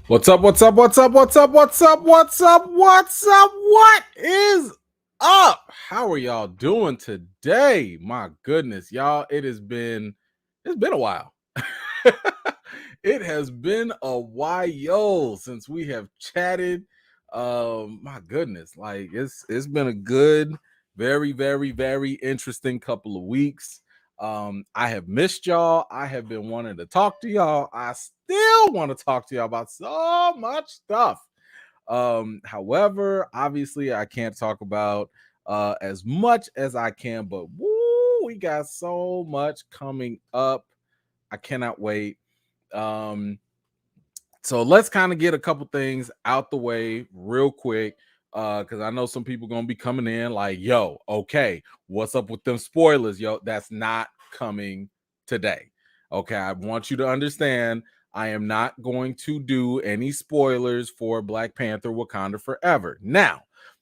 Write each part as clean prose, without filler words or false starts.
What's up? What's up? What's up? What's up? What's up? What's up? What's up? What is up? How are y'all doing today? My goodness, y'all, it's been a while. It has been a while since we have chatted. My goodness, like it's been a good, very interesting couple of weeks. I have missed y'all. I have been wanting to talk to y'all. I still want to talk to y'all about so much stuff. However, obviously, I can't talk about as much as I can, but woo, we got so much coming up. I cannot wait. Um, so let's kind of get a couple things out the way real quick. Because I know some people gonna be coming in like, yo, okay, what's up with them spoilers? Yo, that's not coming today. Okay, I want you to understand I am not going to do any spoilers for Black Panther Wakanda Forever. Now,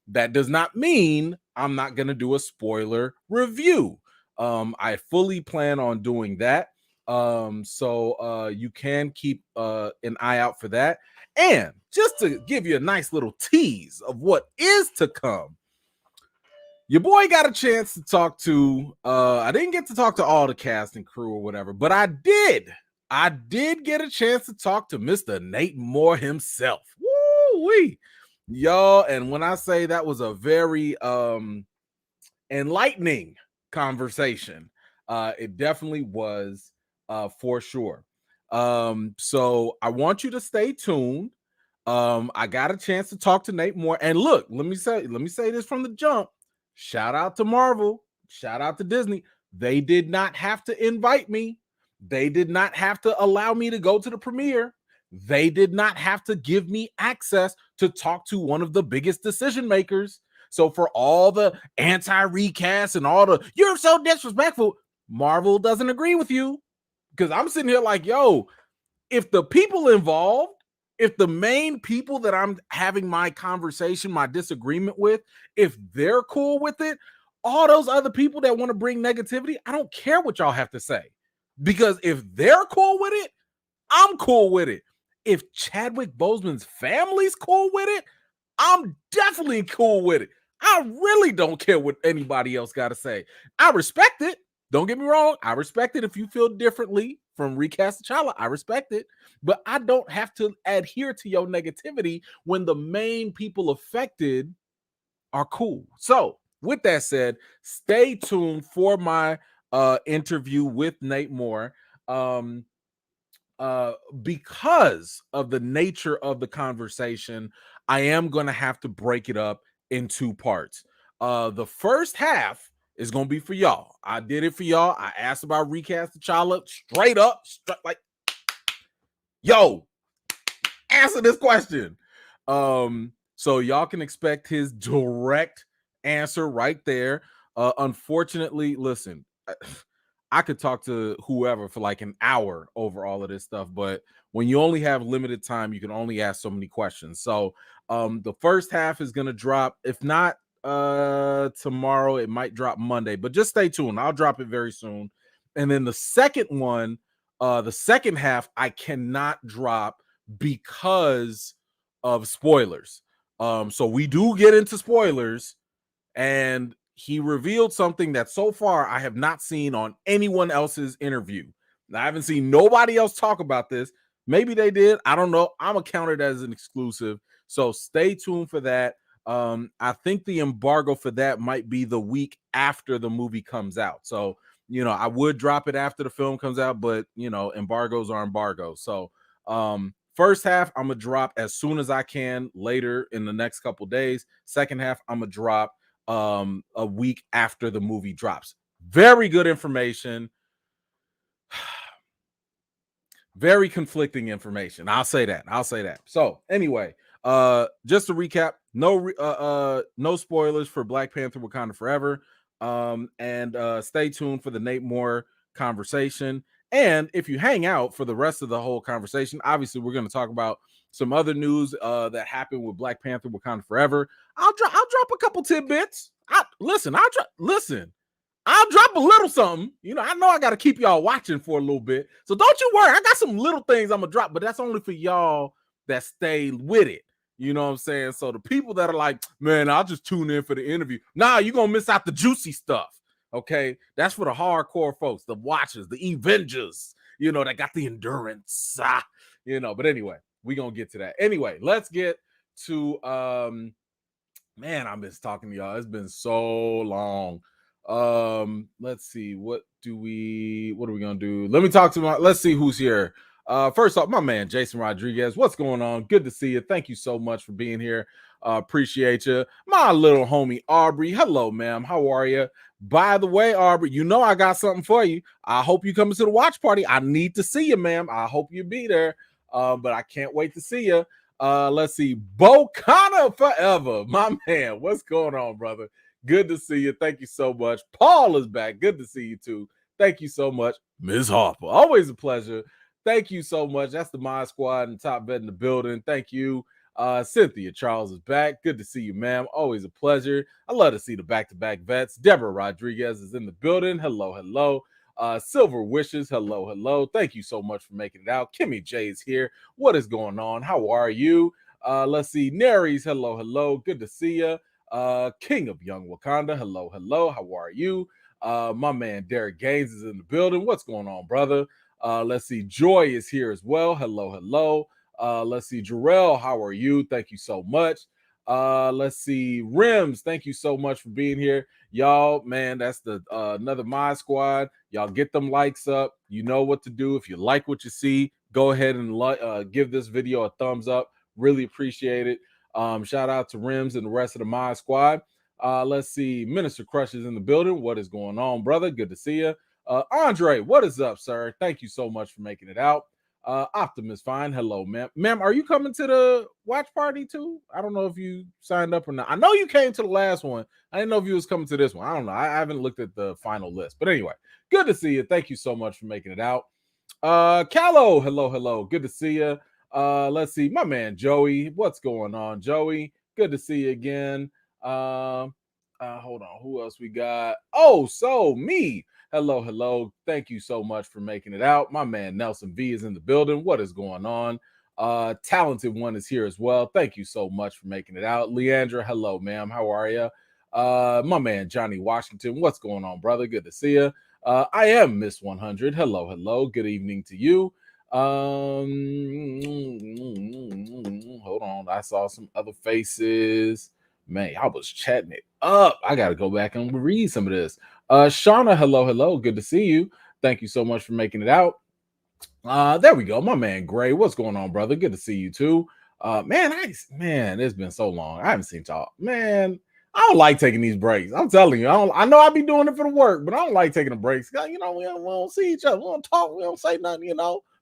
that does not mean I'm not gonna do a spoiler review. I fully plan on doing that. So you can keep an eye out for that. And just to give you a nice little tease of what is to come, your boy got a chance to talk to I didn't get to talk to all the cast and crew or whatever, but I did get a chance to talk to Mr. Nate Moore himself. Woo-wee. Y'all, and when I say that was a very enlightening conversation, it definitely was, for sure. So I want you to stay tuned. I got a chance to talk to Nate Moore, and look, let me say this from the jump. Shout out to Marvel, shout out to Disney. They did not have to invite me. They did not have to allow me to go to the premiere. They did not have to give me access to talk to one of the biggest decision makers. So for all the anti-recast and all the you're so disrespectful, Marvel doesn't agree with you. Because I'm sitting here like, yo, if the people involved, if the main people that I'm having my conversation, my disagreement with, if they're cool with it, all those other people that want to bring negativity, I don't care what y'all have to say. Because if they're cool with it, I'm cool with it. If Chadwick Boseman's family's cool with it, I'm definitely cool with it. I really don't care what anybody else got to say. I respect it. Don't get me wrong. I respect it if you feel differently from Recast T'Challa. I respect it. But I don't have to adhere to your negativity when the main people affected are cool. So, with that said, stay tuned for my interview with Nate Moore. Because of the nature of the conversation, I am going to have to break it up in two parts. The first half is going to be for y'all. I did it for y'all. I asked about Recast T'Challa straight up, like, yo, answer this question. So y'all can expect his direct answer right there. Unfortunately, listen, I could talk to whoever for like an hour over all of this stuff, but when you only have limited time, you can only ask so many questions. So the first half is going to drop, if not tomorrow, it might drop Monday, but just stay tuned. I'll drop it very soon. And then the second one, the second half, I cannot drop because of spoilers. So we do get into spoilers, and he revealed something that so far I have not seen on anyone else's interview. I haven't seen nobody else talk about this. Maybe they did. I don't know. I'm gonna count it as an exclusive. So stay tuned for that. I think the embargo for that might be the week after the movie comes out. So, I would drop it after the film comes out, but embargoes are embargoes. So first half, I'm gonna drop as soon as I can later in the next couple days. Second half, I'm gonna drop a week after the movie drops. Very good information. Very conflicting information. I'll say that. So anyway, just to recap, no spoilers for Black Panther Wakanda Forever. And stay tuned for the Nate Moore conversation. And if you hang out for the rest of the whole conversation, obviously we're going to talk about some other news that happened with Black Panther Wakanda Forever. I'll drop a couple tidbits. I'll drop a little something. I know I got to keep y'all watching for a little bit. So don't you worry. I got some little things I'm going to drop, but that's only for y'all that stay with it. You know what I'm saying? So the people that are like, man, I'll just tune in for the interview. Nah, you're gonna miss out the juicy stuff. Okay, that's for the hardcore folks, the watchers, the Avengers, that got the endurance. But anyway, we're gonna get to that. Anyway, let's get to man, I miss talking to y'all. It's been so long. Let's see. What are we gonna do? Let's see who's here. First off, my man Jason Rodriguez. What's going on? Good to see you. Thank you so much for being here. Appreciate you. My little homie Aubrey. Hello, ma'am. How are you? By the way, Aubrey, I got something for you. I hope you come to the watch party. I need to see you, ma'am. I hope you be there. But I can't wait to see you. Let's see. Wakanda Forever. My man, what's going on, brother? Good to see you. Thank you so much. Paul is back. Good to see you too. Thank you so much. Ms. Harper. Always a pleasure. Thank you so much. That's the Mod Squad and Top Vet in the building. Thank you. Cynthia Charles is back. Good to see you, ma'am. Always a pleasure. I love to see the back-to-back vets. Deborah Rodriguez is in the building. Hello, hello. Silver Wishes, hello. Thank you so much for making it out. Kimmy J is here. What is going on? How are you? Let's see. Naries, hello. Good to see you. King of Young Wakanda, hello. How are you? My man Derek Gaines is in the building. What's going on, brother? Let's see. Joy is here as well. Hello. Let's see. Jarrell, how are you? Thank you so much. Let's see. Rims, thank you so much for being here. Y'all, man, that's the another Mod Squad. Y'all get them likes up. You know what to do. If you like what you see, go ahead and give this video a thumbs up. Really appreciate it. Shout out to Rims and the rest of the Mod Squad. Let's see. Minister Crush is in the building. What is going on, brother? Good to see you. Andre, what is up, sir? Thank you so much for making it out. Optimus Fine, hello, ma'am. Ma'am, are you coming to the watch party too? I don't know if you signed up or not. I know you came to the last one. I didn't know if you was coming to this one. I don't know. I haven't looked at the final list. But anyway, good to see you. Thank you so much for making it out. Callow, hello. Good to see you. Let's see, my man Joey. What's going on, Joey? Good to see you again. Hold on. Who else we got? Oh, so me. Hello. Thank you so much for making it out. My man Nelson V is in the building. What is going on? Talented One is here as well. Thank you so much for making it out. Leandra, hello, ma'am. How are you? My man Johnny Washington. What's going on, brother? Good to see you. I am Miss 100. Hello. Good evening to you. Hold on. I saw some other faces. Man, I was chatting it up. I got to go back and read some of this. Shauna, hello. Good to see you. Thank you so much for making it out. There we go. My man Gray. What's going on, brother? Good to see you too. Man, it's been so long. I haven't seen y'all. Man, I don't like taking these breaks. I'm telling you, I know I be doing it for the work, but I don't like taking the breaks. We don't see each other. We don't talk. We don't say nothing,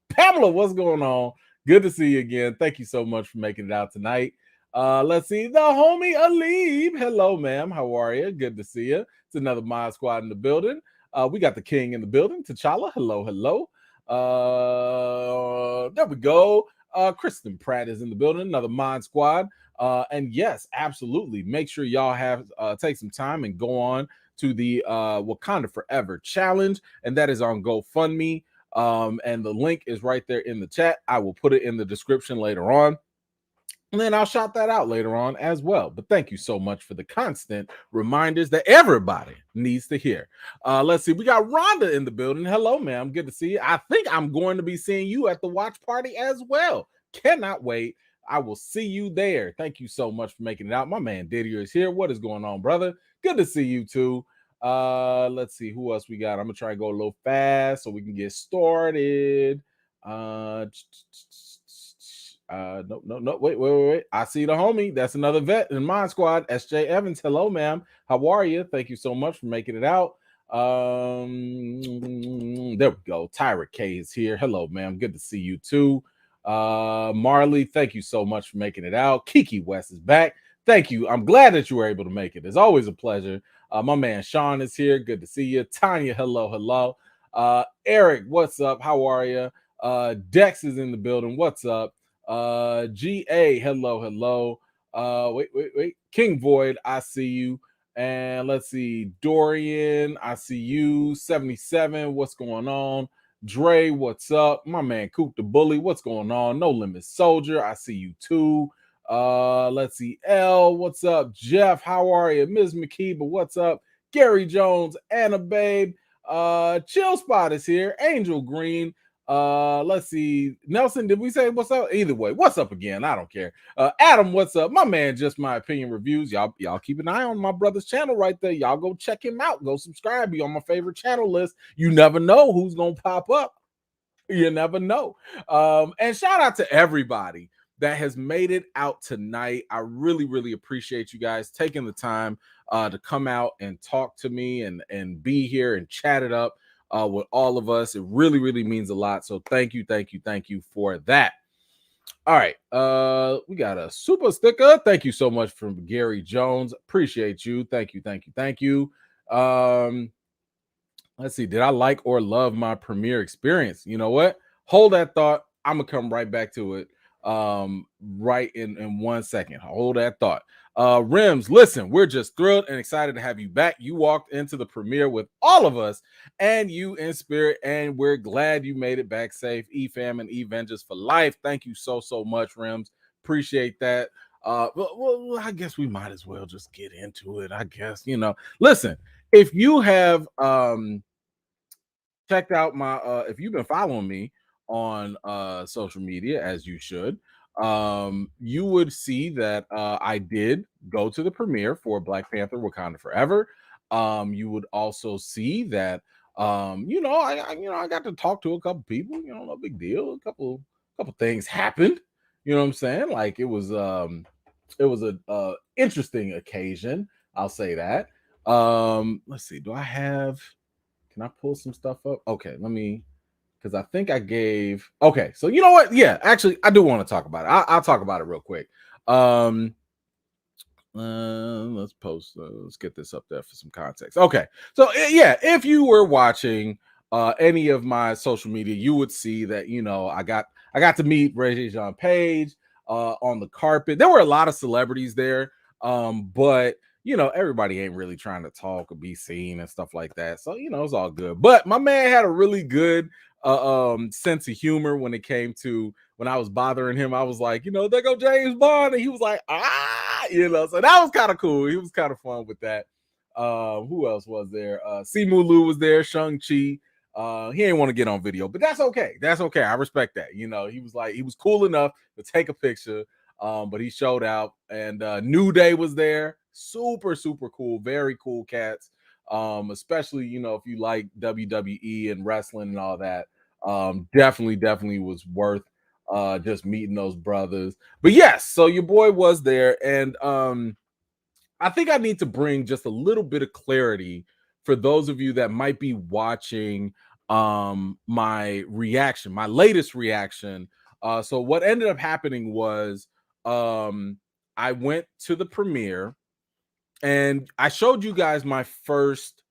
Pamela, what's going on? Good to see you again. Thank you so much for making it out tonight. Let's see. The homie Alib. Hello, ma'am. How are you? Good to see you. It's another Mod Squad in the building. We got the king in the building. T'Challa. Hello. There we go. Kristen Pratt is in the building. Another Mod Squad. And yes, absolutely. Make sure y'all have take some time and go on to the Wakanda Forever challenge, and that is on GoFundMe. And the link is right there in the chat. I will put it in the description later on. And then I'll shout that out later on as well. But thank you so much for the constant reminders that everybody needs to hear. Let's see. We got Rhonda in the building. Hello, ma'am. Good to see you. I think I'm going to be seeing you at the watch party as well. Cannot wait. I will see you there. Thank you so much for making it out. My man Didier is here. What is going on, brother? Good to see you too. Let's see who else we got. I'm gonna try and go a little fast so we can get started. No. Wait. I see the homie. That's another vet in my squad. SJ Evans. Hello, ma'am. How are you? Thank you so much for making it out. There we go. Tyra K is here. Hello, ma'am. Good to see you too. Marley, thank you so much for making it out. Kiki West is back. Thank you. I'm glad that you were able to make it. It's always a pleasure. My man Sean is here. Good to see you. Tanya, hello. Eric, what's up? How are you? Dex is in the building. What's up? GA, hello. Wait. King Void, I see you. And let's see, Dorian, I see you. 77, what's going on? Dre, what's up? My man Coop the Bully, what's going on? No Limit Soldier, I see you too. Let's see. L, what's up? Jeff, how are you? Ms. McKee, but what's up? Gary Jones, Anna Babe, Chill Spot is here. Angel Green. Let's see. Nelson, did we say what's up? Either way, what's up again? I don't care. Adam, what's up? My man, Just My Opinion Reviews. Y'all keep an eye on my brother's channel right there. Y'all go check him out. Go subscribe. Be on my favorite channel list. You never know who's gonna pop up. You never know. And shout out to everybody that has made it out tonight. I really, really appreciate you guys taking the time to come out and talk to me and be here and chat it up with all of us. It really, really means a lot. So thank you for that. All right. We got a super sticker. Thank you so much from Gary Jones. Appreciate you. Thank you. Let's see. Did I like or love my premiere experience? You know what? Hold that thought. I'm gonna come right back to it. Right in 1 second. Hold that thought. Rims, listen, we're just thrilled and excited to have you back. You walked into the premiere with all of us and you in spirit, and we're glad you made it back safe. EFAM and Evengers for life. Thank you so much, Rims. Appreciate that. Well, I guess we might as well just get into it. I guess, listen, if you have checked out my if you've been following me on social media, as you should, you would see that I did go to the premiere for Black Panther Wakanda Forever. You would also see that I got to talk to a couple people, no big deal. A couple things happened. You know what I'm saying? Like it was a interesting occasion, I'll say that. Let's see, can I pull some stuff up? Okay, let me, because I think I gave. Okay, so you know what? Yeah, actually, I do want to talk about it. I'll talk about it real quick. Let's get this up there for some context. Okay, so yeah, if you were watching any of my social media, you would see that I got to meet Reggie Jean Page on the carpet. There were a lot of celebrities there, but everybody ain't really trying to talk or be seen and stuff like that. So, it's all good. But my man had a really good sense of humor when it came to when I was bothering him. I was like, there go James Bond. And he was like, so that was kind of cool. He was kind of fun with that. Who else was there? Simu Liu was there, Shang-Chi. He ain't want to get on video, but that's okay. That's okay. I respect that. He was cool enough to take a picture. But he showed out, and New Day was there. Super cool, very cool cats. Especially if you like WWE and wrestling and all that. Definitely was worth just meeting those brothers. But yes, so your boy was there, and I think I need to bring just a little bit of clarity for those of you that might be watching my latest reaction. So what ended up happening was I went to the premiere and I showed you guys my first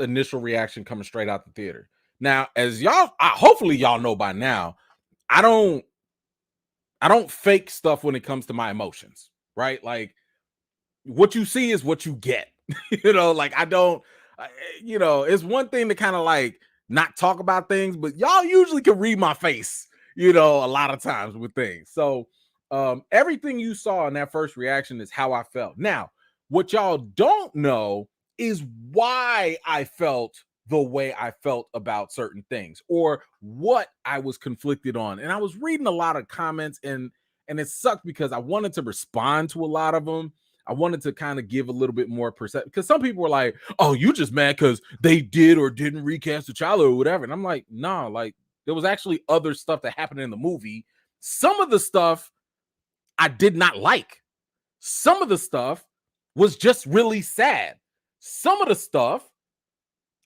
initial reaction coming straight out the theater. Now, as hopefully y'all know by now, I don't fake stuff when it comes to my emotions, right? Like what you see is what you get. Like I don't it's one thing to kind of like not talk about things, but y'all usually can read my face, a lot of times with things. So everything you saw in that first reaction is how I felt. Now, what y'all don't know is why I felt the way I felt about certain things or what I was conflicted on. And I was reading a lot of comments and it sucked because I wanted to respond to a lot of them. I wanted to kind of give a little bit more percent because some people were like, "Oh, you just mad because they did or didn't recast T'Challa or whatever." And I'm like, "Nah, like there was actually other stuff that happened in the movie. Some of the stuff I did not like. Some of the stuff was just really sad. Some of the stuff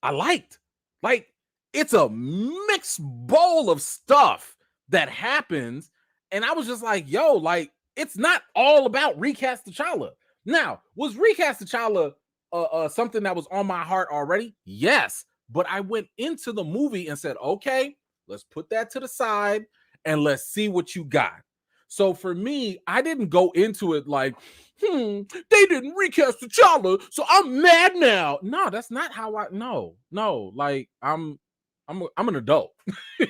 I liked. Like it's a mixed bowl of stuff that happens, and I was just like, yo, like it's not all about recast T'Challa. Now, was recast T'Challa something that was on my heart already? Yes, but I went into the movie and said, okay, let's put that to the side and let's see what you got. So for me, I didn't go into it like, they didn't recast T'Challa, so I'm mad now. No, that's not how I. No, like I'm an adult.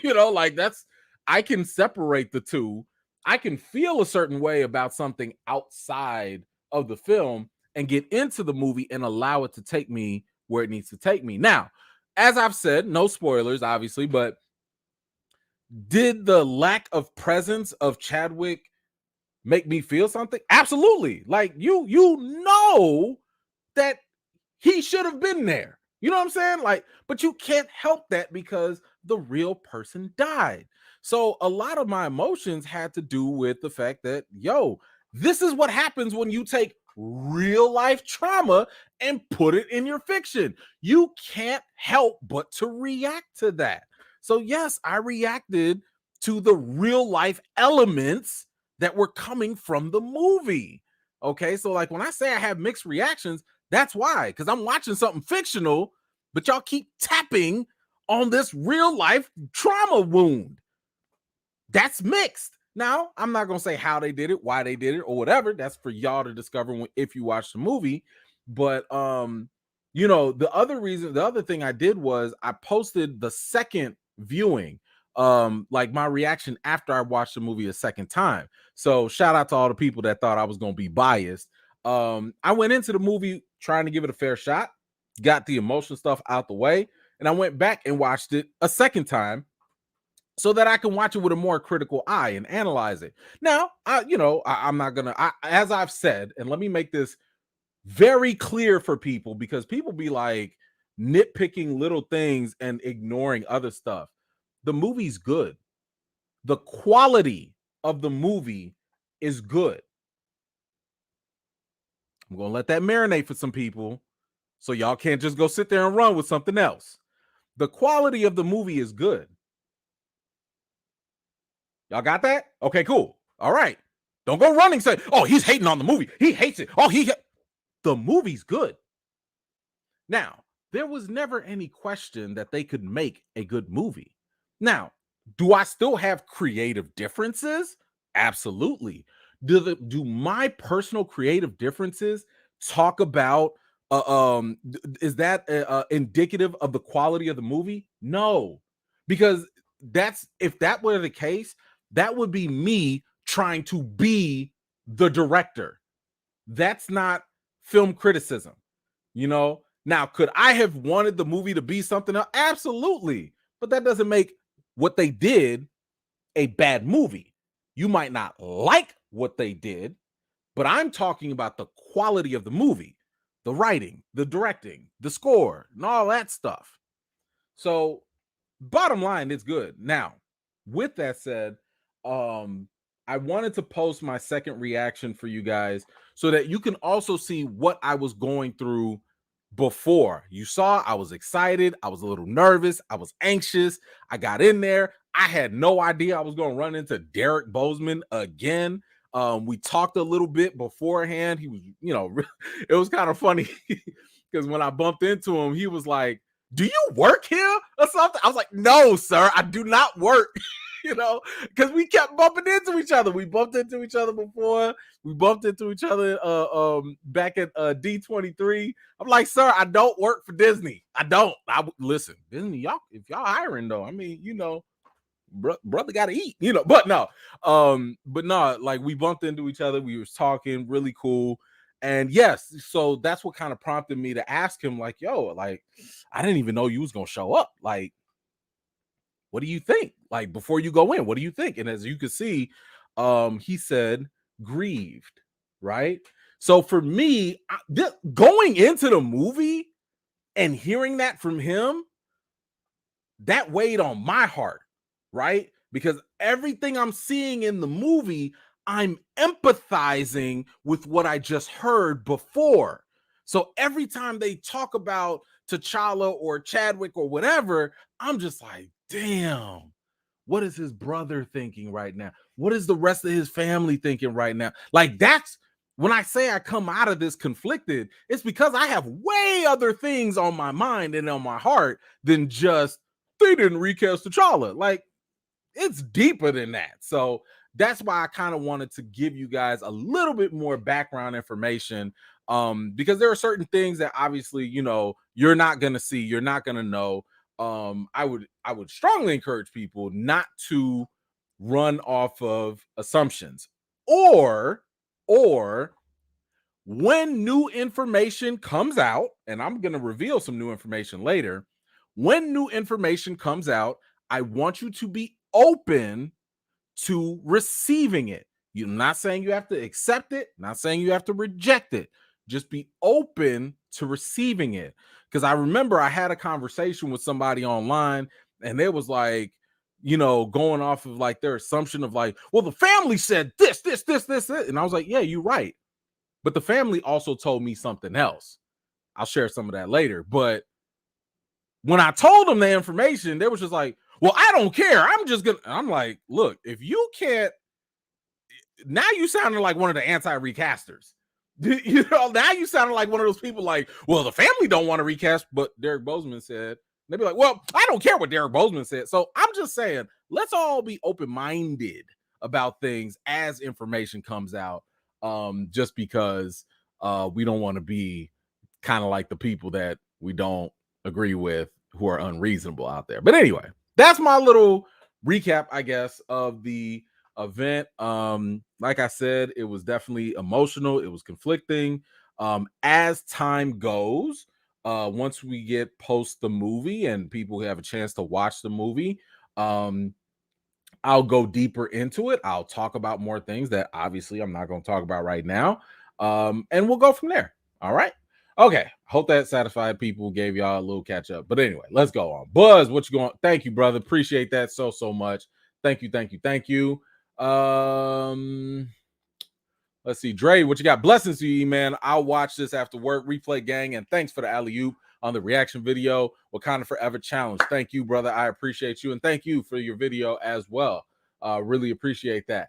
Like that's I can separate the two. I can feel a certain way about something outside of the film and get into the movie and allow it to take me where it needs to take me. Now, as I've said, no spoilers, obviously, but did the lack of presence of Chadwick make me feel something? Absolutely. Like you know that he should have been there. You know what I'm saying? Like, but you can't help that because the real person died. So a lot of my emotions had to do with the fact that, this is what happens when you take real life trauma and put it in your fiction. You can't help but to react to that. So, yes, I reacted to the real life elements that were coming from the movie. Okay. So, like, when I say I have mixed reactions, that's why, because I'm watching something fictional, but y'all keep tapping on this real life trauma wound. That's mixed. Now, I'm not going to say how they did it, why they did it, or whatever. That's for y'all to discover if you watch the movie. But, the other thing I did was I posted the second viewing, like my reaction after I watched the movie a second time. So shout out to all the people that thought I was going to be biased. I went into the movie trying to give it a fair shot, got the emotional stuff out the way, and I went back and watched it a second time so that I can watch it with a more critical eye and analyze it. Now, I'm not gonna, as I've said, and let me make this very clear for people, because people be like nitpicking little things and ignoring other stuff. The movie's good. The quality of the movie is good. I'm gonna let that marinate for some people, so y'all can't just go sit there and run with something else. The quality of the movie is good. Y'all got that? Okay, cool. All right. Don't go running saying, "Oh, he's hating on the movie. He hates it. Oh, the movie's good." Now, there was never any question that they could make a good movie. Now, do I still have creative differences? Absolutely. Do my personal creative differences talk about is that indicative of the quality of the movie? No. Because if that were the case, that would be me trying to be the director. That's not film criticism. Now, could I have wanted the movie to be something else? Absolutely. But that doesn't make what they did a bad movie. You might not like what they did, but I'm talking about the quality of the movie, the writing, the directing, the score, and all that stuff. So, bottom line, it's good. Now, with that said, I wanted to post my second reaction for you guys so that you can also see what I was going through before. You saw I was excited, I was a little nervous, I was anxious. I got in there. I had no idea I was going to run into Derek Bozeman again. We talked a little bit beforehand. He was, it was kind of funny because when I bumped into him, he was like, "Do you work here or something?" I was like, "No, sir, I do not work." Because we kept bumping into each other. We bumped into each other before. We bumped into each other back at D23. I'm like, "Sir, I don't work for Disney. I don't. Listen, Disney, y'all, if y'all hiring though, I mean, brother got to eat, but no, like we bumped into each other. We was talking really cool. And yes, so that's what kind of prompted me to ask him, like, like, I didn't even know you was going to show up. Like, what do you think? Like, before you go in, what do you think? And as you can see, he said grieved, right? So for me, going into the movie and hearing that from him, that weighed on my heart, right? Because everything I'm seeing in the movie, I'm empathizing with what I just heard before. So every time they talk about T'Challa or Chadwick or whatever, I'm just like, damn, what is his brother thinking right now? What is the rest of his family thinking right now? Like, that's when I say I come out of this conflicted, it's because I have way other things on my mind and on my heart than just they didn't recast T'Challa. Like, it's deeper than that. So that's why I kind of wanted to give you guys a little bit more background information, because there are certain things that obviously, you're not going to see, you're not going to know. I would strongly encourage people not to run off of assumptions, or when new information comes out, and I'm going to reveal some new information later. When new information comes out, I want you to be open to receiving it. You're not saying you have to accept it, not saying you have to reject it. Just be open to receiving it. Because I remember I had a conversation with somebody online, and they was like, going off of like their assumption of like, well, the family said this, this, this, this. And I was like, yeah, you're right. But the family also told me something else. I'll share some of that later. But when I told them the information, they was just like, well, I don't care. I'm like, look, if you can't, now you sounded like one of the anti-recasters. Now you sounded like one of those people like, well, the family don't want to recast, but Derek Boseman said. They'd be like, well, I don't care what Derek Boseman said. So I'm just saying, let's all be open-minded about things as information comes out, just because we don't want to be kind of like the people that we don't agree with who are unreasonable out there. But anyway, that's my little recap, I guess, of the event. Like I said, it was definitely emotional, it was conflicting. As time goes, once we get post the movie and people have a chance to watch the movie, I'll go deeper into it. I'll talk about more things that obviously I'm not going to talk about right now. And we'll go from there. All right. Okay. Hope that satisfied people, gave y'all a little catch up. But anyway, let's go on. Buzz, what you going? Thank you, brother. Appreciate that so much. Thank you. Thank you. Let's see. Dre, what you got? Blessings to you, man. I'll watch this after work. Replay gang, and thanks for the alley-oop on the reaction video. Wakanda Forever challenge. Thank you, brother. I appreciate you, and thank you for your video as well. Really appreciate that.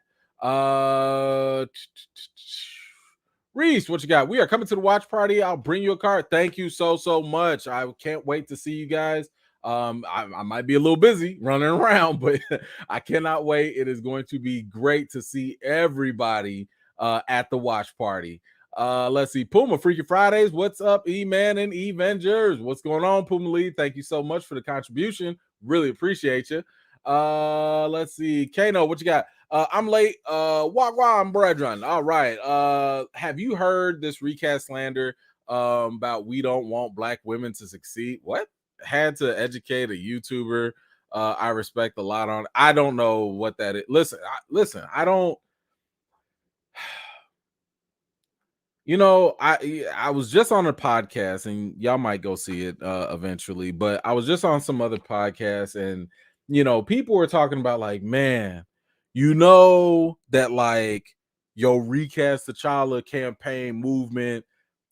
Reese, what you got? We are coming to the watch party. I'll bring you a card. Thank you so much. I can't wait to see you guys. I might be a little busy running around, but I cannot wait. It is going to be great to see everybody at the watch party. Let's see. Puma, Freaky Fridays. What's up, E-Man and E-Vengers? What's going on, Puma Lee? Thank you so much for the contribution. Really appreciate you. Let's see. Kano, what you got? I'm late. Wagwan brethren. All right. Have you heard this recast slander about we don't want black women to succeed? What? Had to educate a YouTuber I respect a lot on. I don't know what that is. Listen, I don't. I was just on a podcast, and y'all might go see it eventually, but I was just on some other podcasts, and people were talking about like, man, that like your recast T'Challa campaign movement,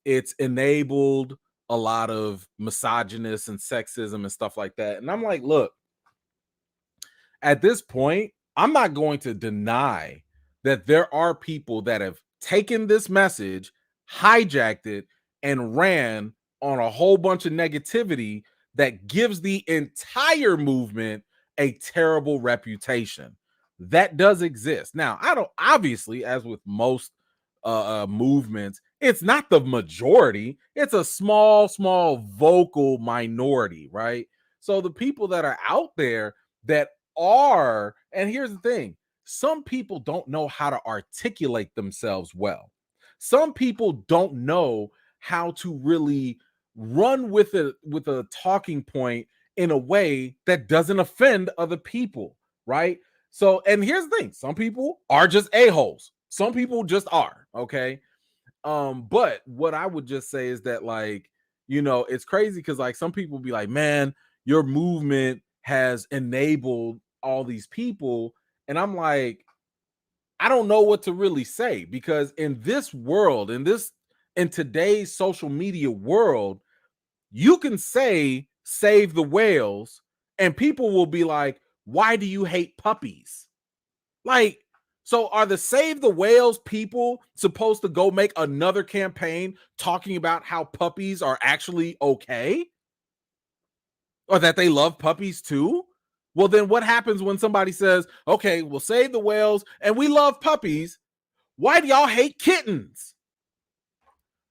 it's enabled a lot of misogynist and sexism and stuff like that. And I'm like, look, at this point, I'm not going to deny that there are people that have taken this message, hijacked it, and ran on a whole bunch of negativity that gives the entire movement a terrible reputation. That does exist. Now, I don't, obviously, as with most movements, it's not the majority. It's a small vocal minority, right? So the people that are out there that are, and here's the thing, some people don't know how to articulate themselves well. Some people don't know how to really run with a talking point in a way that doesn't offend other people, right? So, and here's the thing, some people are just a-holes. Some people just are, okay? But what I would just say is that, like, it's crazy because like some people be like, man, your movement has enabled all these people. And I'm like, I don't know what to really say, because in this world, in today's social media world, you can say save the whales and people will be like, why do you hate puppies? Like, so are the Save the Whales people supposed to go make another campaign talking about how puppies are actually okay? Or that they love puppies too? Well, then what happens when somebody says, okay, we'll save the whales and we love puppies? Why do y'all hate kittens?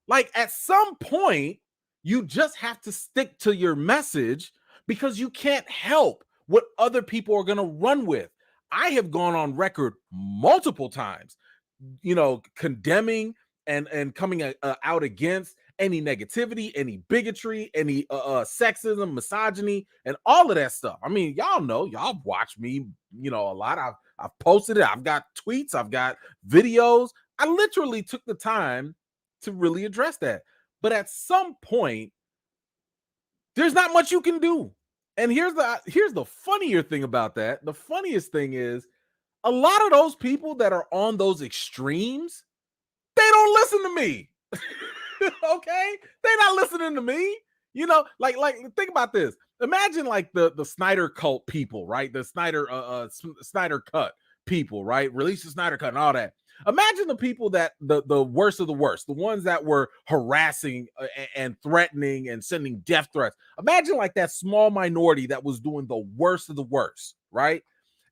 Like, at some point, you just have to stick to your message because you can't help what other people are going to run with. I have gone on record multiple times, condemning and coming out against any negativity, any bigotry, any sexism, misogyny, and all of that stuff. I mean, y'all know, y'all watch me, a lot. I've posted it. I've got tweets. I've got videos. I literally took the time to really address that. But at some point, there's not much you can do. And here's the funnier thing about that. The funniest thing is a lot of those people that are on those extremes, they don't listen to me. Okay? They're not listening to me. Like think about this. Imagine like the Snyder cult people, right? The Snyder cut people, right? Release the Snyder cut and all that. Imagine the people that the worst of the worst, the ones that were harassing and threatening and sending death threats. Imagine like that small minority that was doing the worst of the worst, right?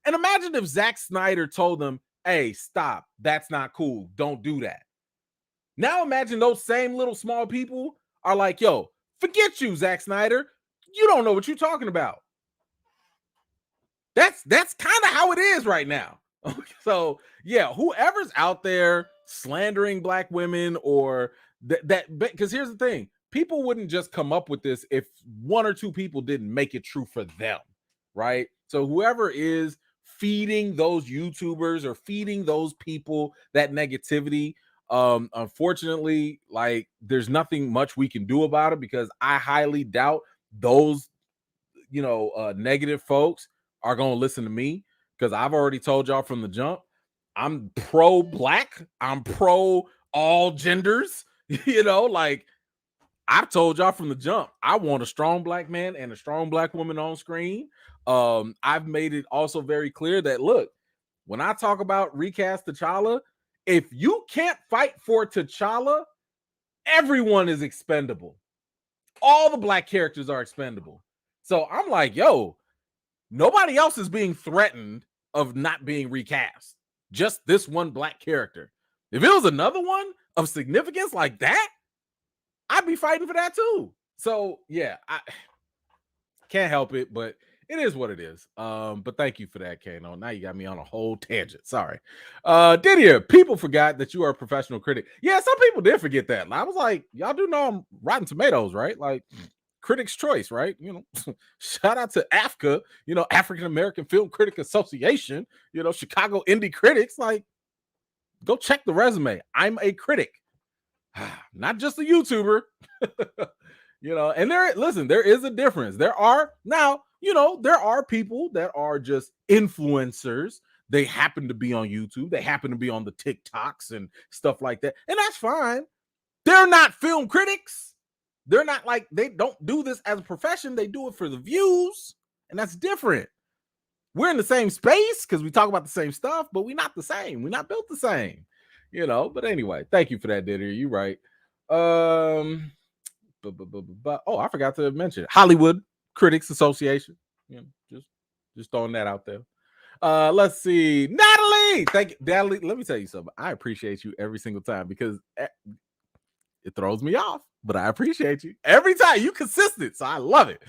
And imagine if Zack Snyder told them, hey, stop. That's not cool. Don't do that. Now imagine those same little small people are like, yo, forget you, Zack Snyder. You don't know what you're talking about. That's kind of how it is right now. So yeah, whoever's out there slandering Black women or that, because here's the thing, people wouldn't just come up with this if one or two people didn't make it true for them, right? So whoever is feeding those YouTubers or feeding those people that negativity, unfortunately, like there's nothing much we can do about it, because I highly doubt those negative folks are going to listen to me, because I've already told y'all from the jump, I'm pro Black, I'm pro all genders. Like I've told y'all from the jump, I want a strong Black man and a strong Black woman on screen. I've made it also very clear that, look, when I talk about recast T'Challa, if you can't fight for T'Challa, everyone is expendable. All the Black characters are expendable. So I'm like, yo, nobody else is being threatened of not being recast. Just this one Black character. If it was another one of significance like that, I'd be fighting for that too. So yeah, I can't help it, but it is what it is. But thank you for that, Kano. Now you got me on a whole tangent. Sorry. Didier, people forgot that you are a professional critic. Yeah, some people did forget that. I was like, y'all do know I'm Rotten Tomatoes, right? Like Critics' Choice, right? Shout out to AFCA, African American Film Critic Association, Chicago Indie Critics. Like, go check the resume. I'm a critic, not just a YouTuber. And there is a difference. There are people that are just influencers. They happen to be on YouTube. They happen to be on the TikToks and stuff like that. And that's fine. They're not film critics. They're not like, they don't do this as a profession. They do it for the views. And that's different. We're in the same space because we talk about the same stuff, but we're not the same. We're not built the same, But anyway, thank you for that, Didier. You're right. Oh, I forgot to mention Hollywood Critics Association. Just throwing that out there. Let's see, Natalie. Thank you, Natalie. Let me tell you something. I appreciate you every single time because it throws me off, but I appreciate you every time. You consistent, so I love it.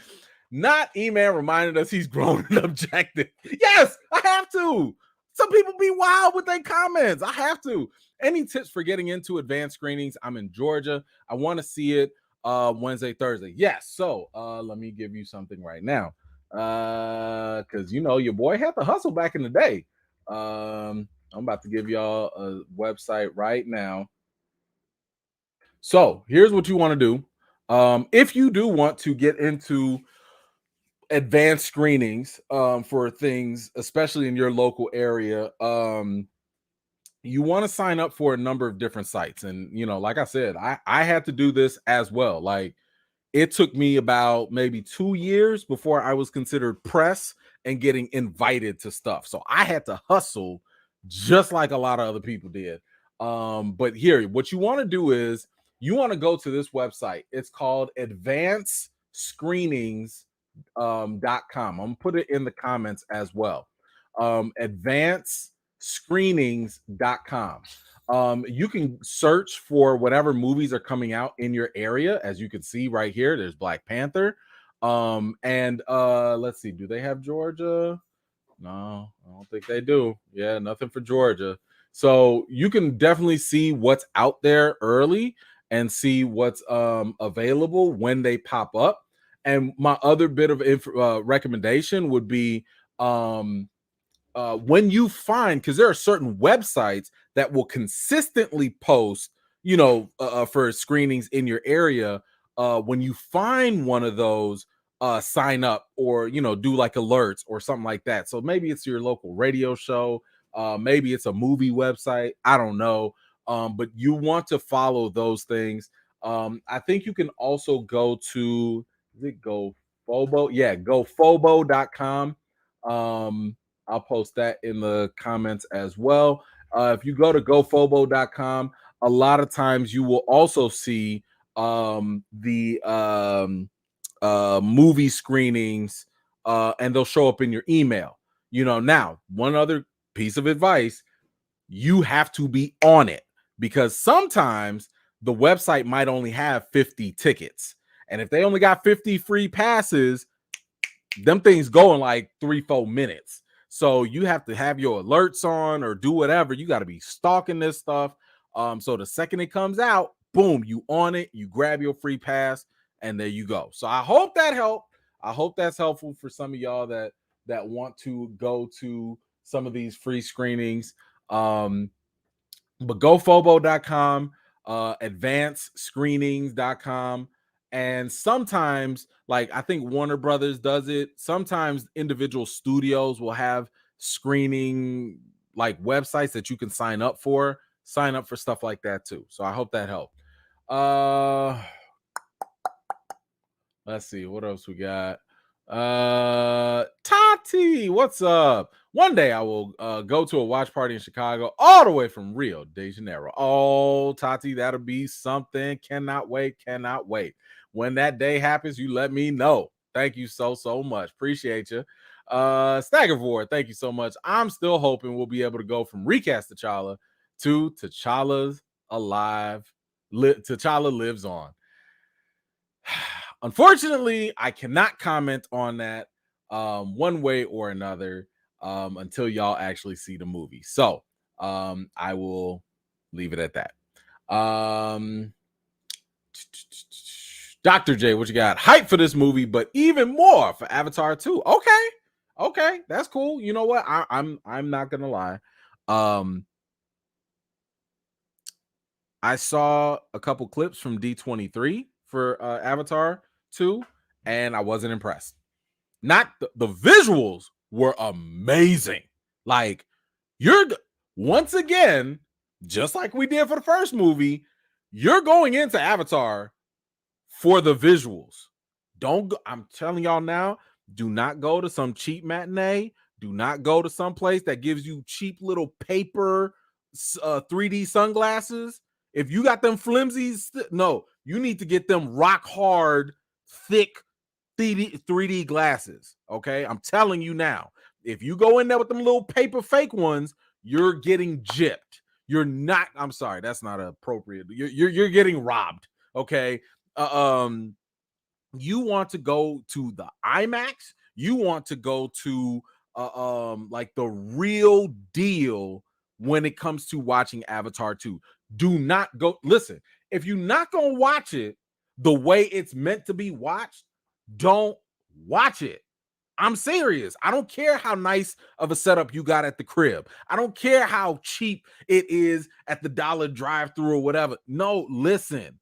Not E-Man reminded us he's grown and objective. Yes, I have to. Some people be wild with their comments. I have to. Any tips for getting into advanced screenings? I'm in Georgia. I want to see it Wednesday, Thursday. Yes. So let me give you something right now. Because your boy had to hustle back in the day. I'm about to give y'all a website right now. So here's what you want to do. If you do want to get into advanced screenings for things, especially in your local area, you want to sign up for a number of different sites. And like I said, I had to do this as well. Like, it took me about maybe 2 years before I was considered press and getting invited to stuff. So I had to hustle just like a lot of other people did. But here, what you want to do is you want to go to this website. It's called advancescreenings.com. .com. I'm gonna put it in the comments as well. AdvancedScreenings.com. You can search for whatever movies are coming out in your area. As you can see right here, there's Black Panther. And let's see, do they have Georgia? No, I don't think they do. Yeah, nothing for Georgia. So you can definitely see what's out there early and see what's available when they pop up. And my other bit of recommendation would be um, when you find, because there are certain websites that will consistently post, for screenings in your area. When you find one of those, sign up or do like alerts or something like that. So maybe it's your local radio show, maybe it's a movie website. I don't know, but you want to follow those things. I think you can also go to, is it GoFobo? Yeah, GoFobo.com. I'll post that in the comments as well. If you go to gofobo.com, a lot of times you will also see the movie screenings, and they'll show up in your email. Now, one other piece of advice: you have to be on it, because sometimes the website might only have 50 tickets. And if they only got 50 free passes, them things go in like 3-4 minutes. So you have to have your alerts on or do whatever. You got to be stalking this stuff. So the second it comes out, boom, you on it, you grab your free pass, and there you go. So I hope that helped. I hope that's helpful for some of y'all that want to go to some of these free screenings. But gofobo.com, advancescreenings.com, and sometimes, like I think Warner Brothers does it. Sometimes individual studios will have screening like websites that you can sign up for. Sign up for stuff like that too. So I hope that helped. Let's see what else we got. Tati, what's up? One day I will go to a watch party in Chicago, all the way from Rio de Janeiro. Oh, Tati, that'll be something. Cannot wait. Cannot wait. When that day happens, you let me know. Thank you so much. Appreciate you. Staggervore, thank you so much. I'm still hoping we'll be able to go from recast T'Challa to T'Challa's alive. T'Challa lives on. Unfortunately, I cannot comment on that one way or another until y'all actually see the movie. So I will leave it at that. Dr. J, what you got? Hype for this movie, but even more for Avatar 2. Okay, that's cool. You know what? I'm not gonna lie. I saw a couple clips from D23 for Avatar 2, and I wasn't impressed. Not the visuals were amazing. Like, you're once again, just like we did for the first movie, you're going into Avatar for the visuals. Don't go, I'm telling y'all now, do not go to some cheap matinee. Do not go to some place that gives you cheap little paper 3D sunglasses. If you got them flimsies, no, you need to get them rock hard, thick 3D glasses. Okay, I'm telling you now. If you go in there with them little paper fake ones, you're getting gypped. You're not. I'm sorry, that's not appropriate. You're getting robbed. Okay. You want to go to the IMAX. You want to go to like the real deal when it comes to watching Avatar 2. Do not go. Listen, if you're not gonna watch it the way it's meant to be watched, don't watch it. I'm serious. I don't care how nice of a setup you got at the crib. I don't care how cheap it is at the dollar drive-through or whatever. No, listen.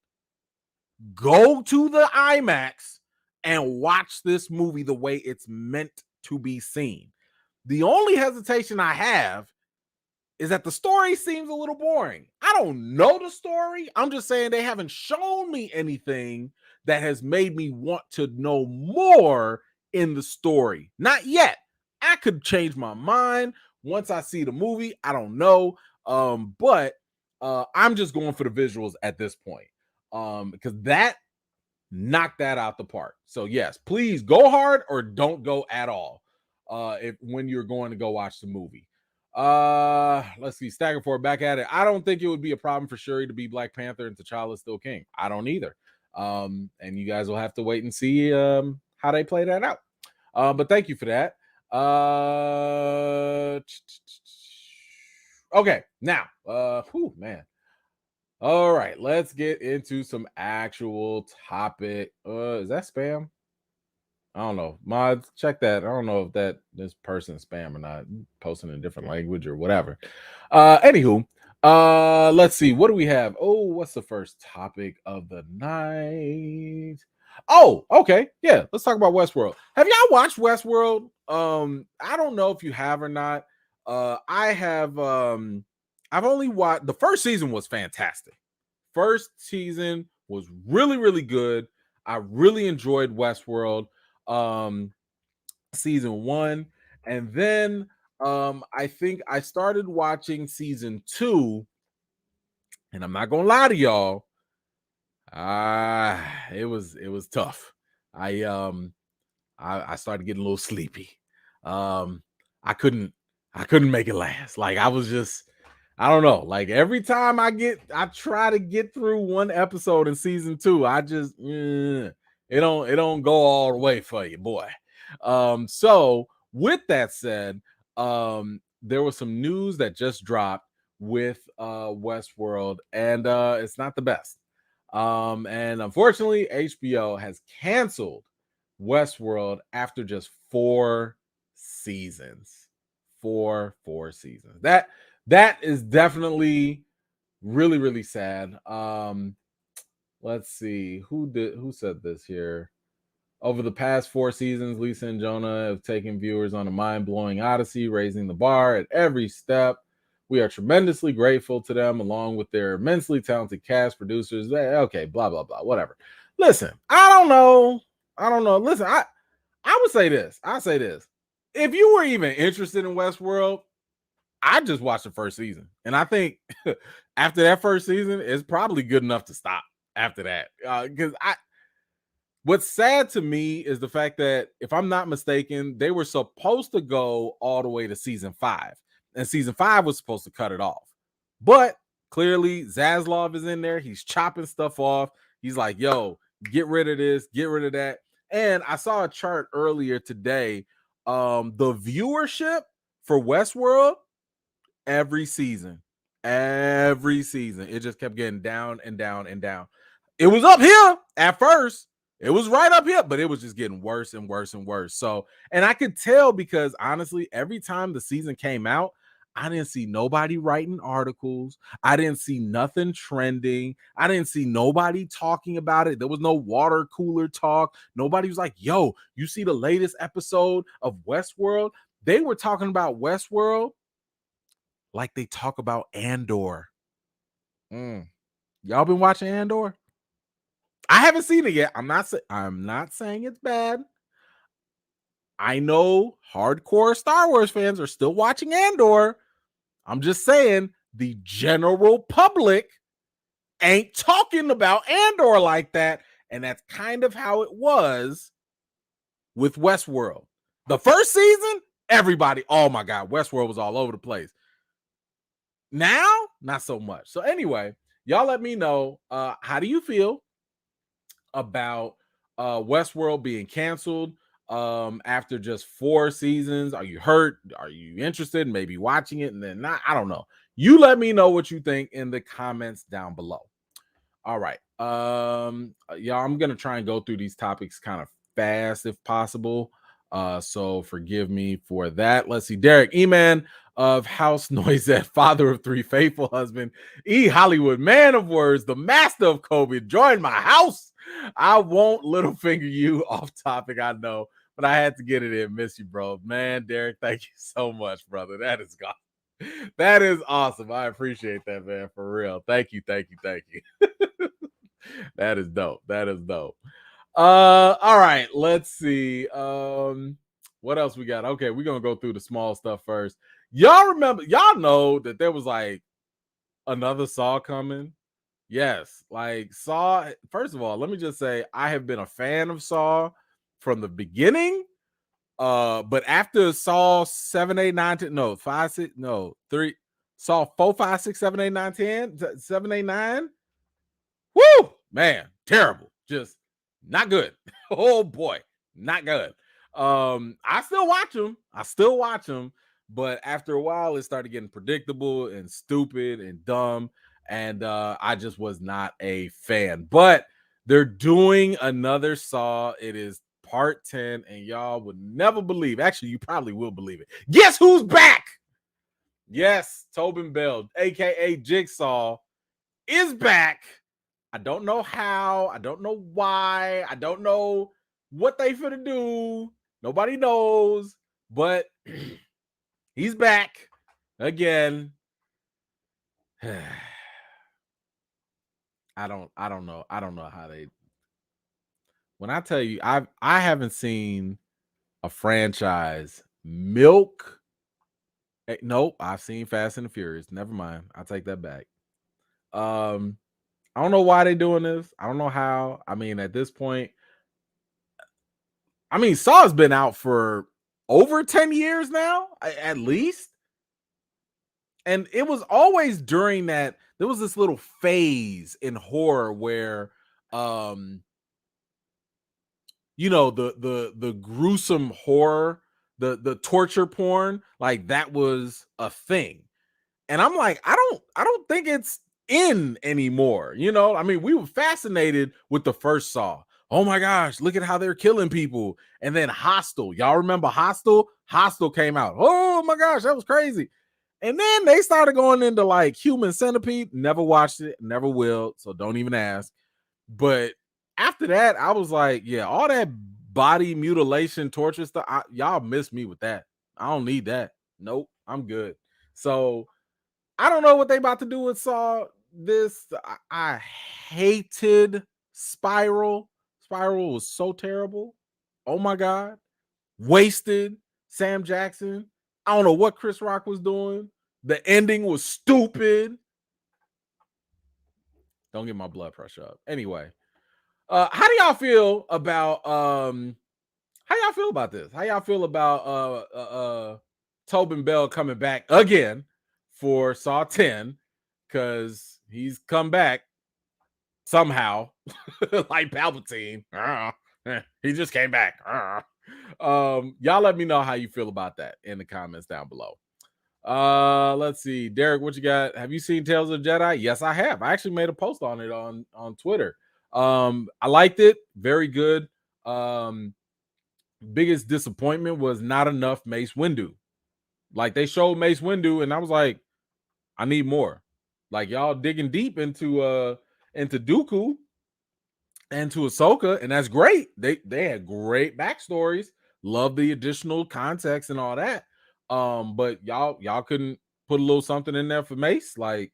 Go to the IMAX and watch this movie the way it's meant to be seen. The only hesitation I have is that the story seems a little boring. I don't know the story. I'm just saying they haven't shown me anything that has made me want to know more in the story. Not yet. I could change my mind once I see the movie. I don't know. But I'm just going for the visuals at this point. Because knock that out the park. So yes, please go hard or don't go at all. If when you're going to go watch the movie. Let's see. Stagger for back at it. I don't think it would be a problem for Shuri to be Black Panther and T'Challa still king. I don't either. And you guys will have to wait and see how they play that out. But thank you for that. Okay, now, man. All right, let's get into some actual topic. Is that spam? I don't know. Mods, check that. I don't know if this person spam or not. Posting in a different language or whatever. Anywho, let's see. What do we have? Oh, what's the first topic of the night? Oh, okay. Yeah, let's talk about Westworld. Have y'all watched Westworld? I don't know if you have or not. I have I've only watched the first season was fantastic. First season was really, really good. I really enjoyed Westworld season 1, and then I think I started watching season 2, and I'm not gonna lie to y'all, it was tough. I started getting a little sleepy. I couldn't make it last. Like I was just, I don't know. Like every time I try to get through one episode in season 2, I just it don't go all the way for you, boy. So with that said, there was some news that just dropped with Westworld, and it's not the best. And unfortunately, HBO has canceled Westworld after just 4 seasons. Four seasons. That is definitely really, really sad. Let's see who said this here. Over the past 4 seasons, Lisa and Jonah have taken viewers on a mind-blowing odyssey, raising the bar at every step. We are tremendously grateful to them, along with their immensely talented cast, producers. Okay, blah, blah, blah, whatever. Listen, I don't know. Listen, I would say this. I say this. If you were even interested in Westworld, I just watched the first season. And I think after that first season, it's probably good enough to stop after that. Because what's sad to me is the fact that, if I'm not mistaken, they were supposed to go all the way to season 5, and season 5 was supposed to cut it off. But clearly, Zaslav is in there. He's chopping stuff off. He's like, yo, get rid of this, get rid of that. And I saw a chart earlier today. The viewership for Westworld every season, it just kept getting down and down and down. It was up here at first. It was right up here, but it was just getting worse and worse and worse. So, and I could tell because honestly, every time the season came out, I didn't see nobody writing articles. I didn't see nothing trending. I didn't see nobody talking about it. There was no water cooler talk. Nobody was like, yo, you see the latest episode of Westworld? They were talking about Westworld like they talk about Andor. Y'all been watching Andor? I haven't seen it yet. I'm not saying it's bad. I know hardcore Star Wars fans are still watching Andor. I'm just saying the general public ain't talking about Andor like that. And that's kind of how it was with Westworld. The first season, everybody, oh my God, Westworld was all over the place. Now, not so much. So anyway, y'all let me know, how do you feel about Westworld being canceled after just 4 seasons? Are you hurt? Are you interested in maybe watching it and then not? I don't know. You let me know what you think in the comments down below. All right. Y'all, I'm gonna try and go through these topics kind of fast if possible. So forgive me for that. Let's see. Derek E-Man of House Noisette, father of 3, faithful husband, E Hollywood, man of words, the master of COVID, join my house. I won't little finger you. Off topic, I know, but I had to get it in. Miss you, bro. Man, Derek, thank you so much, brother. That is God. That is awesome. I appreciate that, man. For real. Thank you. That is dope. All right, let's see. What else we got? Okay, we're gonna go through the small stuff first. Y'all know that there was like another Saw coming. Yes, like Saw. First of all, let me just say I have been a fan of Saw from the beginning. But after Saw 7, 8, 9, 10, no, 5, 6, no, 3, Saw 4, 5, 6, 7, 8, 9, 10, 7, 8, 9. Woo! Man, terrible. Just not good. Oh boy, not good. I still watch them. But after a while, it started getting predictable and stupid and dumb. And I just was not a fan. But they're doing another Saw. It is part 10, and y'all would never believe. Actually, you probably will believe it. Guess who's back? Yes, Tobin Bell, aka Jigsaw, is back. I don't know how. I don't know why. I don't know what they finna do. Nobody knows, but he's back again. I don't know. I don't know how they. When I tell you, I haven't seen a franchise milk. Nope, I've seen Fast and the Furious. Never mind. I'll take that back. Um, I don't know why they're doing this. I don't know how. I mean, at this point, Saw's been out for over 10 years now, at least. And it was always during that, there was this little phase in horror where um the gruesome horror, the torture porn, like that was a thing. And I'm like, I don't think it's in anymore. We were fascinated with the first Saw. Oh my gosh, look at how they're killing people. And then Hostel. Y'all remember Hostel? Hostel came out. Oh my gosh, that was crazy. And then they started going into like Human Centipede. Never watched it, never will. So don't even ask. But after that, I was like, yeah, all that body mutilation, torture stuff, y'all missed me with that. I don't need that. Nope, I'm good. So I don't know what they about to do with Saw. I hated Spiral. Spiral was so terrible. Oh my god, wasted Sam Jackson. I don't know what Chris Rock was doing. The ending was stupid. Don't get my blood pressure up. Anyway, how do y'all feel about how y'all feel about this? How y'all feel about Tobin Bell coming back again for Saw 10? Because he's come back somehow, like Palpatine. He just came back. Y'all let me know how you feel about that in the comments down below. Let's see. Derek, what you got? Have you seen Tales of the Jedi? Yes, I have. I actually made a post on it on Twitter. I liked it. Very good. Biggest disappointment was not enough Mace Windu. Like they showed Mace Windu, and I was like, I need more. Like y'all digging deep into Dooku and to Ahsoka, and that's great. They had great backstories. Love the additional context and all that. But y'all couldn't put a little something in there for Mace, like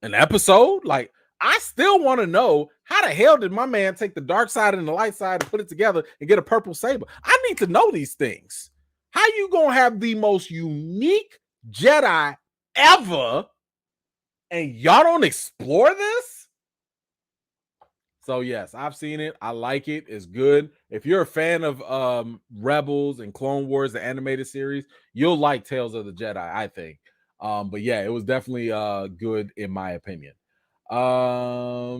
an episode. Like I still want to know how the hell did my man take the dark side and the light side and put it together and get a purple saber? I need to know these things. How you gonna have the most unique Jedi ever, and y'all don't explore this? So yes, I've seen it. I like it. It's good. If you're a fan of Rebels and Clone Wars, the animated series, you'll like Tales of the Jedi, I think. But yeah, it was definitely good in my opinion. What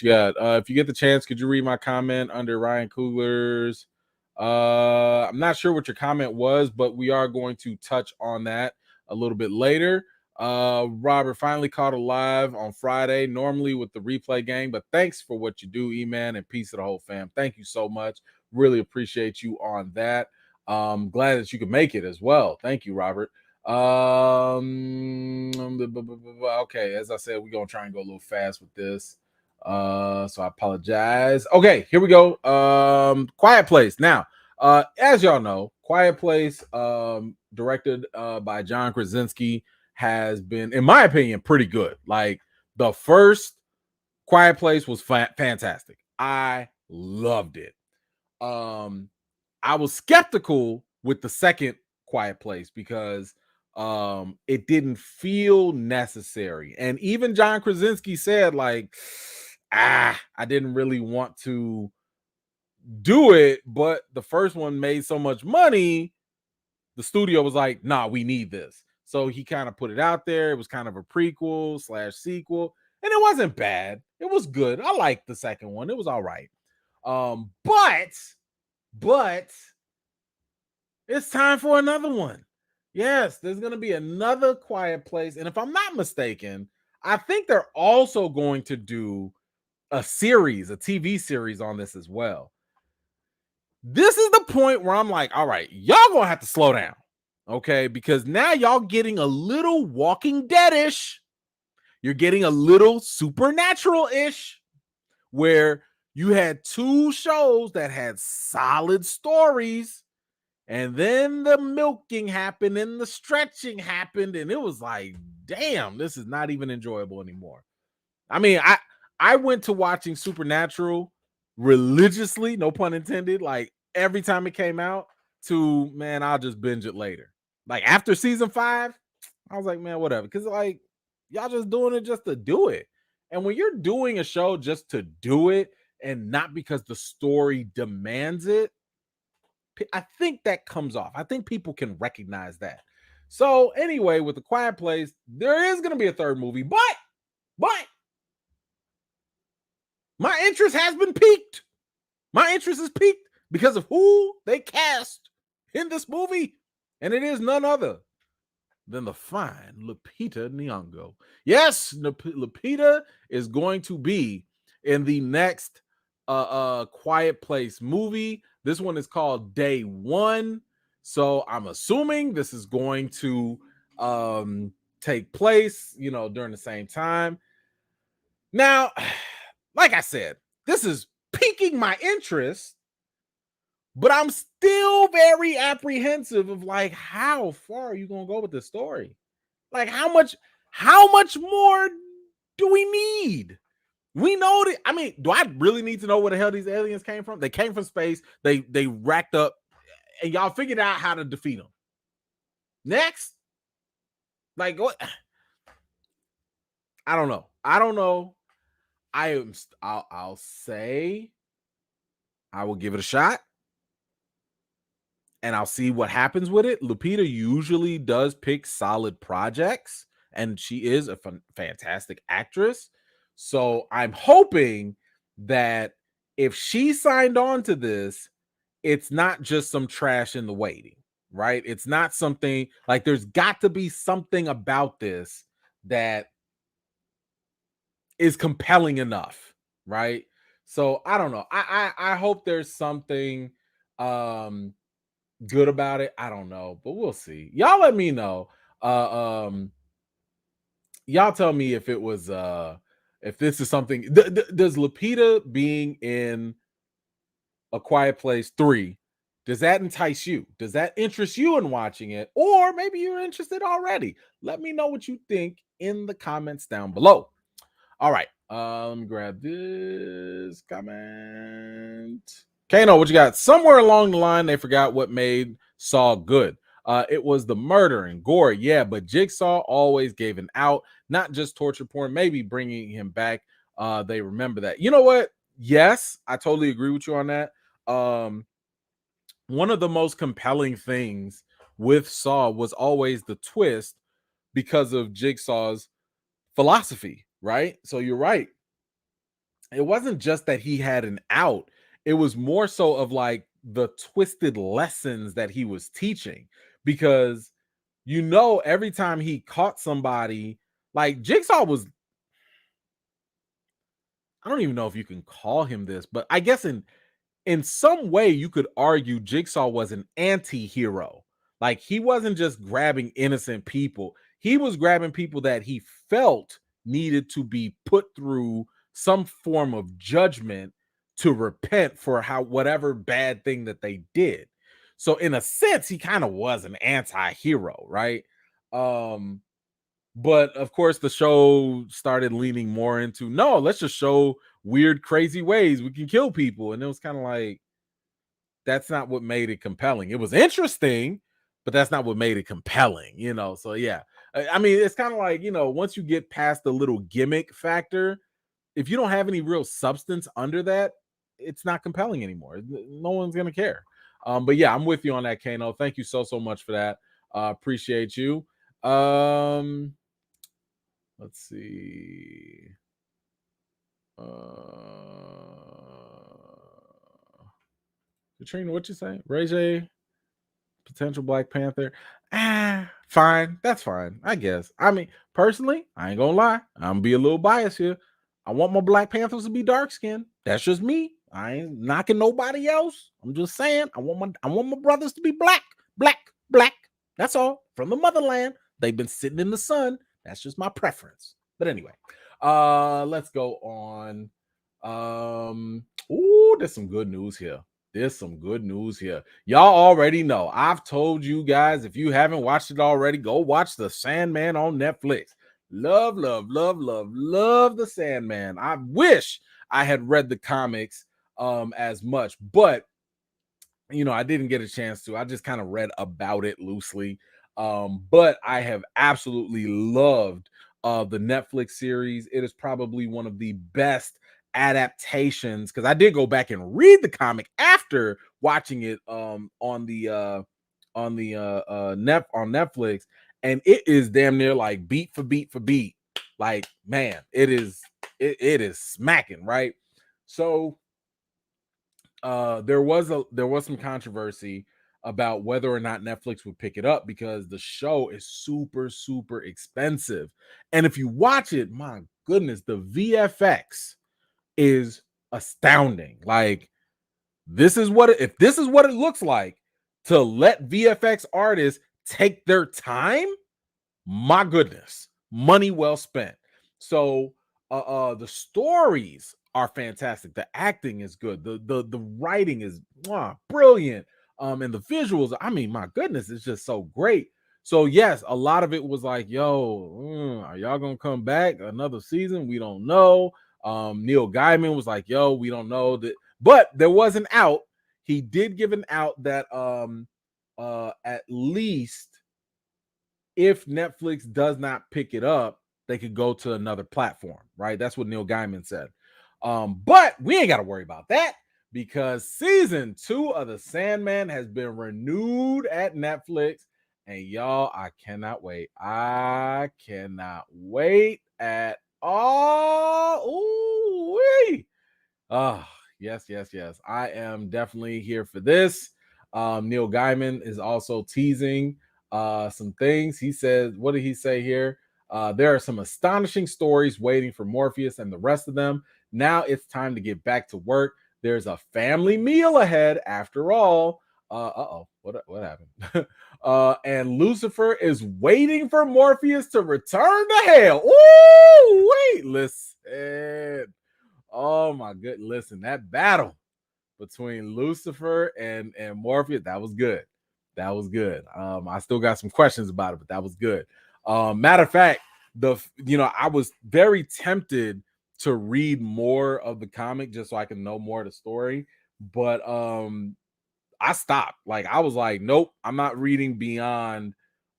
you got? If you get the chance, could you read my comment under Ryan Coogler's? I'm not sure what your comment was, but we are going to touch on that a little bit later. Robert finally caught alive on Friday, normally with the replay gang, but thanks for what you do, E-Man, and peace to the whole fam. Thank you so much. Really appreciate you on that. Glad that you could make it as well. Thank you, Robert. Okay, as I said, we're gonna try and go a little fast with this. So I apologize. Okay, here we go. Quiet Place. Now, as y'all know, Quiet Place, directed by John Krasinski, has been, in my opinion, pretty good. Like the first Quiet Place was fantastic. I loved it. I was skeptical with the second Quiet Place because It didn't feel necessary. And even John Krasinski said, like, I didn't really want to do it, but the first one made so much money, the studio was like, nah, we need this. So he kind of put it out there. It was kind of a prequel slash sequel, and it wasn't bad. It was good. I liked the second one. It was all right. But it's time for another one. Yes, there's going to be another Quiet Place. And if I'm not mistaken, I think they're also going to do a series, a TV series on this as well. This is the point where I'm like, all right, y'all going to have to slow down. Okay, because now y'all getting a little Walking Dead-ish. You're getting a little Supernatural-ish, where you had two shows that had solid stories, and then the milking happened and the stretching happened, and it was like, damn, this is not even enjoyable anymore. I mean, I went to watching Supernatural religiously, no pun intended, like every time it came out, to, man, I'll just binge it later. Like after season 5, I was like, man, whatever. Because like y'all just doing it just to do it. And when you're doing a show just to do it and not because the story demands it, I think that comes off. I think people can recognize that. So anyway, with The Quiet Place, there is going to be a third movie, but my interest has been piqued. My interest is piqued because of who they cast in this movie. And it is none other than the fine Lupita Nyong'o. Yes, Lupita is going to be in the next Quiet Place movie. This one is called Day One. So I'm assuming this is going to take place, during the same time. Now, like I said, this is piquing my interest, but I'm still very apprehensive of like, how far are you gonna go with this story? Like, how much more do we need? We know that. I mean, do I really need to know where the hell these aliens came from? They came from space. They racked up, and y'all figured out how to defeat them. Next, like what? I don't know. I'll say I will give it a shot, and I'll see what happens with it. Lupita usually does pick solid projects, and she is a fantastic actress. So I'm hoping that if she signed on to this, it's not just some trash in the waiting, right? It's not something like, there's got to be something about this that is compelling enough, right? So I don't know. I hope there's something good about it. I don't know, but we'll see. Y'all let me know. Y'all tell me if it was if this is something. Does Lupita being in A Quiet Place 3, does that entice you? Does that interest you in watching it? Or maybe you're interested already. Let me know what you think in the comments down below. All right. Let me grab this comment. Kano, what you got? Somewhere along the line, they forgot what made Saw good. It was the murder and gore, yeah, but Jigsaw always gave an out, not just torture porn, maybe bringing him back. They remember that. You know what? Yes, I totally agree with you on that. One of the most compelling things with Saw was always the twist because of Jigsaw's philosophy, right? So you're right. It wasn't just that he had an out, it was more so of like the twisted lessons that he was teaching, because every time he caught somebody, like Jigsaw was, I don't even know if you can call him this, but I guess in some way you could argue Jigsaw was an anti-hero. Like, he wasn't just grabbing innocent people. He was grabbing people that he felt needed to be put through some form of judgment to repent for whatever bad thing that they did. So in a sense, he kind of was an anti-hero, right? But of course, the show started leaning more into, no, let's just show weird, crazy ways we can kill people. And it was kind of like, that's not what made it compelling. It was interesting, but that's not what made it compelling, you know. So yeah, I mean, it's kind of like, you know, once you get past the little gimmick factor, if you don't have any real substance under that, it's not compelling anymore. No one's gonna care. But yeah, I'm with you on that, Kano. Thank you so much for that. Appreciate you. Let's see. Katrina, what you say? Ray J, potential Black Panther. Fine. That's fine, I guess. I mean, personally, I ain't gonna lie. I'm gonna be a little biased here. I want my Black Panthers to be dark skinned. That's just me. I ain't knocking nobody else. I'm just saying I want my brothers to be black, black, black. That's all. From the motherland. They've been sitting in the sun. That's just my preference. But anyway, let's go on. There's some good news here. Y'all already know. I've told you guys, if you haven't watched it already, go watch the Sandman on Netflix. Love the Sandman. I wish I had read the comics as much, but you know, I didn't get a chance to. I just kind of read about it loosely. But I have absolutely loved the Netflix series. It is probably one of the best adaptations, because I did go back and read the comic after watching it on Netflix, and it is damn near like beat for beat for beat. Like, man, it is smacking, right? So there was some controversy about whether or not Netflix would pick it up, because the show is super expensive. And if you watch it, my goodness, the VFX is astounding. Like, if this is what it looks like to let VFX artists take their time, my goodness, money well spent. So the stories are fantastic, the acting is good, the writing is brilliant, and the visuals, I mean, my goodness, it's just so great. So yes, a lot of it was like, yo, are y'all gonna come back another season? We don't know. Neil Gaiman was like, yo, we don't know that, but there was an out. He did give an out that at least if Netflix does not pick it up, they could go to another platform, right? That's what Neil Gaiman said. But we ain't got to worry about that, because season 2 of The Sandman has been renewed at Netflix. And y'all, I cannot wait. I cannot wait at all. Ooh-wee. Yes. I am definitely here for this. Neil Gaiman is also teasing some things. He says, what did he say here? There are some astonishing stories waiting for Morpheus and the rest of them. Now it's time to get back to work. There's a family meal ahead after all. What happened? And Lucifer is waiting for Morpheus to return to hell. Ooh, wait, listen. Oh my good, listen, that battle between Lucifer and Morpheus, that was good. That was good. I still got some questions about it, but that was good. Matter of fact, I was very tempted to read more of the comic just so I can know more of the story, but I stopped. Like, I was like, nope, I'm not reading beyond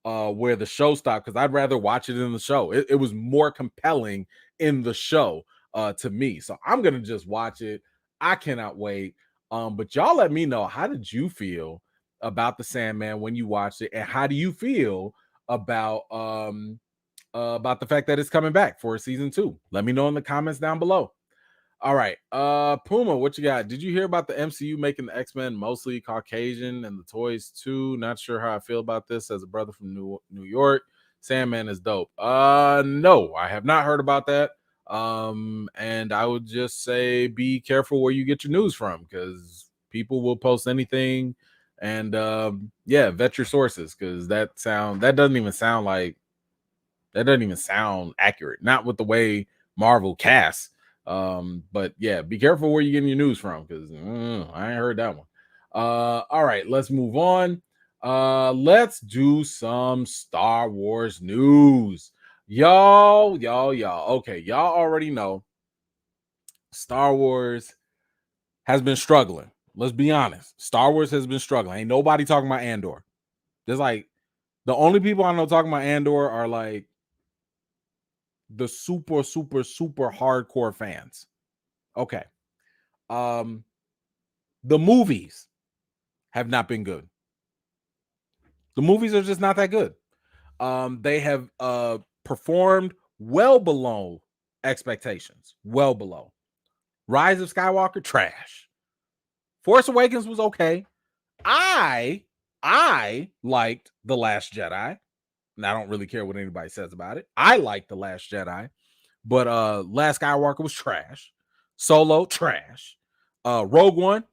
where the show stopped, because I'd rather watch it in the show. It was more compelling in the show to me. So I'm gonna just watch it. I cannot wait. But y'all let me know, how did you feel about the Sandman when you watched it, and how do you feel about the fact that it's coming back for season 2? Let me know in the comments down below. All right. Puma, what you got? Did you hear about the MCU making the X-Men mostly Caucasian and the toys too? Not sure how I feel about this as a brother from New York. Sandman is dope. No, I have not heard about that. And I would just say be careful where you get your news from, because people will post anything, and vet your sources, because that doesn't even sound accurate. Not with the way Marvel casts. But yeah, be careful where you're getting your news from, because I ain't heard that one. All right, let's move on. Let's do some Star Wars news. Y'all. Okay, y'all already know Star Wars has been struggling. Let's be honest. Star Wars has been struggling. Ain't nobody talking about Andor. There's like the only people I know talking about Andor are like the super, super, super hardcore fans. Okay. The movies have not been good. The movies are just not that good. They have performed well below expectations. Well below. Rise of Skywalker, trash. Force Awakens was okay. I liked The Last Jedi. And I don't really care what anybody says about it. I like The Last Jedi. But Last Skywalker was trash. Solo, trash. Rogue One,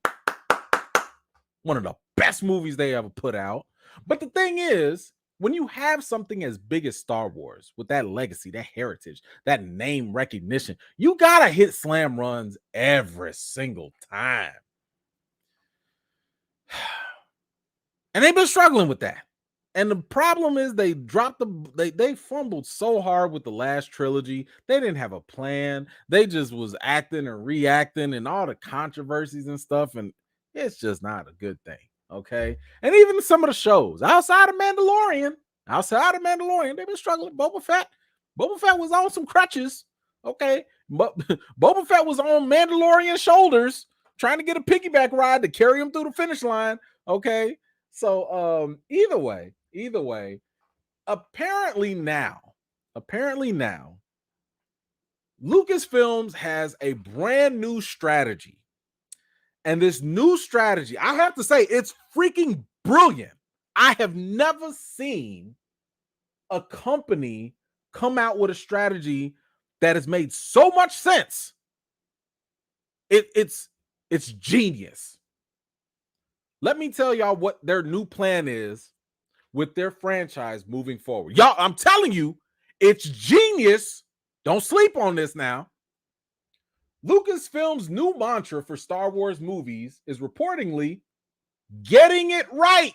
one of the best movies they ever put out. But the thing is, when you have something as big as Star Wars with that legacy, that heritage, that name recognition, you gotta hit slam runs every single time. And they've been struggling with that. And the problem is they fumbled so hard with the last trilogy. They didn't have a plan. They just was acting and reacting and all the controversies and stuff. And it's just not a good thing. Okay. And even some of the shows outside of Mandalorian, they've been struggling. Boba Fett was on some crutches. Okay. But Boba Fett was on Mandalorian shoulders trying to get a piggyback ride to carry him through the finish line. Okay. So either way, apparently now, Lucasfilms has a brand new strategy. And this new strategy, I have to say, it's freaking brilliant. I have never seen a company come out with a strategy that has made so much sense. It's genius. Let me tell y'all what their new plan is with their franchise moving forward. Y'all, I'm telling you, it's genius. Don't sleep on this now. Lucasfilm's new mantra for Star Wars movies is reportedly getting it right.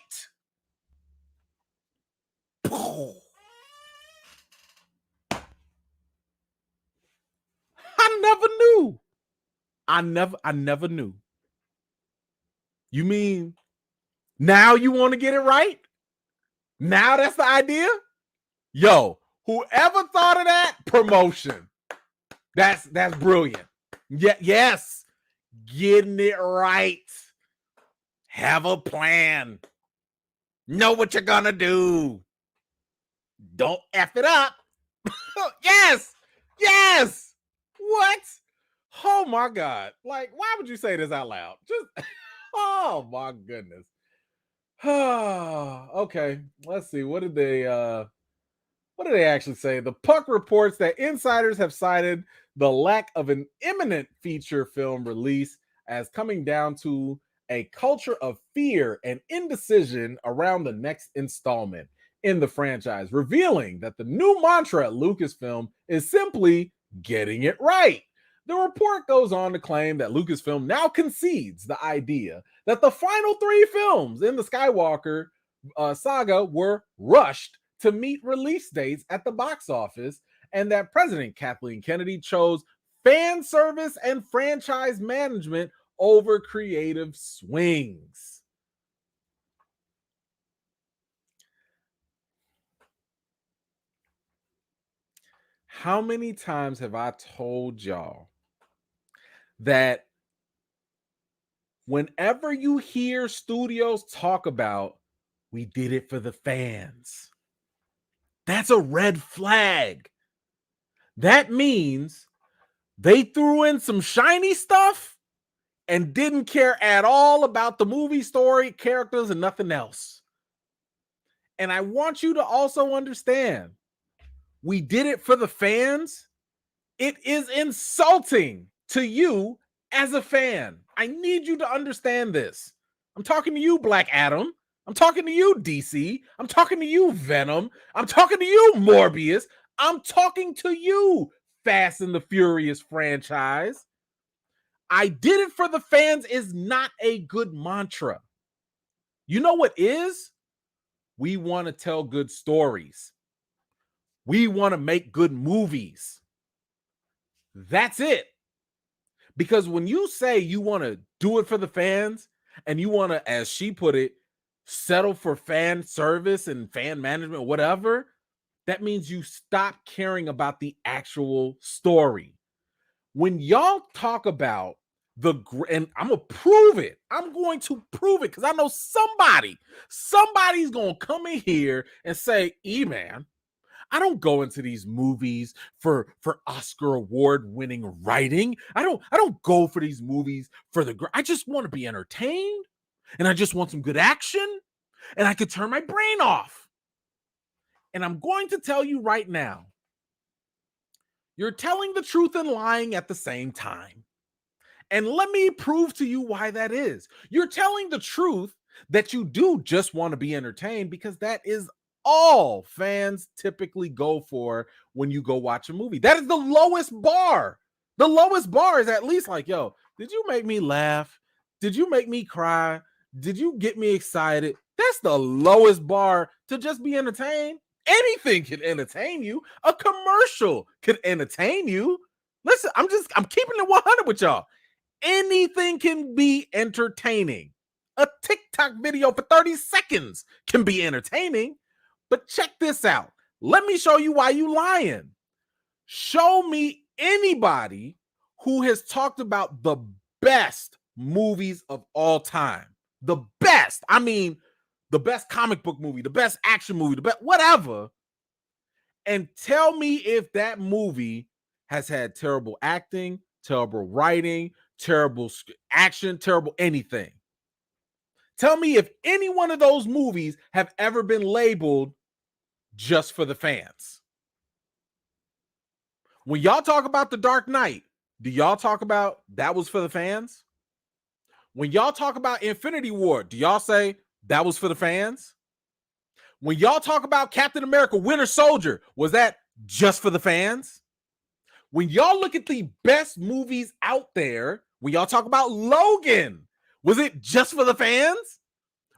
I never knew. I never knew. You mean now you want to get it right? Now that's the idea? Yo, whoever thought of that, promotion. That's brilliant. Yeah, yes. Getting it right. Have a plan. Know what you're gonna do. Don't F it up. Yes. What? Oh my God. Like, why would you say this out loud? Just oh my goodness. Okay, let's see. What did they actually say? The Puck reports that insiders have cited the lack of an imminent feature film release as coming down to a culture of fear and indecision around the next installment in the franchise, revealing that the new mantra at Lucasfilm is simply getting it right. The report goes on to claim that Lucasfilm now concedes the idea that the final 3 films in the Skywalker saga were rushed to meet release dates at the box office, and that President Kathleen Kennedy chose fan service and franchise management over creative swings. How many times have I told y'all that whenever you hear studios talk about, we did it for the fans, that's a red flag. That means they threw in some shiny stuff and didn't care at all about the movie story, characters, and nothing else. And I want you to also understand, we did it for the fans. It is insulting to you as a fan. I need you to understand this. I'm talking to you, Black Adam. I'm talking to you, DC. I'm talking to you, Venom. I'm talking to you, Morbius. I'm talking to you, Fast and the Furious franchise. I did it for the fans is not a good mantra. You know what is? We want to tell good stories. We want to make good movies. That's it. Because when you say you want to do it for the fans and you want to, as she put it, settle for fan service and fan management, whatever, that means you stop caring about the actual story. When y'all talk about and I'm gonna prove it. I'm going to prove it because I know somebody's gonna come in here and say, man, I don't go into these movies for Oscar award winning writing. I don't go for these movies for I just want to be entertained, and I just want some good action, and I could turn my brain off. And I'm going to tell you right now, you're telling the truth and lying at the same time. And let me prove to you why that is. You're telling the truth that you do just want to be entertained, because that is all fans typically go for when you go watch a movie. That is the lowest bar. The lowest bar is at least like, yo, did you make me laugh? Did you make me cry? Did you get me excited? That's the lowest bar to just be entertained. Anything can entertain you. A commercial could entertain you. Listen, I'm keeping it 100 with y'all. Anything can be entertaining. A TikTok video for 30 seconds can be entertaining. But check this out. Let me show you why you lying. Show me anybody who has talked about the best movies of all time. The best. I mean, the best comic book movie, the best action movie, the best whatever. And tell me if that movie has had terrible acting, terrible writing, terrible action, terrible anything. Tell me if any one of those movies have ever been labeled just for the fans. When y'all talk about The Dark Knight, do y'all talk about that was for the fans? When y'all talk about Infinity War, do y'all say that was for the fans? When y'all talk about Captain America Winter Soldier, was that just for the fans? When y'all look at the best movies out there, when y'all talk about Logan, was it just for the fans?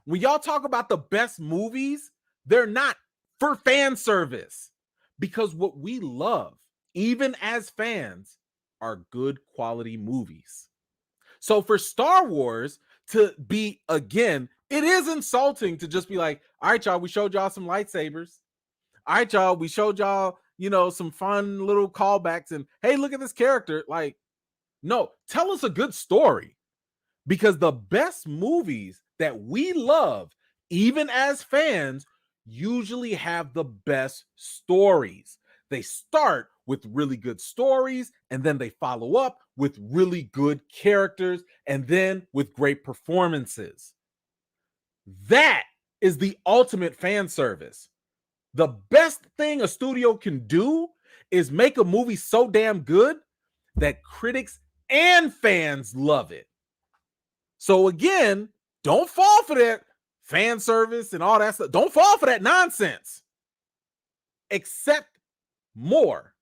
When y'all talk about the best movies, they're not for fan service, because what we love, even as fans, are good quality movies. So for Star Wars to be, again, it is insulting to just be like, all right, y'all, we showed y'all some lightsabers. All right, y'all, we showed y'all, some fun little callbacks, and hey, look at this character. Like, no, tell us a good story, because the best movies that we love, even as fans, usually have the best stories. They start with really good stories, and then they follow up with really good characters, and then with great performances. That is the ultimate fan service. The best thing a studio can do is make a movie so damn good that critics and fans love it. So again, don't fall for that fan service and all that stuff. Don't fall for that nonsense. Accept more.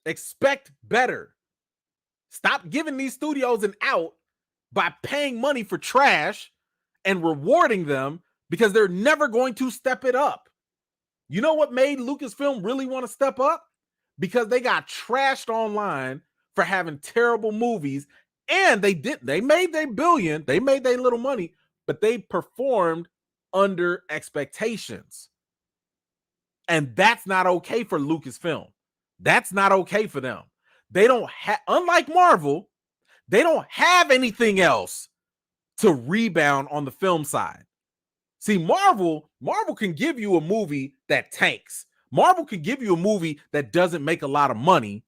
Expect better. Stop giving these studios an out by paying money for trash and rewarding them, because they're never going to step it up. You know what made Lucasfilm really want to step up? Because they got trashed online for having terrible movies, and they made their billion, they made their little money, but they performed under expectations. And that's not okay for Lucasfilm. That's not okay for them. They don't have, unlike Marvel, they don't have anything else to rebound on the film side. See, Marvel can give you a movie that tanks. Marvel can give you a movie that doesn't make a lot of money,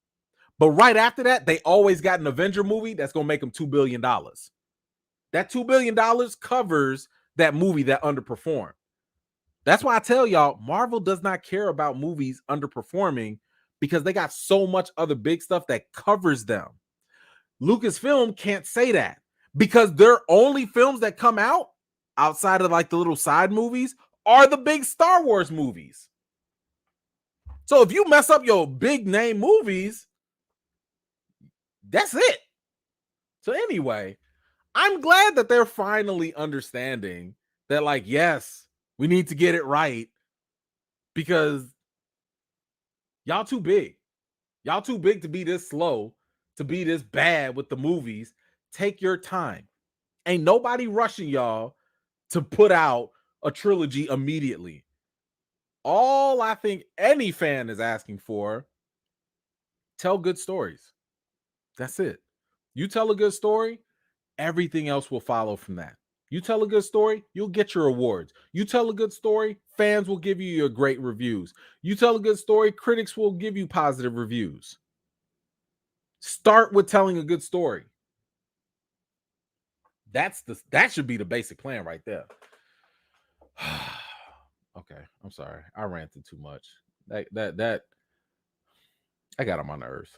but right after that, they always got an Avenger movie that's going to make them $2 billion. That $2 billion covers that movie that underperformed. That's why I tell y'all, Marvel does not care about movies underperforming, because they got so much other big stuff that covers them. Lucasfilm can't say that, because their only films that come out outside of like the little side movies are the big Star Wars movies. So if you mess up your big name movies, that's it. So anyway, I'm glad that they're finally understanding that, like, yes, we need to get it right, because y'all too big. Y'all too big to be this slow, to be this bad with the movies. Take your time. Ain't nobody rushing y'all to put out a trilogy immediately. All I think any fan is asking for, tell good stories. That's it. You tell a good story, everything else will follow from that. You tell a good story, you'll get your awards. You tell a good story, fans will give you your great reviews. You tell a good story, critics will give you positive reviews. Start with telling a good story. That should be the basic plan right there. Okay, I'm sorry. I ranted too much. That I got on my nerves.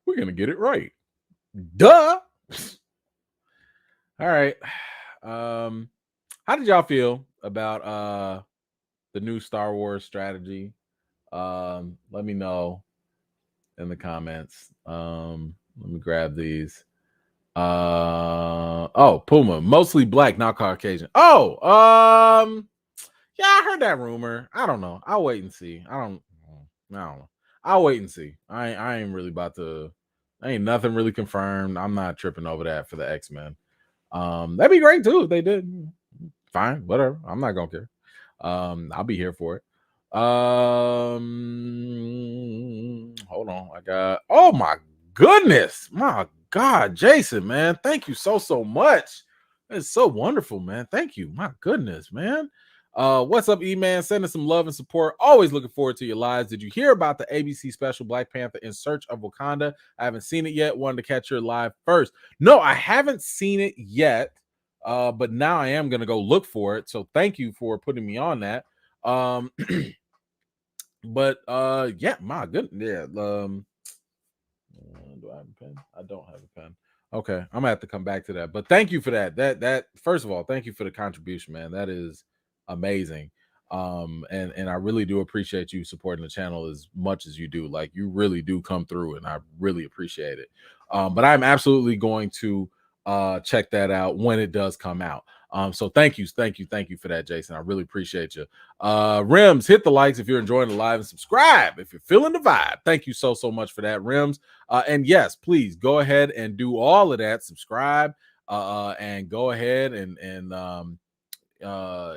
We're gonna get it right. Duh. All right. How did y'all feel about the new Star Wars strategy? Let me know in the comments. Let me grab these. Puma, mostly black, not Caucasian. Yeah, I heard that rumor. I don't know. I'll wait and see. I don't know. I'll wait and see. I ain't really about to. Ain't nothing really confirmed. I'm not tripping over that for the X-Men. That'd be great too if they did. Fine, whatever. I'm not gonna care. I'll be here for it. Hold on. I got. Oh my goodness, my God, Jason, man, thank you so much. It's so wonderful, man. Thank you. My goodness, man. What's up, E-Man? Sending some love and support. Always looking forward to your lives. Did you hear about the ABC special Black Panther in Search of Wakanda? I haven't seen it yet. Wanted to catch your live first. No, I haven't seen it yet. But now I am gonna go look for it. So thank you for putting me on that. But yeah, my goodness. Yeah. Do I have a pen? I don't have a pen. Okay, I'm gonna have to come back to that. But thank you for that. That first of all, thank you for the contribution, man. That is amazing. And I really do appreciate you supporting the channel as much as you do. Like, you really do come through, and I really appreciate it. But I'm absolutely going to check that out when it does come out. So thank you for that, Jason. I really appreciate you. Rims, hit the likes if you're enjoying the live, and subscribe if you're feeling the vibe. Thank you so much for that, Rims. And yes, please go ahead and do all of that. Subscribe and go ahead and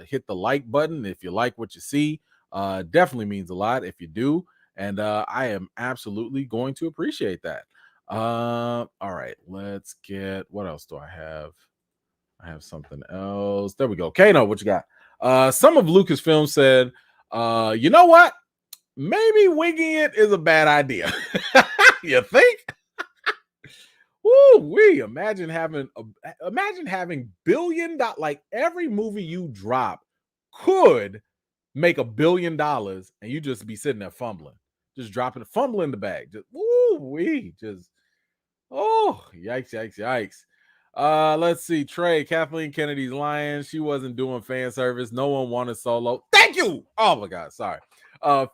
hit the like button if you like what you see. Definitely means a lot if you do. And I am absolutely going to appreciate that. All right, let's get, what else do I have? I have something else. There we go. Kano, what you got? Some of Lucasfilm said, you know what? Maybe winging it is a bad idea. You think? Woo, we imagine having $1 billion, like every movie you drop could make $1 billion, and you just be sitting there fumbling, just dropping a fumble in the bag. Just woo, we just yikes. Let's see. Trey, Kathleen Kennedy's lying. She wasn't doing fan service. No one wanted Solo. Thank you. Oh my God, sorry.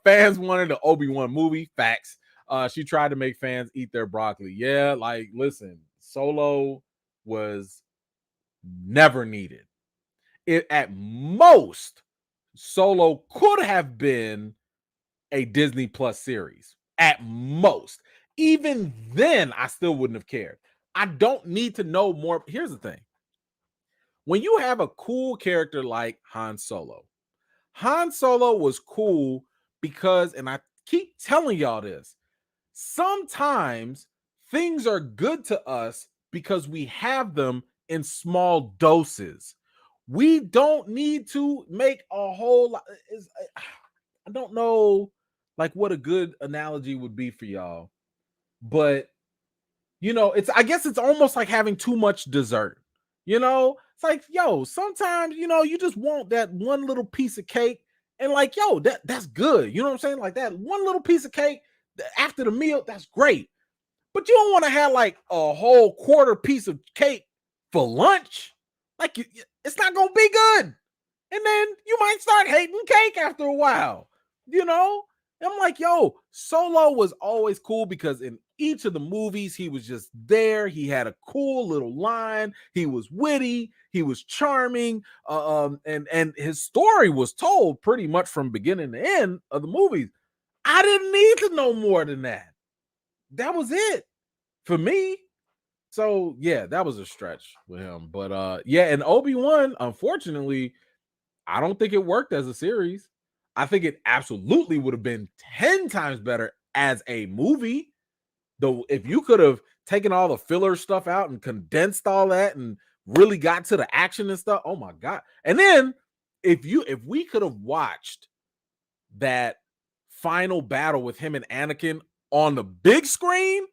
Fans wanted the Obi-Wan movie. Facts. She tried to make fans eat their broccoli. Yeah, like, listen, Solo was never needed. It at most, Solo could have been a Disney Plus series. At most. Even then, I still wouldn't have cared. I don't need to know more. Here's the thing. When you have a cool character like Han Solo was cool because, and I keep telling y'all this, sometimes things are good to us because we have them in small doses. We don't need to make a whole lot. I don't know like what a good analogy would be for y'all, but you know, I guess it's almost like having too much dessert. You know, it's like, yo, sometimes, you know, you just want that one little piece of cake, and like, yo, that's good. You know what I'm saying? Like that one little piece of cake after the meal, that's great. But you don't want to have like a whole quarter piece of cake for lunch. Like, it's not gonna be good. And then you might start hating cake after a while, you know? I'm like, yo, Solo was always cool because in each of the movies, he was just there. He had a cool little line. He was witty. He was charming. And his story was told pretty much from beginning to end of the movies. I didn't need to know more than that. That was it for me. So yeah, that was a stretch with him. But yeah, and Obi-Wan, unfortunately, I don't think it worked as a series. I think it absolutely would have been 10 times better as a movie. Though if you could have taken all the filler stuff out and condensed all that and really got to the action and stuff, oh my god. And then if we could have watched that final battle with him and Anakin on the big screen,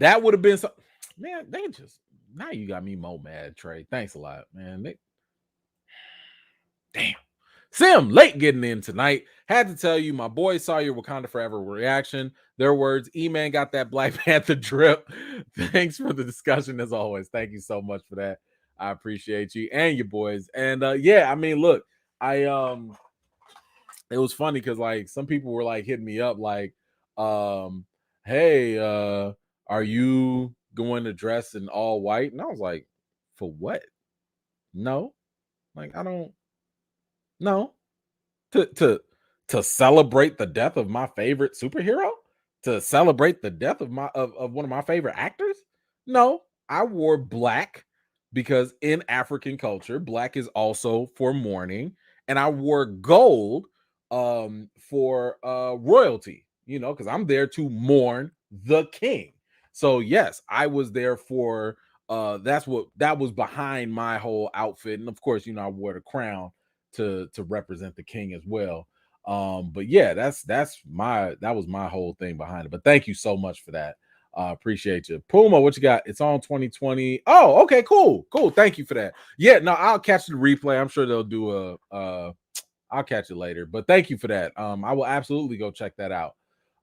that would have been so man, they just now you got me more mad, Trey. Thanks a lot, man. Damn. Sim, late getting in tonight. Had to tell you, my boy saw your Wakanda Forever reaction. Their words, E-Man got that Black Panther drip. Thanks for the discussion as always. Thank you so much for that. I appreciate you and your boys. And yeah, I mean, look, I it was funny because like some people were like hitting me up like, hey, are you going to dress in all white? And I was like, for what? No, like I don't know. To celebrate the death of my favorite superhero, to celebrate the death of of one of my favorite actors. No, I wore black because in African culture black is also for mourning, and I wore gold for royalty, you know, because I'm there to mourn the king. So yes, I was there for that was behind my whole outfit, and of course, you know, I wore the crown to represent the king as well. But yeah, that was my whole thing behind it. But thank you so much for that. Appreciate you. Puma, what you got? It's on 2020. Oh, okay, cool. Thank you for that. Yeah, no, I'll catch the replay. I'm sure they'll do I'll catch it later. But thank you for that. I will absolutely go check that out.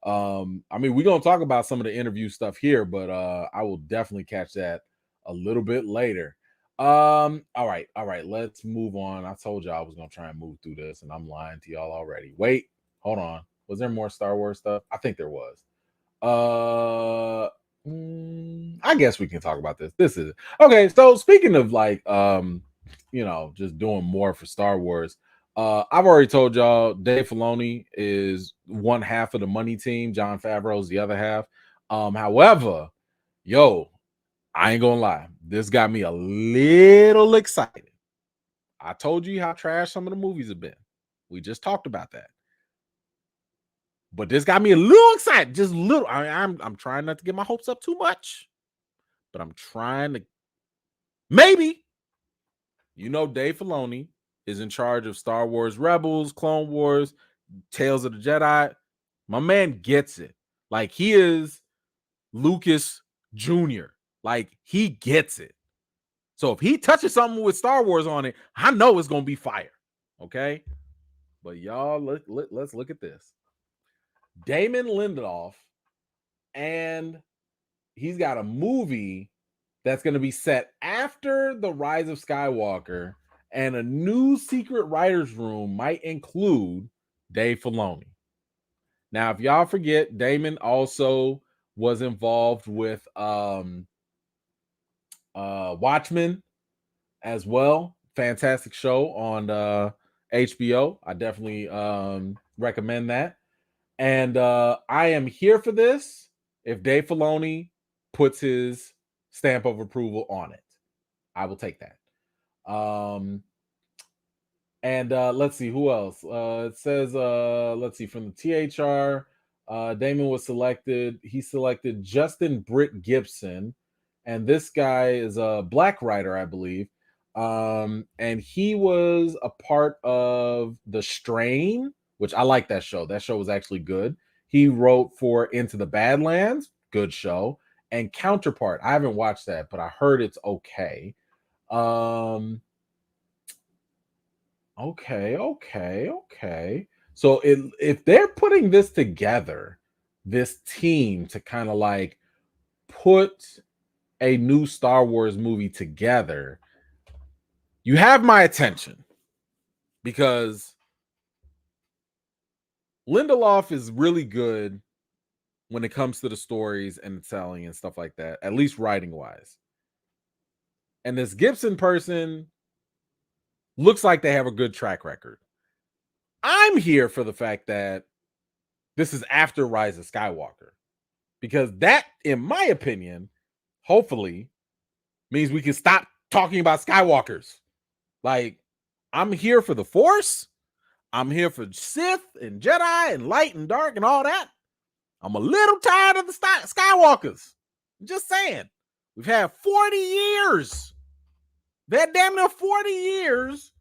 I mean, we're gonna talk about some of the interview stuff here, but I will definitely catch that a little bit later. All right, let's move on. I told you I was gonna try and move through this, and I'm lying to y'all already. Wait, hold on. Was there more Star Wars stuff? I think there was. I guess we can talk about this. This is okay. So speaking of like you know, just doing more for Star Wars. I've already told y'all Dave Filoni is one half of the money team, John Favreau's the other half. However, yo, I ain't gonna lie, this got me a little excited. I told you how trash some of the movies have been. We just talked about that. But this got me a little excited, just a little. I'm trying not to get my hopes up too much, but I'm trying to maybe. You know, Dave Filoni is in charge of Star Wars Rebels, Clone Wars, Tales of the Jedi. My man gets it. Like he is Lucas Jr. Like he gets it. So if he touches something with Star Wars on it, I know it's gonna be fire. Okay, but y'all, let's look at this. Damon Lindelof, and he's got a movie that's going to be set after the Rise of Skywalker, and a new secret writers room might include Dave Filoni. Now, if y'all forget, Damon also was involved with Watchmen as well. Fantastic show on HBO. I definitely recommend that. And I am here for this if Dave Filoni puts his stamp of approval on it. I will take that. And let's see who else. It says, let's see, from the THR, Damon was selected. He selected Justin Britt Gibson, and this guy is a black writer, I believe. And he was a part of The Strain, which I like that show. That show was actually good. He wrote for Into the Badlands, good show, and Counterpart. I haven't watched that, but I heard it's okay. Okay. So if they're putting this together, this team to kind of like put a new Star Wars movie together, you have my attention because Lindelof is really good when it comes to the stories and selling and stuff like that, at least writing wise. And this Gibson person looks like they have a good track record. I'm here for the fact that this is after Rise of Skywalker, because that, in my opinion, hopefully, means we can stop talking about Skywalkers. Like, I'm here for the Force. I'm here for Sith and Jedi and light and dark and all that. I'm a little tired of the Skywalkers. Just saying. We've had 40 years. They had damn near 40 years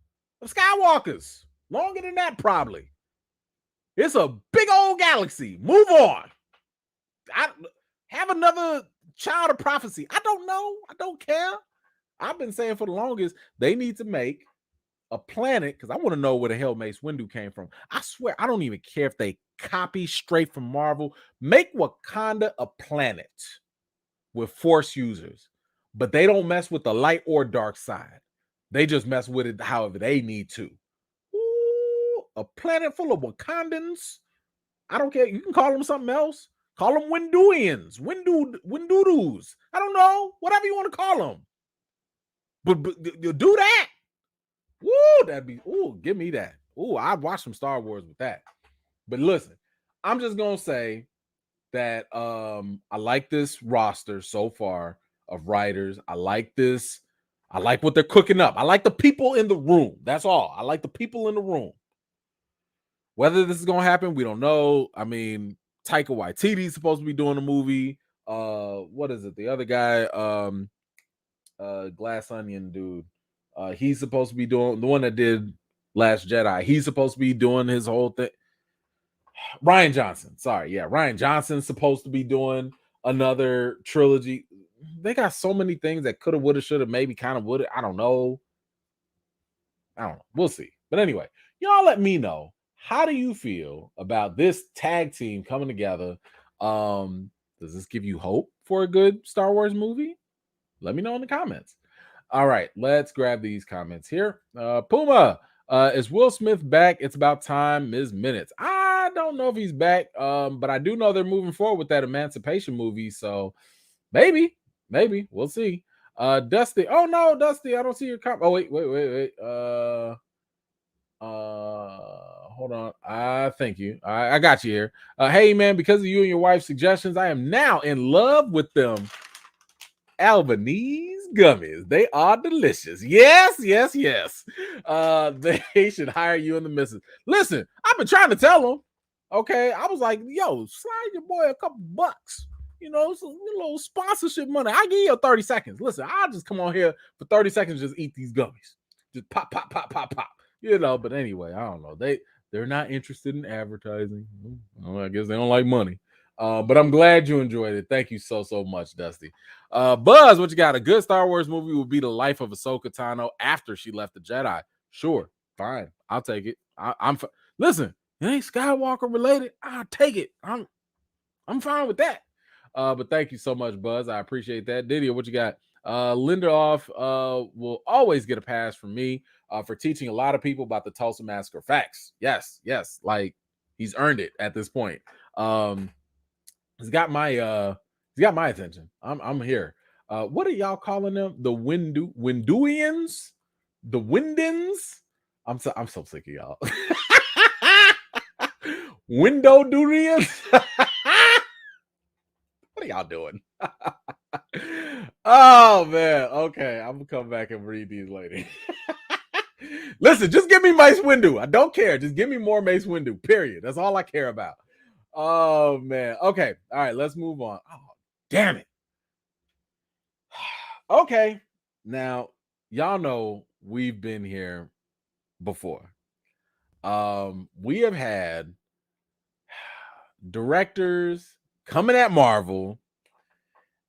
of Skywalkers. Longer than that, probably. It's a big old galaxy. Move on. I have another child of prophecy. I don't know. I don't care. I've been saying for the longest, they need to make a planet, because I want to know where the hell Mace Windu came from. I swear, I don't even care if they copy straight from Marvel. Make Wakanda a planet with Force users, but they don't mess with the light or dark side. They just mess with it however they need to. Ooh, a planet full of Wakandans. I don't care. You can call them something else. Call them Winduians, Windoodus. I don't know. Whatever you want to call them. But you do that. Woo, that'd be, ooh, give me that. Ooh, I'd watch some Star Wars with that. But listen, I'm just gonna say that I like this roster so far of writers. I like this. I like what they're cooking up. I like the people in the room. That's all. I like the people in the room. Whether this is gonna happen, we don't know. I mean, Taika Waititi is supposed to be doing a movie. What is it? The other guy, Glass Onion dude. He's supposed to be doing the one that did Last Jedi. He's supposed to be doing his whole thing. Ryan Johnson. Sorry. Yeah. Ryan Johnson's supposed to be doing another trilogy. They got so many things that could have, would have, should have, maybe kind of would have. I don't know. We'll see. But anyway, y'all let me know. How do you feel about this tag team coming together? Does this give you hope for a good Star Wars movie? Let me know in the comments. All right, let's grab these comments here. Puma, is Will Smith back? It's about time. Ms. Minutes. I don't know if he's back, but I do know they're moving forward with that Emancipation movie. So maybe we'll see. Dusty. Oh no, Dusty, I don't see your comment. Oh wait. Hold on. Thank you. I got you here. Hey man, because of you and your wife's suggestions, I am now in love with them Albanese gummies. They are delicious. Yes. They should hire you and the missus. Listen, I've been trying to tell them. Okay, I was like, yo, slide your boy a couple bucks. You know, some little sponsorship money. I give you 30 seconds. Listen, I'll just come on here for 30 seconds, just eat these gummies. Just pop. You know, but anyway, I don't know. They're not interested in advertising. Well, I guess they don't like money. But I'm glad you enjoyed it. Thank you so much, Dusty. Buzz, what you got? A good Star Wars movie would be the life of Ahsoka Tano after she left the Jedi. Sure, fine, I'll take it. Listen, it ain't Skywalker related. I'll take it. I'm fine with that. But thank you so much, Buzz. I appreciate that. Didier, what you got? Lindelof will always get a pass from me for teaching a lot of people about the Tulsa Massacre. Facts. Yes. Like he's earned it at this point. He's got my attention. I'm here. What are y'all calling them? The Winduians? The Windins? I'm so sick of y'all. Window Durians? What are y'all doing? Oh man. Okay, I'm gonna come back and read these later. Listen, just give me Mace Windu. I don't care. Just give me more Mace Windu. Period. That's all I care about. Oh man. Okay. All right. Let's move on. Oh, damn it. Okay. Now, y'all know we've been here before. We have had directors coming at Marvel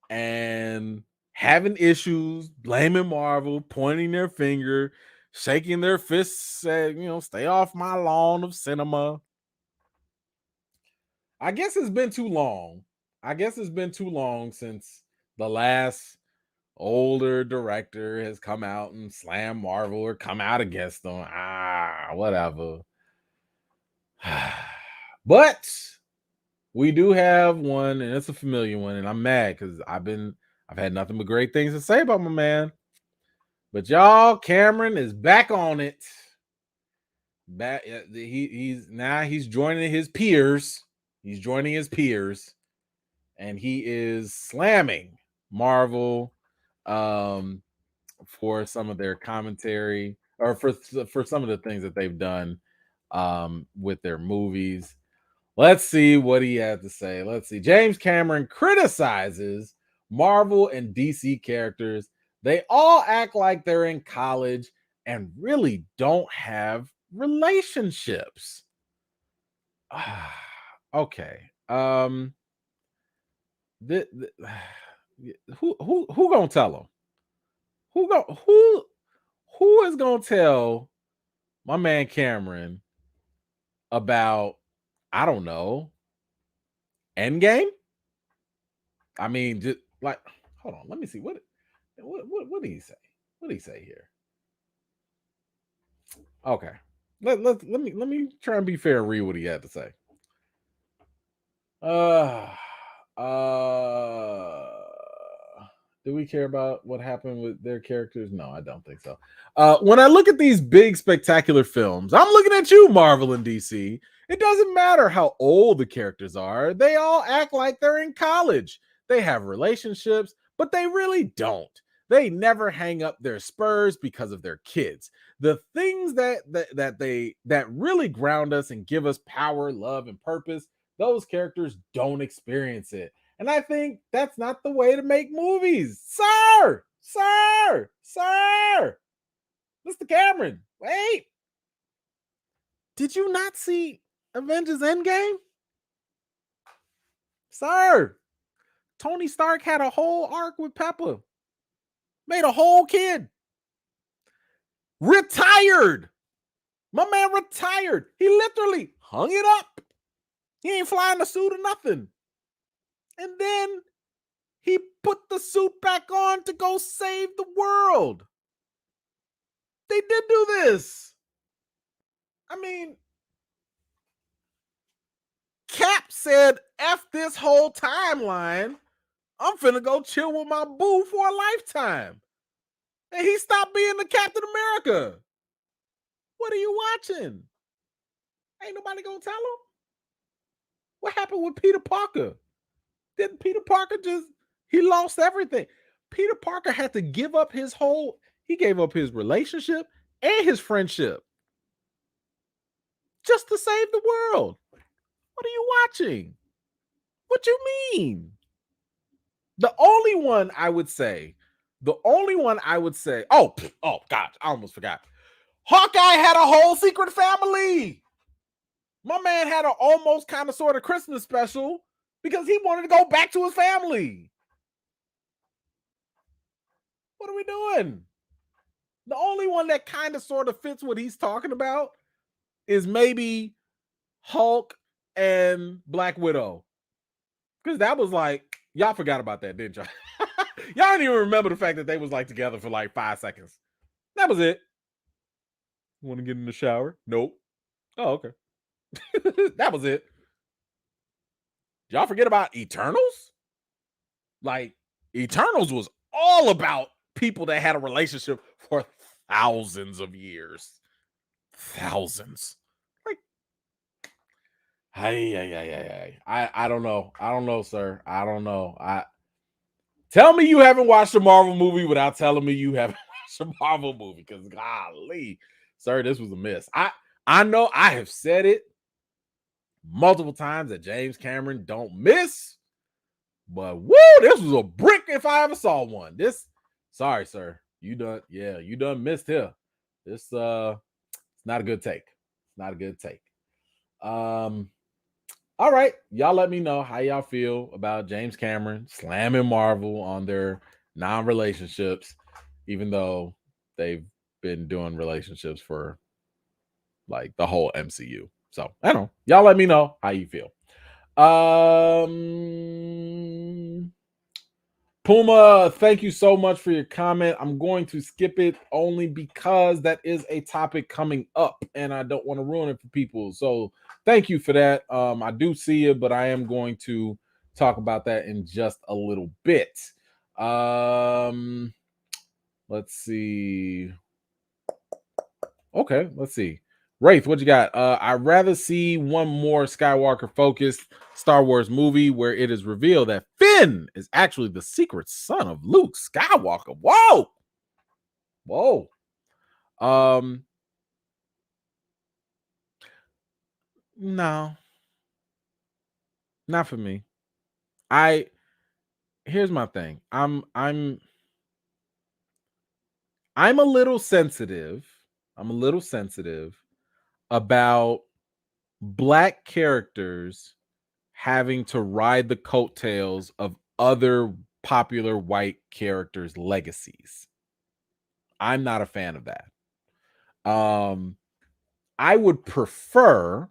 and having issues, blaming Marvel, pointing their finger, shaking their fists, saying, stay off my lawn of cinema. I guess it's been too long. Since the last older director has come out and slammed Marvel or come out against them. Whatever. But we do have one, and it's a familiar one, and I'm mad because I've had nothing but great things to say about my man. But y'all, Cameron is back on it. He's joining his peers. And he is slamming Marvel for some of their commentary, or for some of the things that they've done with their movies. Let's see what he had to say. Let's see. James Cameron criticizes Marvel and DC characters. They all act like they're in college and really don't have relationships. Okay. Th- th- who gonna tell him? Who is gonna tell my man Cameron about, I don't know, Endgame? I mean, just like, hold on, let me see what did he say? What did he say here? Okay, let me try and be fair and read what he had to say. Uh, uh, do we care about what happened with their characters? No, I don't think so. When I look at these big, spectacular films, I'm looking at you, Marvel and DC. It doesn't matter how old the characters are, they all act like they're in college. They have relationships, but they really don't. They never hang up their spurs because of their kids. The things that really ground us and give us power, love, and purpose, those characters don't experience it. And I think that's not the way to make movies. Sir, Mr. Cameron, wait. Did you not see Avengers Endgame? Sir, Tony Stark had a whole arc with Pepper, made a whole kid, retired. My man retired. He literally hung it up. He ain't flying the suit or nothing. And then he put the suit back on to go save the world. They did do this. I mean, Cap said, F this whole timeline. I'm finna go chill with my boo for a lifetime. And he stopped being the Captain America. What are you watching? Ain't nobody gonna tell him. What happened with Peter Parker? Didn't Peter Parker he lost everything? Peter Parker had to give up he gave up his relationship and his friendship just to save the world. What are you watching? What you mean? The only one I would say, oh God, I almost forgot. Hawkeye had a whole secret family. My man had an almost kind of sort of Christmas special because he wanted to go back to his family. What are we doing? The only one that kind of sort of fits what he's talking about is maybe Hulk and Black Widow. Because that was like, y'all forgot about that, didn't y'all? Y'all didn't even remember the fact that they was like together for like 5 seconds. That was it. Want to get in the shower? Nope. Oh, okay. That was it. Y'all forget about Eternals? Like, Eternals was all about people that had a relationship for thousands of years. Thousands. Like, hey. I don't know. I don't know, sir. I don't know. Tell me you haven't watched a Marvel movie without telling me you haven't watched a Marvel movie. Because golly, sir, this was a miss. I know I have said it multiple times that James Cameron don't miss. But woo, this was a brick if I ever saw one. Sorry, sir. You done missed here. This it's not a good take. It's not a good take. All right. Y'all let me know how y'all feel about James Cameron slamming Marvel on their non-relationships, even though they've been doing relationships for like the whole MCU. So I don't know. Y'all let me know how you feel. Puma, thank you so much for your comment. I'm going to skip it only because that is a topic coming up and I don't want to ruin it for people. So thank you for that. I do see it, but I am going to talk about that in just a little bit. Let's see. Okay, let's see. Wraith, what you got? I'd rather see one more Skywalker focused Star Wars movie where it is revealed that Finn is actually the secret son of Luke Skywalker. Whoa, whoa. Um, no, not for me. I Here's my thing. I'm a little sensitive. I'm a little sensitive about black characters having to ride the coattails of other popular white characters' legacies. I'm not a fan of that. Um, I would prefer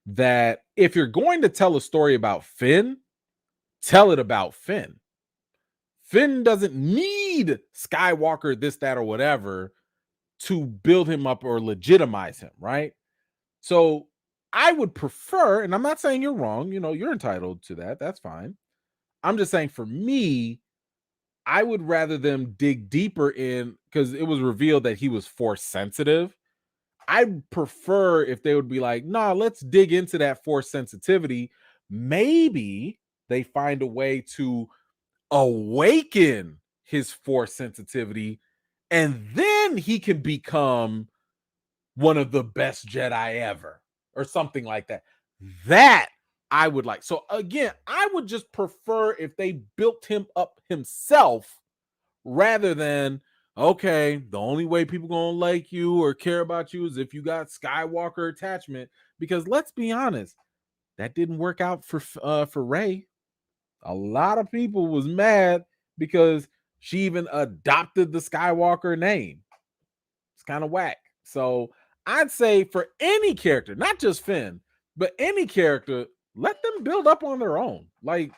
that if you're going to tell a story about Finn, tell it about Finn. Finn doesn't need Skywalker, this, that, or whatever to build him up or legitimize him, right? So I would prefer, and I'm not saying you're wrong, you're entitled to that. That's fine. I'm just saying for me, I would rather them dig deeper in because it was revealed that he was force sensitive. I prefer if they would be like, nah, let's dig into that force sensitivity. Maybe they find a way to awaken his force sensitivity, and then he can become one of the best Jedi ever, or something like that. That I would like. So again, I would just prefer if they built him up himself rather than, okay, the only way people gonna like you or care about you is if you got Skywalker attachment. Because let's be honest, that didn't work out for Rey. A lot of people was mad because she even adopted the Skywalker name. It's kind of whack. So I'd say for any character, not just Finn, but any character, let them build up on their own. Like,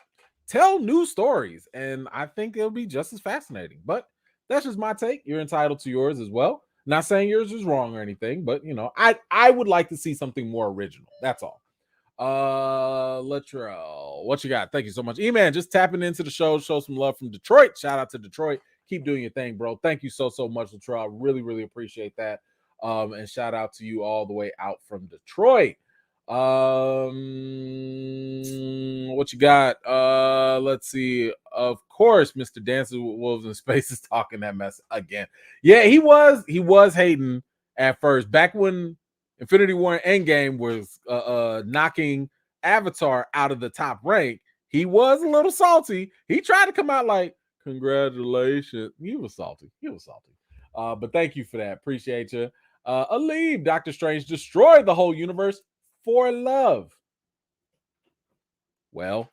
tell new stories, and I think it'll be just as fascinating. But that's just my take. You're entitled to yours as well. Not saying yours is wrong or anything, but I would like to see something more original. That's all. Latrell, what you got? Thank you so much. E-Man, just tapping into the show some love from Detroit. Shout out to Detroit. Keep doing your thing, bro. Thank you so much, Latrell. I really, really appreciate that. And shout out to you all the way out from Detroit. What you got? Let's see. Of course, Mr. Dances with Wolves in Space is talking that mess again. Yeah, he was hating at first. Back when Infinity War and Endgame was knocking Avatar out of the top rank, he was a little salty. He tried to come out like, congratulations. He was salty. But thank you for that. Appreciate you. Alib, Doctor Strange destroyed the whole universe for love. Well,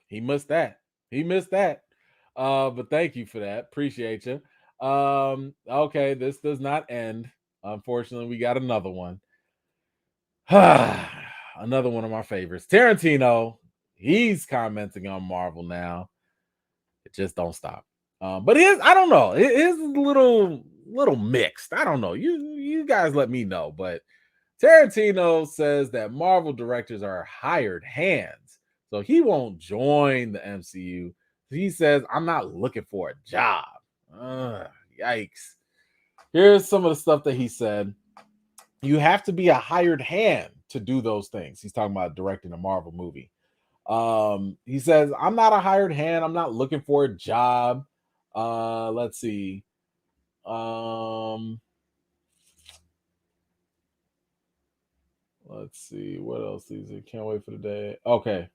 he missed that. But thank you for that. Appreciate you. Okay, this does not end. Unfortunately, we got another one. Another one of my favorites. Tarantino. He's commenting on Marvel now. It just don't stop. But I don't know. It is a little mixed. I don't know. You guys let me know. But Tarantino says that Marvel directors are hired hands, so he won't join the MCU. He says, I'm not looking for a job. Yikes. Here's some of the stuff that he said. You have to be a hired hand to do those things. He's talking about directing a Marvel movie. He says, I'm not a hired hand. I'm not looking for a job. Let's see. Let's see what else is it. Can't wait for the day. Okay.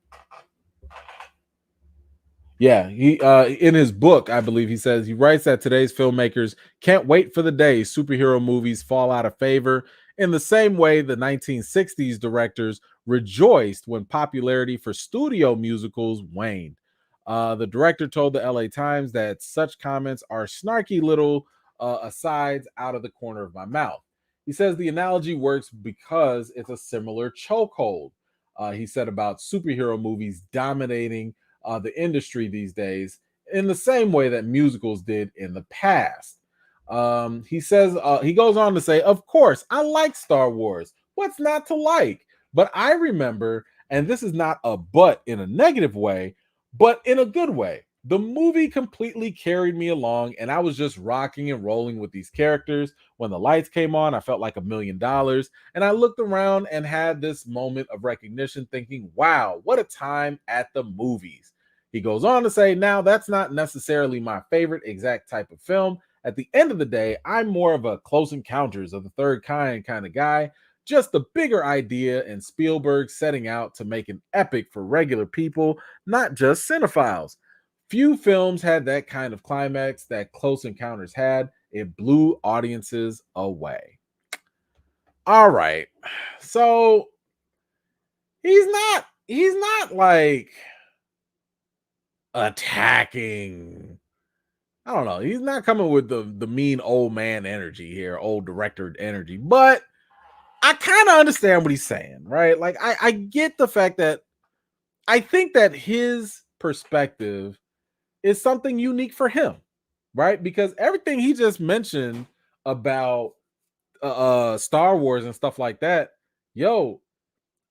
Yeah, he in his book, I believe he says he writes that today's filmmakers can't wait for the day superhero movies fall out of favor in the same way the 1960s directors rejoiced when popularity for studio musicals waned. The director told the LA Times that such comments are snarky little asides out of the corner of my mouth. He says the analogy works because it's a similar chokehold. He said about superhero movies dominating the industry these days in the same way that musicals did in the past. He says, he goes on to say, of course, I like Star Wars. What's not to like? But I remember, and this is not a but in a negative way, but in a good way. The movie completely carried me along, and I was just rocking and rolling with these characters. When the lights came on, I felt like $1,000,000. And I looked around and had this moment of recognition, thinking, wow, what a time at the movies. He goes on to say, now that's not necessarily my favorite exact type of film. At the end of the day, I'm more of a Close Encounters of the Third kind of guy. Just the bigger idea, and Spielberg setting out to make an epic for regular people, not just cinephiles. Few films had that kind of climax that Close Encounters had. It blew audiences away. All right. So he's not like attacking. I don't know. He's not coming with the mean old man energy here, old director energy. But I kind of understand what he's saying, right? Like I get the fact that I think that his perspective is something unique for him, right? Because everything he just mentioned about Star Wars and stuff like that, yo,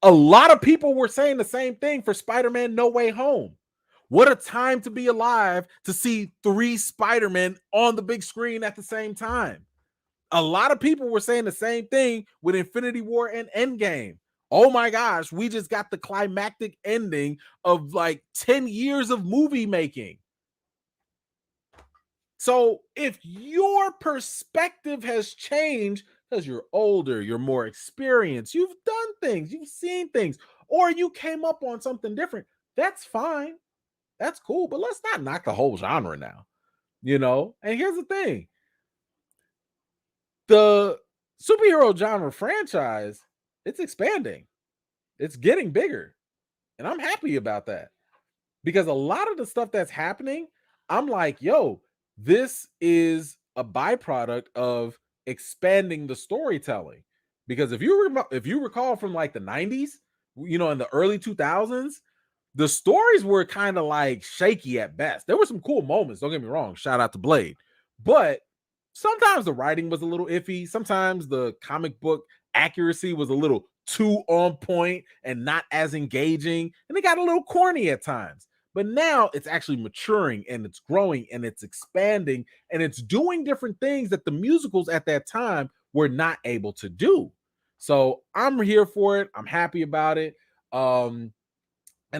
a lot of people were saying the same thing for Spider-Man No Way Home. What a time to be alive to see 3 Spider-Men on the big screen at the same time. A lot of people were saying the same thing with Infinity War and Endgame. Oh my gosh, we just got the climactic ending of like 10 years of movie making. So if your perspective has changed because you're older, you're more experienced, you've done things, you've seen things, or you came up on something different, that's fine. That's cool. But let's not knock the whole genre now, you know? And here's the thing, the superhero genre franchise, it's expanding, it's getting bigger. And I'm happy about that. Because a lot of the stuff that's happening, I'm like, yo, this is a byproduct of expanding the storytelling. Because if you recall from like the 90s, you know, in the early 2000s, the stories were kind of like shaky at best. There were some cool moments, don't get me wrong. Shout out to Blade. But sometimes the writing was a little iffy. Sometimes the comic book accuracy was a little too on point and not as engaging. And it got a little corny at times. But now it's actually maturing and it's growing and it's expanding and it's doing different things that the musicals at that time were not able to do. So I'm here for it. I'm happy about it. And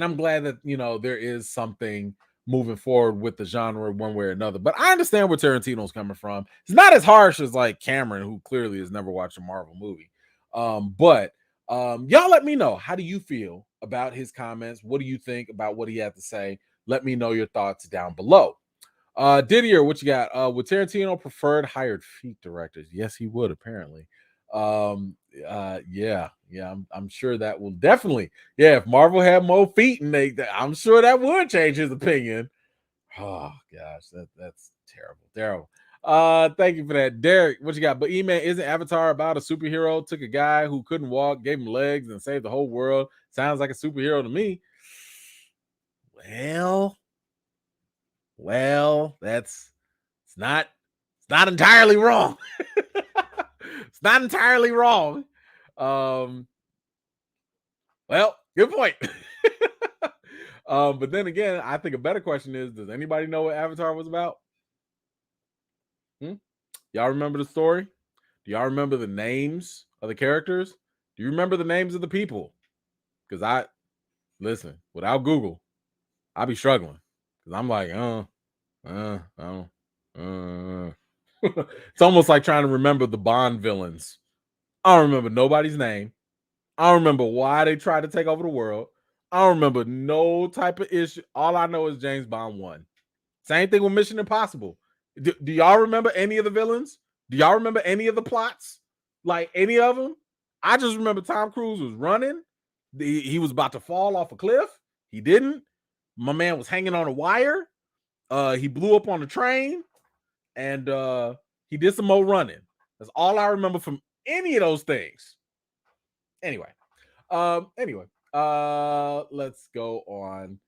I'm glad that, you know, there is something moving forward with the genre one way or another. But I understand where Tarantino's coming from. It's not as harsh as like Cameron, who clearly has never watched a Marvel movie. But y'all let me know, how do you feel about his comments? What do you think about what he had to say? Let me know your thoughts down below. Didier, what you got? Would Tarantino preferred hired feet directors? Yes, he would, apparently. I'm sure that will definitely, yeah, if Marvel had more feet and I'm sure that would change his opinion. Oh gosh, that's terrible. Thank you for that. Derek, what you got? But E-Man, isn't Avatar about a superhero? Took a guy who couldn't walk, gave him legs, and saved the whole world. Sounds like a superhero to me. Well, it's not entirely wrong. It's not entirely wrong. Well, good point. But then again, I think a better question is, does anybody know what Avatar was about? Y'all remember the story? Do y'all remember the names of the characters? Do you remember the names of the people? Because listen, without Google, I'll be struggling. Because I'm like, oh. It's almost like trying to remember the Bond villains. I don't remember nobody's name. I don't remember why they tried to take over the world. I don't remember no type of issue. All I know is James Bond won. Same thing with Mission Impossible. Do y'all remember any of the villains? Do y'all remember any of the plots? Like any of them? I just remember Tom Cruise was running. He was about to fall off a cliff. He didn't. My man was hanging on a wire. He blew up on a train, and he did some more running. That's all I remember from any of those things. Anyway, let's go on.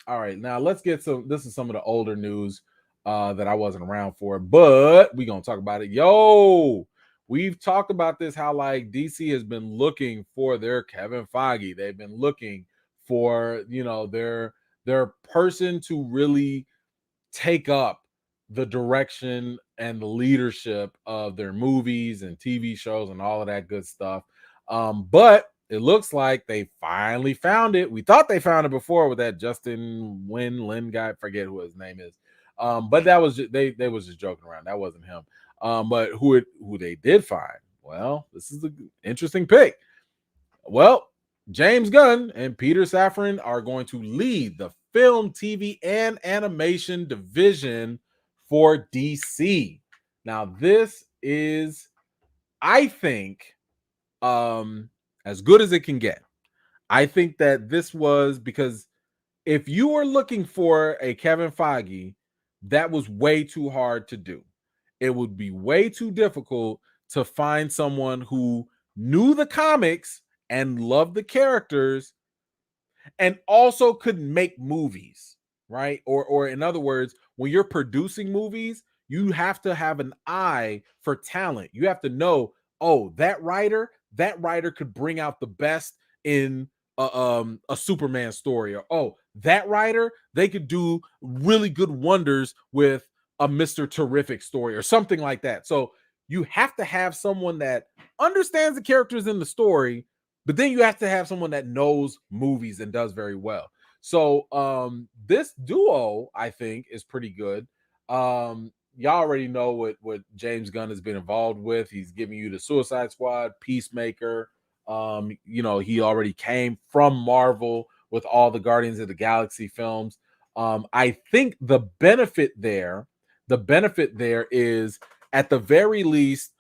All right, now let's get this is some of the older news that I wasn't around for, but we're gonna talk about it. Yo, we've talked about this, how like DC has been looking for their Kevin Feige. They've been looking for, you know, their their person to really take up the direction and the leadership of their movies and TV shows and all of that good stuff. But it looks like they finally found it. We thought they found it before with that Justin Lin guy. Forget who his name is. But that was they was just joking around. That wasn't him. But who they did find? Well, this is an interesting pick. Well, James Gunn and Peter Safran are going to lead the film, TV, and animation division for DC. Now, this is, I think, as good as it can get. I think that this was because if you were looking for a Kevin Feige, that was way too hard to do. It would be way too difficult to find someone who knew the comics and loved the characters and also could make movies, right? Or in other words, when you're producing movies, you have to have an eye for talent. You have to know, oh, that writer could bring out the best in a Superman story, or oh, that writer, they could do really good wonders with a Mr. Terrific story or something like that. So you have to have someone that understands the characters in the story, but then you have to have someone that knows movies and does very well. So this duo, I think, is pretty good. Y'all already know what James Gunn has been involved with. He's giving you the Suicide Squad, Peacemaker. He already came from Marvel with all the Guardians of the Galaxy films. I think the benefit there is, at the very least,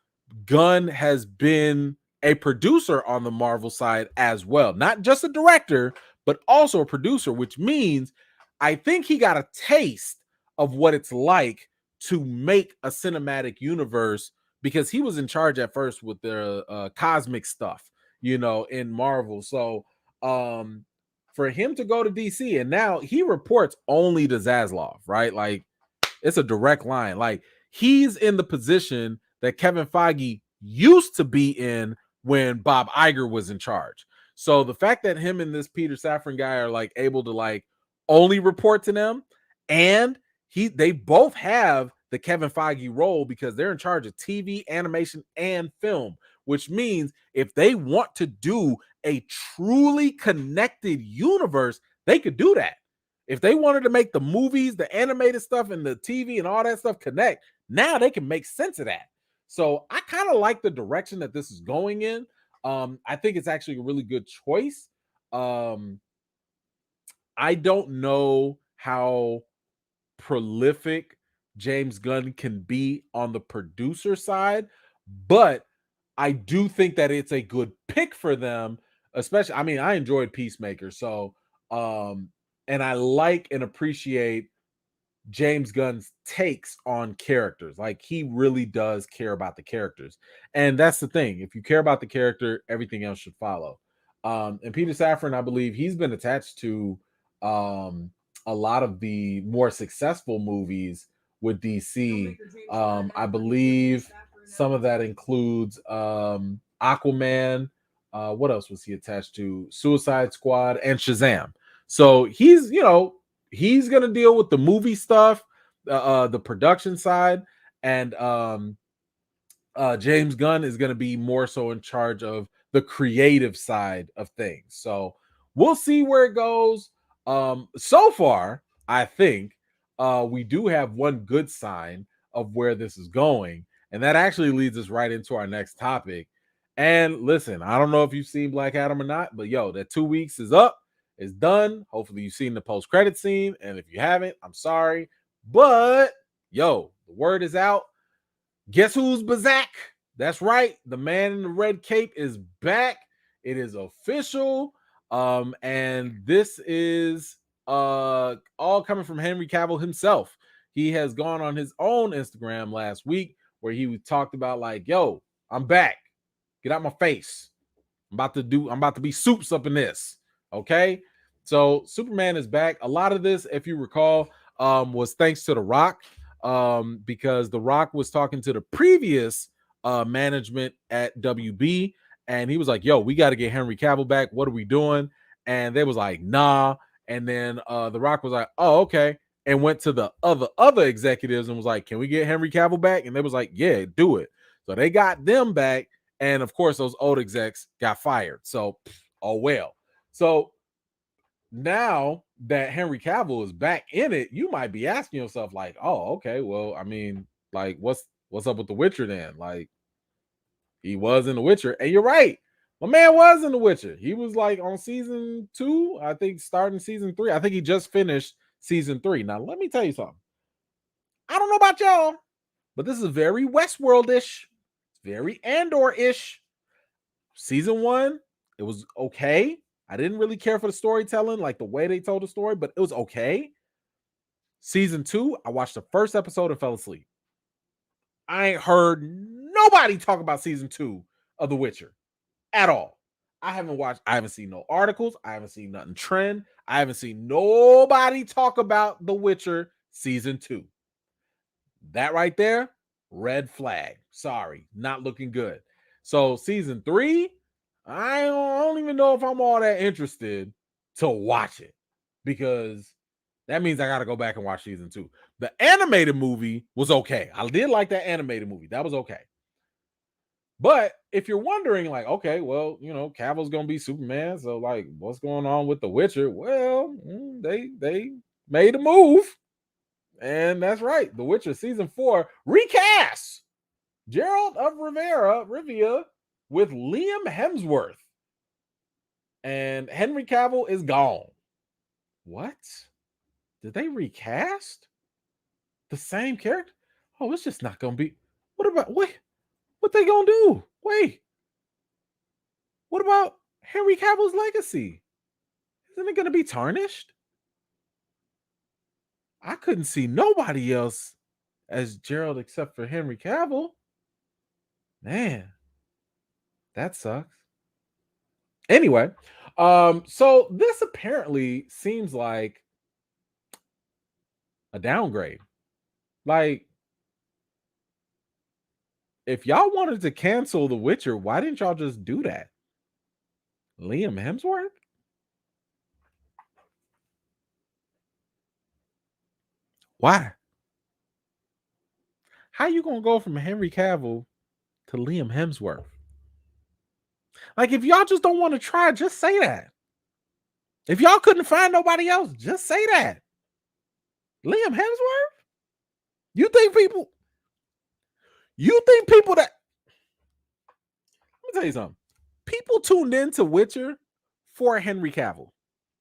Gunn has been a producer on the Marvel side as well. Not just a director, but also a producer, which means I think he got a taste of what it's like to make a cinematic universe, because he was in charge at first with the cosmic stuff, in Marvel. So for him to go to DC, and now he reports only to Zaslav, right? Like, it's a direct line. Like, he's in the position that Kevin Feige used to be in when Bob Iger was in charge. So the fact that him and this Peter Safran guy are like able to like only report to them, and they both have the Kevin Feige role because they're in charge of TV, animation, and film, which means if they want to do a truly connected universe, they could do that. If they wanted to make the movies, the animated stuff, and the TV and all that stuff connect, now they can make sense of that. So I kind of like the direction that this is going in. I think it's actually a really good choice. I don't know how prolific James Gunn can be on the producer side, but I do think that it's a good pick for them. Especially, I mean, I enjoyed Peacemaker, so and I like and appreciate James Gunn's takes on characters. Like, he really does care about the characters. And that's the thing. If you care about the character, everything else should follow. And Peter Safran, I believe he's been attached to a lot of the more successful movies with DC. I believe some of that includes Aquaman. What else was he attached to? Suicide Squad and Shazam. So he's gonna deal with the movie stuff, the production side, and James Gunn is gonna be more so in charge of the creative side of things. So we'll see where it goes. So far, I think we do have one good sign of where this is going, and that actually leads us right into our next topic. And listen, I don't know if you've seen Black Adam or not, but that 2 weeks is up. It's done. Hopefully you've seen the post-credit scene. And if you haven't, I'm sorry. But the word is out. Guess who's back? That's right. The man in the red cape is back. It is official. And this is all coming from Henry Cavill himself. He has gone on his own Instagram last week where he talked about like, I'm back. Get out my face. I'm about to be soups up in this. Okay, so Superman is back. A lot of this, if you recall, was thanks to The Rock, because The Rock was talking to the previous management at WB, and he was like, we got to get Henry Cavill back. What are we doing? And they was like, nah. And then The Rock was like, oh, okay. And went to the other executives and was like, can we get Henry Cavill back? And they was like, yeah, do it. So they got them back. And of course, those old execs got fired. So, oh well. So now that Henry Cavill is back in it, you might be asking yourself, like, oh, okay, well, I mean, like, what's up with The Witcher then? Like, he was in The Witcher, and you're right. My man was in The Witcher. He was like on season 2, I think, starting season 3. I think he just finished season 3. Now, let me tell you something. I don't know about y'all, but this is very Westworld-ish, very Andor-ish. Season 1, it was okay. I didn't really care for the storytelling, like the way they told the story, but it was okay. Season 2, I watched the first episode and fell asleep. I ain't heard nobody talk about season 2 of The Witcher at all. I haven't seen no articles. I haven't seen nothing trend. I haven't seen nobody talk about The Witcher season 2. That right there, red flag. Sorry, not looking good. So season 3, I don't even know if I'm all that interested to watch it, because that means I got to go back and watch season 2. The animated movie was okay. I did like that animated movie. That was okay. But if you're wondering, like, okay, well, Cavill's gonna be Superman, so like, what's going on with The Witcher? Well, they made a move, and that's right. The Witcher season 4 recast Gerald of Rivia with Liam Hemsworth, and Henry Cavill is gone. What? Did they recast the same character? Oh, it's just not gonna be. What about what they gonna do? Wait, what about Henry Cavill's legacy? Isn't it gonna be tarnished? I couldn't see nobody else as Gerald except for Henry Cavill. Man, that sucks. Anyway, so this apparently seems like a downgrade. Like, if y'all wanted to cancel The Witcher, why didn't y'all just do that? Liam Hemsworth? Why? How you gonna go from Henry Cavill to Liam Hemsworth? Like, if y'all just don't want to try, just say that. If y'all couldn't find nobody else, just say that. Liam Hemsworth? You think people that, let me tell you something. People tuned into Witcher for Henry Cavill.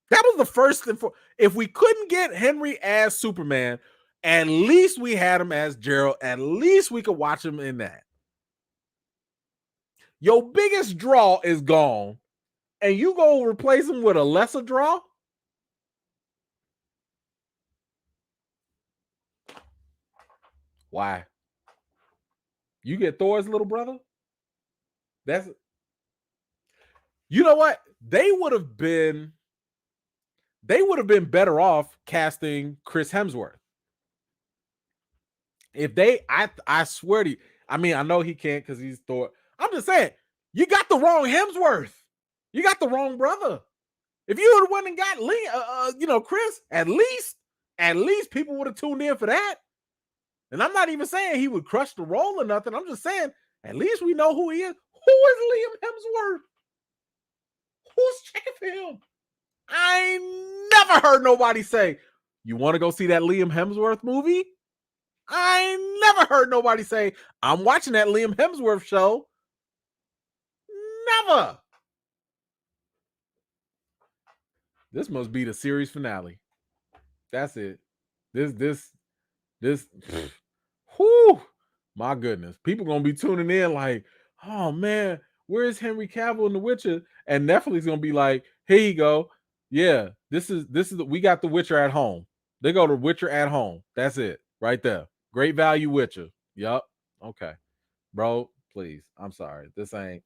That was the first thing. If we couldn't get Henry as Superman, at least we had him as Gerald. At least we could watch him in that. Your biggest draw is gone, and you go replace him with a lesser draw? Why? You get Thor's little brother? You know what? They would have been better off casting Chris Hemsworth. If they, I swear to you, I mean, I know he can't because he's Thor. I'm just saying, you got the wrong Hemsworth. You got the wrong brother. If you would have went and got Lee, Chris, at least people would have tuned in for that. And I'm not even saying he would crush the role or nothing. I'm just saying, at least we know who he is. Who is Liam Hemsworth? Who's checking for him? I never heard nobody say, you want to go see that Liam Hemsworth movie? I never heard nobody say, I'm watching that Liam Hemsworth show. Never. This must be the series finale. That's it. This, whoo, my goodness. People gonna be tuning in like, oh man, where's Henry Cavill in The Witcher? And Netflix gonna be like, here you go. Yeah, this is we got The Witcher at home. They go to Witcher at home. That's it, right there. Great value Witcher. Yup. Okay, bro. Please, I'm sorry. This ain't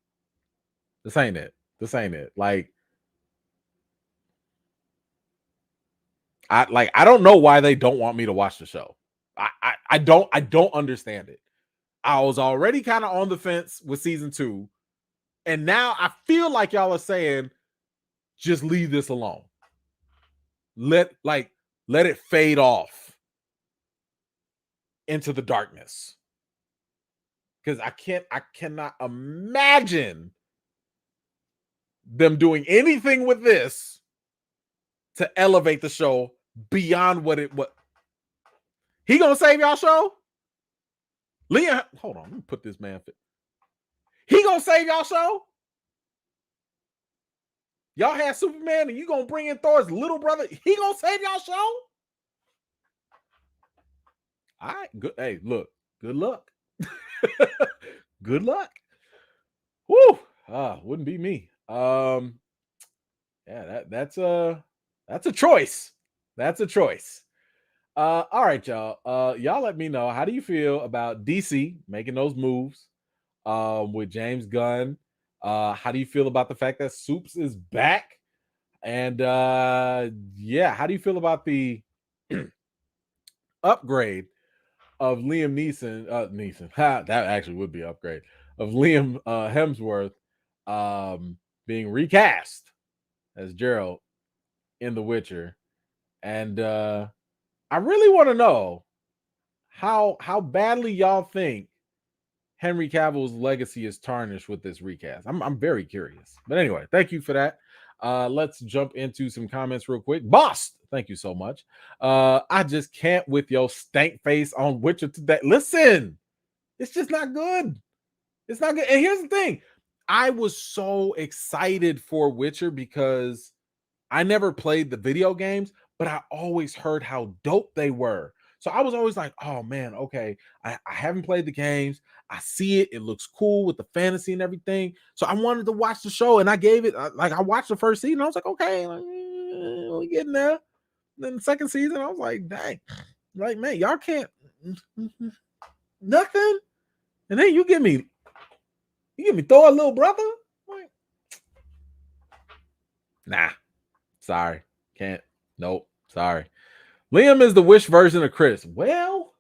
it. This ain't it. Like, I don't know why they don't want me to watch the show. I don't understand it. I was already kind of on the fence with season 2, and now I feel like y'all are saying, just leave this alone. Let it fade off into the darkness. Because I cannot imagine them doing anything with this to elevate the show beyond what he gonna save y'all show. Leah, hold on, let me put this man. He gonna save y'all show. Y'all had Superman, and you gonna bring in Thor's little brother. He gonna save y'all show. All right, good. Hey, look, good luck. Good luck. Woo! Wouldn't be me. Yeah, that's a choice. That's a choice. All right, y'all. Y'all let me know, how do you feel about DC making those moves with James Gunn? How do you feel about the fact that Soups is back? And yeah, how do you feel about the upgrade of Liam Neeson? That actually would be an upgrade of Liam Hemsworth being recast as Geralt in The Witcher. And I really want to know how badly y'all think Henry Cavill's legacy is tarnished with this recast. I'm very curious. But anyway, thank you for that. Let's jump into some comments real quick. Boss, thank you so much. I just can't with your stank face on Witcher today. Listen, it's just not good. It's not good. And here's the thing. I was so excited for Witcher because I never played the video games, but I always heard how dope they were. So I was always like, oh man, okay, I haven't played the games. I see it. It looks cool with the fantasy and everything. So I wanted to watch the show, and I gave it, I watched the first season. I was like, okay, we're getting there. Then the second season, I was like, dang, like, man, y'all can't nothing. And then you give me Thor, a little brother. Like, nah, sorry, can't. Nope, sorry. Liam is the Wish version of Chris. Well,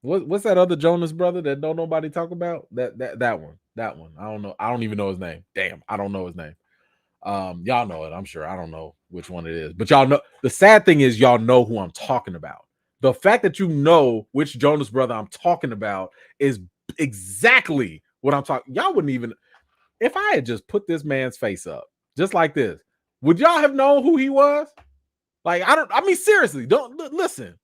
what's that other Jonas brother that don't nobody talk about? That one. That one. I don't know. I don't even know his name. Damn, I don't know his name. Y'all know it, I'm sure. I don't know which one it is. But y'all know, the sad thing is y'all know who I'm talking about. The fact that you know which Jonas brother I'm talking about is exactly what I'm talking. Y'all wouldn't even, if I had just put this man's face up just like this, would y'all have known who he was? Like, I mean, seriously, don't listen.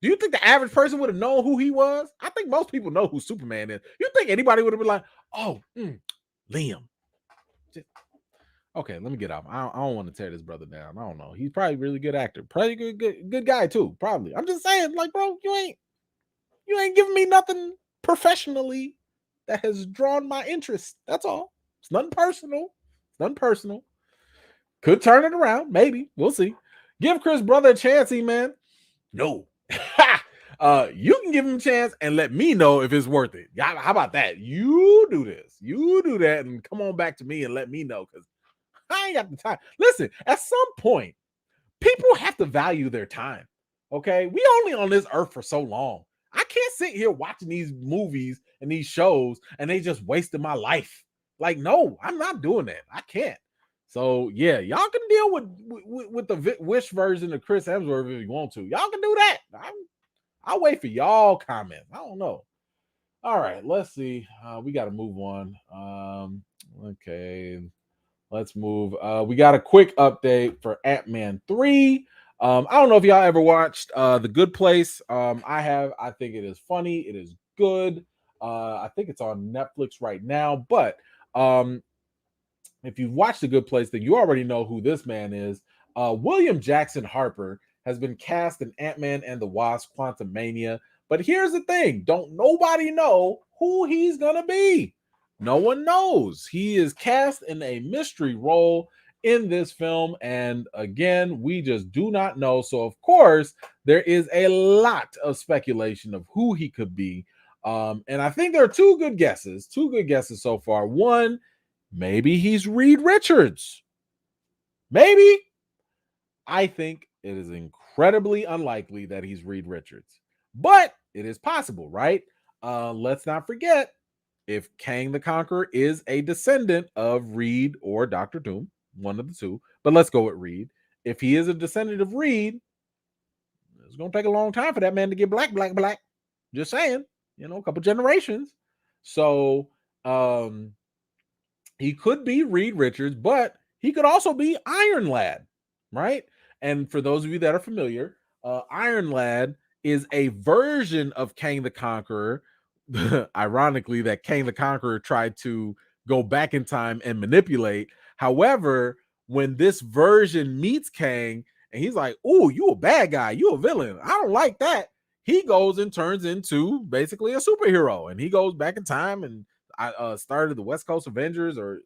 Do you think the average person would have known who he was? I think most people know who Superman is. You think anybody would have been like, oh, Liam? Okay, let me get off. I don't want to tear this brother down. I don't know. He's probably a really good actor. Probably good guy too. Probably. I'm just saying, like, bro, you ain't giving me nothing professionally that has drawn my interest. That's all. It's nothing personal. It's nothing personal. Could turn it around. Maybe. We'll see. Give Chris brother a chance, man. No. You can give him a chance and let me know if it's worth it. How about that? You do this. You do that and come on back to me and let me know, because I ain't got the time. Listen, at some point, people have to value their time. Okay? We only on this earth for so long. I can't sit here watching these movies and these shows and they just wasted my life. Like, no, I'm not doing that. I can't. So yeah, y'all can deal with the Wish version of Chris Hemsworth if you want to. Y'all can do that. I'll wait for y'all comments. I don't know. All right, let's see. We got to move on. Okay, let's move. We got a quick update for Ant-Man 3. I don't know if y'all ever watched The Good Place. I have. I think it is funny. It is good. I think it's on Netflix right now. But if you've watched The Good Place, then you already know who this man is. William Jackson Harper has been cast in Ant-Man and the Wasp: Quantumania. But here's the thing. Don't nobody know who he's going to be. No one knows. He is cast in a mystery role in this film. And again, we just do not know. So, of course, there is a lot of speculation of who he could be. And I think there are two good guesses so far. One, maybe he's Reed Richards. Maybe. I think it is incredibly unlikely that he's Reed Richards, but it is possible, right? Let's not forget, if Kang the Conqueror is a descendant of Reed or Dr. Doom, one of the two, but let's go with Reed. if he is a descendant of Reed, it's gonna take a long time for that man to get black. Just saying, a couple generations. So he could be Reed Richards, but he could also be Iron Lad, right? And for those of you that are familiar, Iron Lad is a version of Kang the Conqueror. Ironically, that Kang the Conqueror tried to go back in time and manipulate. However, when this version meets Kang and he's like, "Oh, you a bad guy, you a villain. I don't like that." He goes and turns into basically a superhero, and he goes back in time and I started the West Coast Avengers or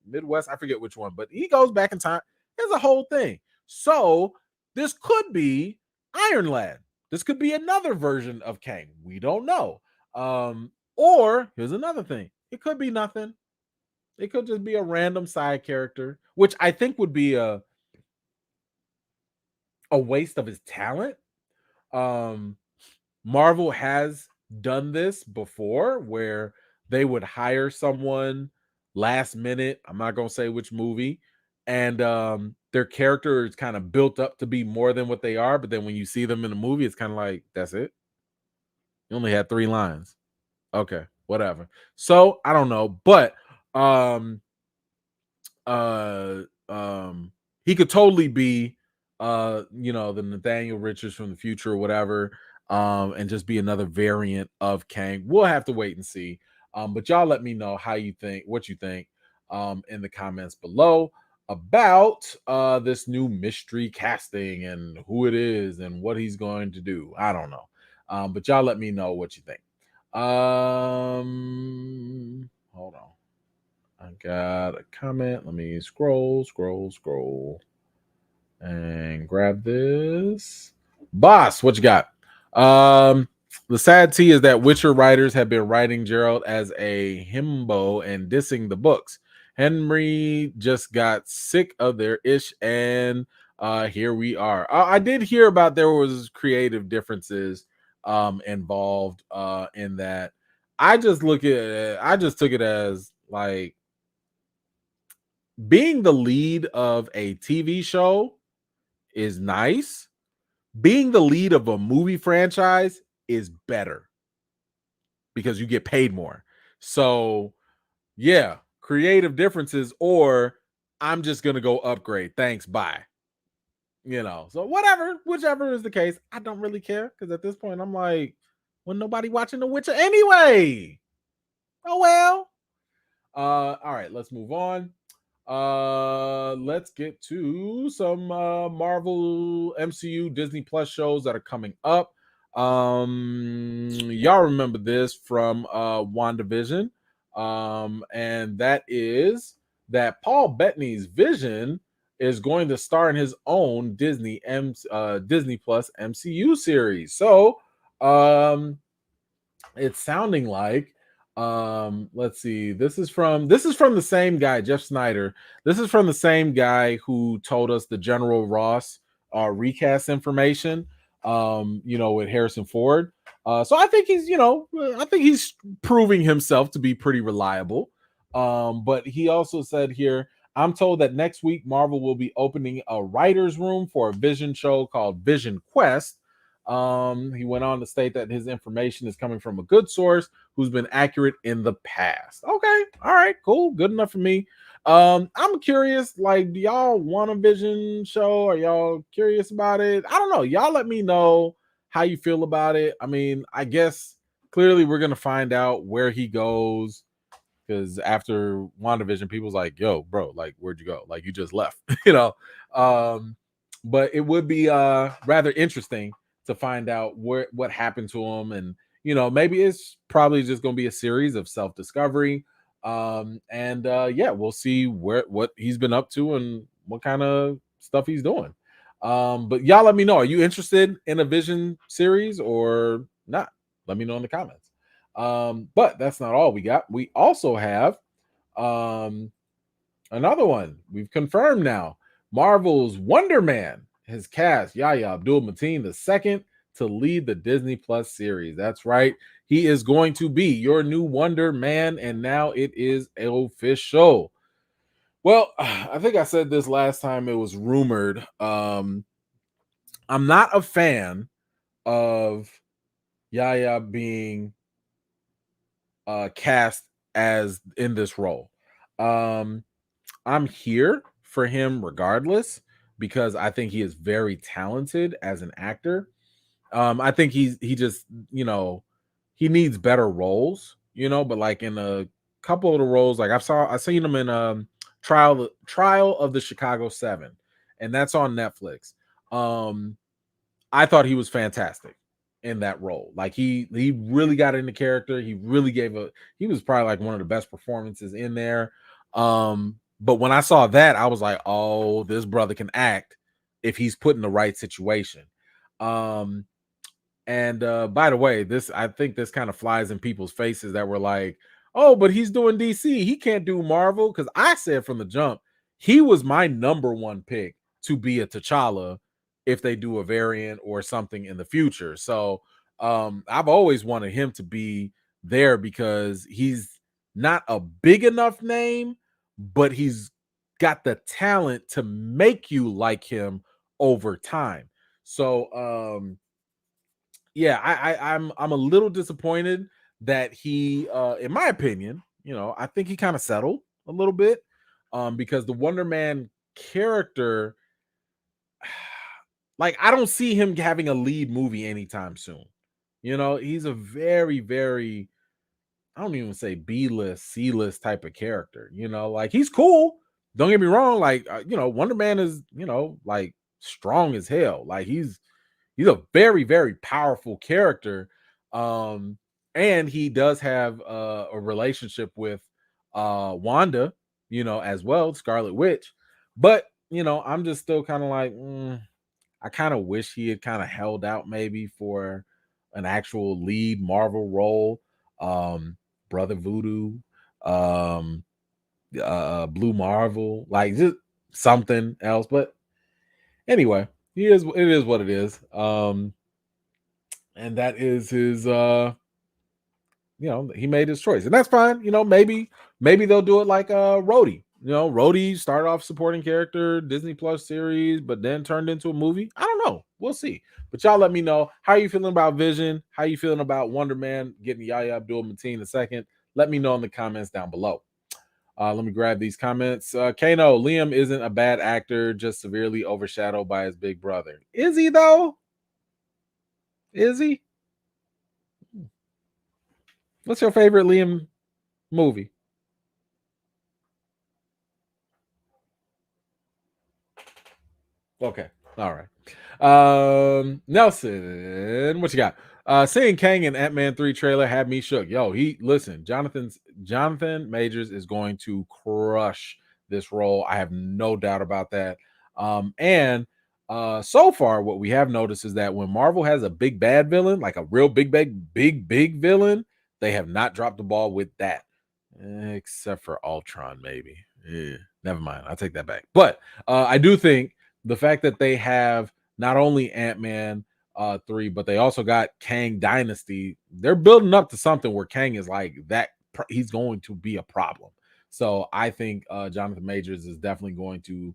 Midwest. I forget which one, but he goes back in time. There's a whole thing. So this could be Iron Lad. This could be another version of Kang. We don't know. Or here's another thing. It could be nothing. It could just be a random side character, which I think would be a waste of his talent. Marvel has done this before where they would hire someone last minute. I'm not going to say which movie. And their character is kind of built up to be more than what they are. But then when you see them in the movie, it's kind of like, that's it. You only had 3 lines. Okay, whatever. So I don't know. But he could totally be the Nathaniel Richards from the future or whatever, and just be another variant of Kang. We'll have to wait and see. But y'all let me know what you think in the comments below about this new mystery casting and who it is and what he's going to do. I don't know. But y'all let me know what you think. Hold on. I got a comment. Let me scroll and grab this. Boss, what you got? The sad tea is that Witcher writers have been writing Gerald as a himbo and dissing the books. Henry just got sick of their ish, and here we are. I did hear about there was creative differences involved in that. I just took it as like being the lead of a TV show is nice. Being the lead of a movie franchise is better because you get paid more. So, yeah, creative differences, or I'm just going to go upgrade. Thanks. Bye. So whichever is the case, I don't really care because at this point, I'm like, well, nobody watching The Witcher anyway. Oh, well. All right, let's move on. Let's get to some Marvel MCU Disney Plus shows that are coming up. Y'all remember this from WandaVision, and that is that Paul Bettany's Vision is going to star in his own Disney Plus MCU series. So it's sounding like let's see, this is from the same guy, Jeff Snyder. This is from the same guy who told us the General Ross recast information with Harrison Ford. So I think he's proving himself to be pretty reliable. But he also said here, I'm told that next week Marvel will be opening a writer's room for a Vision show called Vision Quest. He went on to state that his information is coming from a good source who's been accurate in the past. Okay, all right, cool, good enough for me. I'm curious, like, do y'all want a Vision show? Are y'all curious about it? I don't know. Y'all let me know how you feel about it. I mean, I guess clearly we're gonna find out where he goes, because after WandaVision, people's like, yo, bro, like, where'd you go? Like, you just left, but it would be rather interesting to find out what happened to him, and maybe it's probably just going to be a series of self-discovery, and we'll see what he's been up to and what kind of stuff he's doing. But y'all let me know, are you interested in a Vision series or not? Let me know in the comments. But that's not all we got. We also have another one. We've confirmed now. Marvel's Wonder Man has cast Yahya Abdul-Mateen II to lead the Disney Plus series. That's right. He is going to be your new Wonder Man, and now it is official. Well, I think I said this last time it was rumored. I'm not a fan of Yaya being cast as in this role. Um, I'm here for him regardless because I think he is very talented as an actor. I think he just, he needs better roles, but like in a couple of the roles, like I seen him in Trial of the Chicago 7, and that's on Netflix. Um I thought he was fantastic in that role. Like he really got into character. He really he was probably like one of the best performances in there. But when I saw that, I was like, "Oh, this brother can act if he's put in the right situation." Um and by the way, this I think this kind of flies in people's faces that were like, "Oh, but he's doing DC. He can't do Marvel." Because I said from the jump, he was my number one pick to be a T'Challa if they do a variant or something in the future. So I've always wanted him to be there because he's not a big enough name, but he's got the talent to make you like him over time. So yeah, I'm a little disappointed that he in my opinion, I think he kind of settled a little bit because the Wonder Man character, like I don't see him having a lead movie anytime soon. He's a very very, I don't even say B-list, C-list type of character, like he's cool. Don't get me wrong, like Wonder Man is, like strong as hell. Like he's a very very powerful character, um and he does have a relationship with Wanda, as well, Scarlet Witch. But I'm just still kind of like, I kind of wish he had kind of held out maybe for an actual lead Marvel role. Brother Voodoo, um Blue Marvel, like just something else. But anyway, it is what it is. And that is his he made his choice, and that's fine. Maybe they'll do it like Rhodey. Rhodey started off supporting character, Disney Plus series, but then turned into a movie. I don't know, we'll see. But y'all let me know, how you feeling about Vision, how you feeling about Wonder Man getting Yahya Abdul Mateen a second. Let me know in the comments down below. Let me grab these comments. Kano, Liam isn't a bad actor, just severely overshadowed by his big brother. Is he though? Is he? What's your favorite Liam movie? Okay. All right. Nelson, what you got? Seeing Kang in Ant-Man 3 trailer had me shook. Yo, Jonathan Majors is going to crush this role. I have no doubt about that. And so far, what we have noticed is that when Marvel has a big bad villain, like a real big villain, they have not dropped the ball with that. Except for Ultron, maybe. Never mind. I'll take that back. But I do think the fact that they have not only Ant-Man 3, but they also got Kang Dynasty, they're building up to something where Kang is like that. He's going to be a problem. So I think Jonathan Majors is definitely going to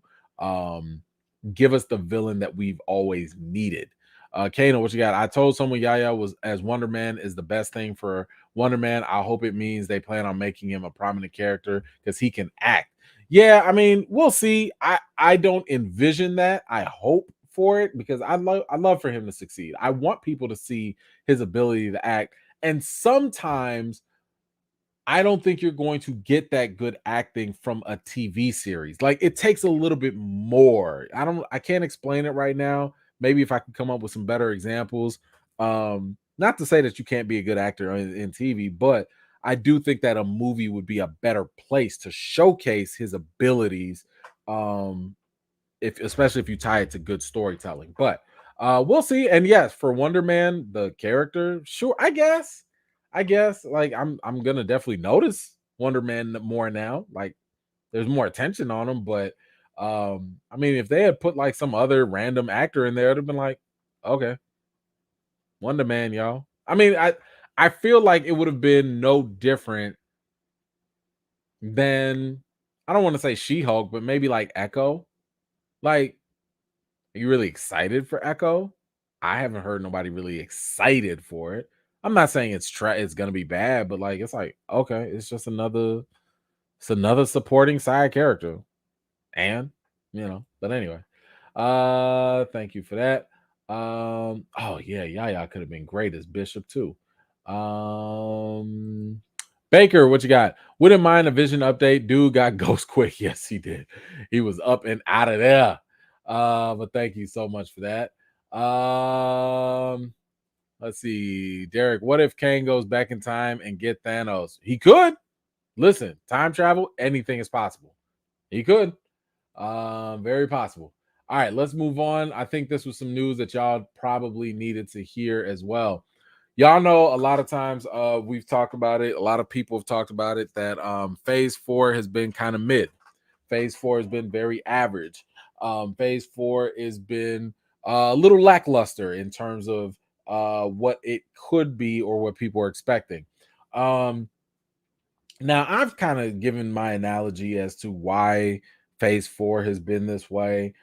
give us the villain that we've always needed. Kano, what you got? I told someone Yaya was as Wonder Man is the best thing for Wonder Man. I hope it means they plan on making him a prominent character because he can act. Yeah, I mean, we'll see. I don't envision that. I hope for it because I love for him to succeed. I want people to see his ability to act. And sometimes I don't think you're going to get that good acting from a TV series. Like it takes a little bit more. I can't explain it right now. Maybe if I can come up with some better examples. Not to say that you can't be a good actor in TV, but I do think that a movie would be a better place to showcase his abilities. If especially if you tie it to good storytelling. But we'll see. And yes, for Wonder Man, the character, sure, I guess like I'm gonna definitely notice Wonder Man more now. Like there's more attention on him, but I mean if they had put like some other random actor in there, it'd have been like, okay, Wonder Man, y'all. I mean, I feel like it would have been no different than I don't want to say She-Hulk, but maybe like Echo. Like, are you really excited for Echo? I haven't heard nobody really excited for it. I'm not saying it's gonna be bad, but like it's like okay, it's another supporting side character. And but anyway. Thank you for that. Oh yeah, Yaya could have been great as Bishop too. Um Baker, what you got? Wouldn't mind a vision update. Dude got ghost quick. Yes, he did. He was up and out of there. But thank you so much for that. Let's see. Derek, what if Kane goes back in time and get Thanos? He could. Listen, time travel, anything is possible. He could. Very possible. All right, let's move on. I think this was some news that y'all probably needed to hear as well. Y'all know a lot of times we've talked about it. A lot of people have talked about it that phase 4 has been kind of mid. Phase 4 has been very average. Phase 4 has been a little lackluster in terms of what it could be or what people are expecting. Um, Now, I've kind of given my analogy as to why phase 4 has been this way.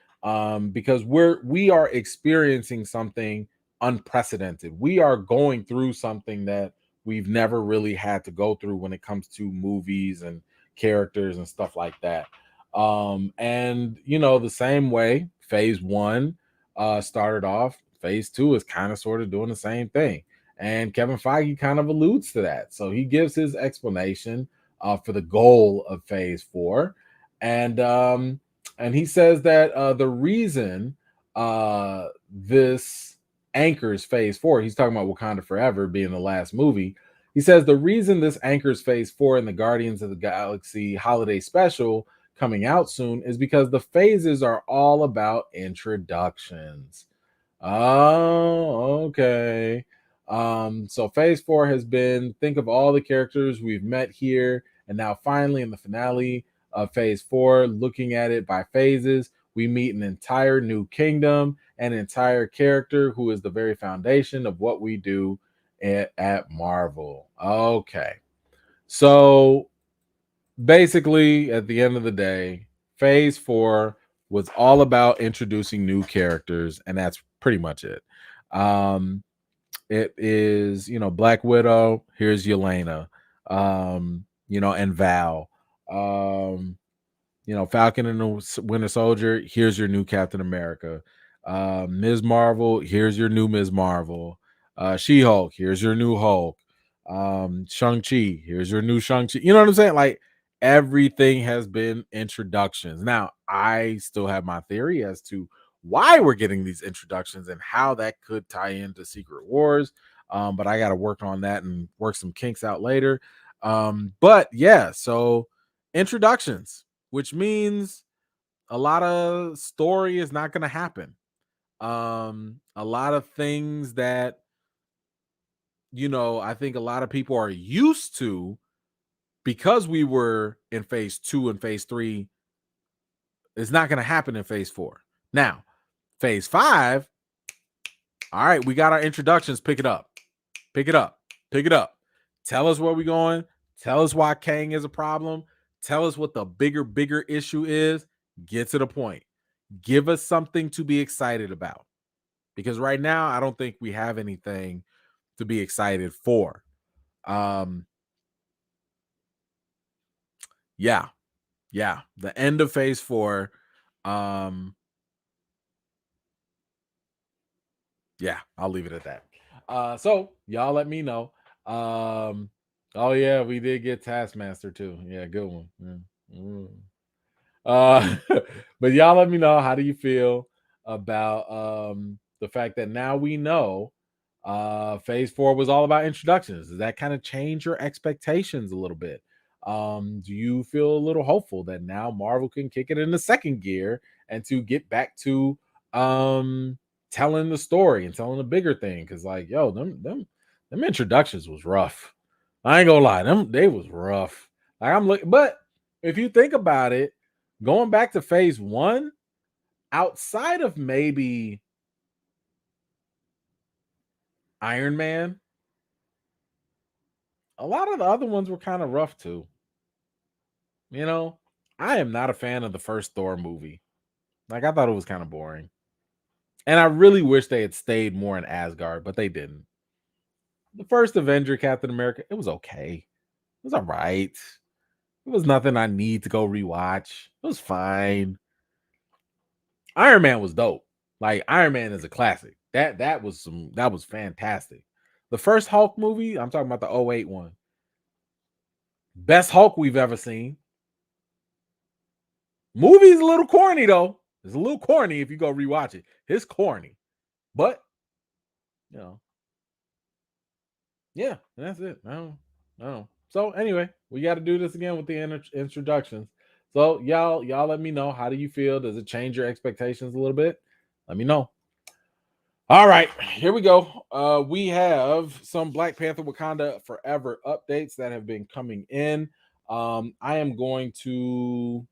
Because we are experiencing something unprecedented. We are going through something that we've never really had to go through when it comes to movies and characters and stuff like that. And the same way phase 1 started off, phase 2 is kind of sort of doing the same thing. And Kevin Feige kind of alludes to that. So he gives his explanation for the goal of phase 4. And he says that the reason this anchors phase 4, he's talking about Wakanda Forever being the last movie. He says the reason this anchors phase 4 in the Guardians of the Galaxy holiday special coming out soon is because the phases are all about introductions. Oh, okay. So phase 4 has been think of all the characters we've met here, and now finally in the finale of phase 4, looking at it by phases, we meet an entire new kingdom, an entire character who is the very foundation of what we do at Marvel. Okay. So basically, at the end of the day, phase 4 was all about introducing new characters, and that's pretty much it. Um, it is, Black Widow, here's Yelena, and Val. Um, Falcon and the Winter Soldier, here's your new Captain America. Ms. Marvel, here's your new Ms. Marvel. She-Hulk, here's your new Hulk. Shang-Chi, here's your new Shang-Chi. You know what I'm saying? Like everything has been introductions. Now, I still have my theory as to why we're getting these introductions and how that could tie into Secret Wars. But I got to work on that and work some kinks out later. But yeah, so introductions, which means a lot of story is not going to happen. A lot of things that I think a lot of people are used to because we were in phase 2 and phase 3 is not going to happen in phase 4. Now, phase 5, all right, we got our introductions. Pick it up. Pick it up. Pick it up. Tell us where we're going. Tell us why Kang is a problem. Tell us what the bigger issue is. Get to the point. Give us something to be excited about. Because right now, I don't think we have anything to be excited for. Yeah. Yeah. The end of phase 4. Yeah, I'll leave it at that. So y'all let me know. Oh yeah, we did get Taskmaster too. Yeah, good one. Yeah. Mm. Uh, but y'all let me know, how do you feel about the fact that now we know phase 4 was all about introductions? Does that kind of change your expectations a little bit? Do you feel a little hopeful that now Marvel can kick it in the second gear and to get back to telling the story and telling the bigger thing? Because like, yo, them introductions was rough. I ain't gonna lie, them they was rough. Like I'm looking, but if you think about it, going back to phase 1, outside of maybe Iron Man, a lot of the other ones were kind of rough too. You know, I am not a fan of the first Thor movie. Like, I thought it was kind of boring. And I really wish they had stayed more in Asgard, but they didn't. The first Avenger, Captain America, it was okay. It was all right. It was nothing I need to go rewatch. It was fine. Iron Man was dope. Like, Iron Man is a classic. That was fantastic. The first Hulk movie, I'm talking about the '08 one. Best Hulk we've ever seen. Movie's a little corny though. It's a little corny if you go rewatch it. It's corny. But, you know, yeah, that's it. I don't know. So anyway, we got to do this again with the introductions. So y'all let me know, how do you feel? Does it change your expectations a little bit? Let me know. All right, here we go. We have some Black Panther Wakanda Forever updates that have been coming in. I am going to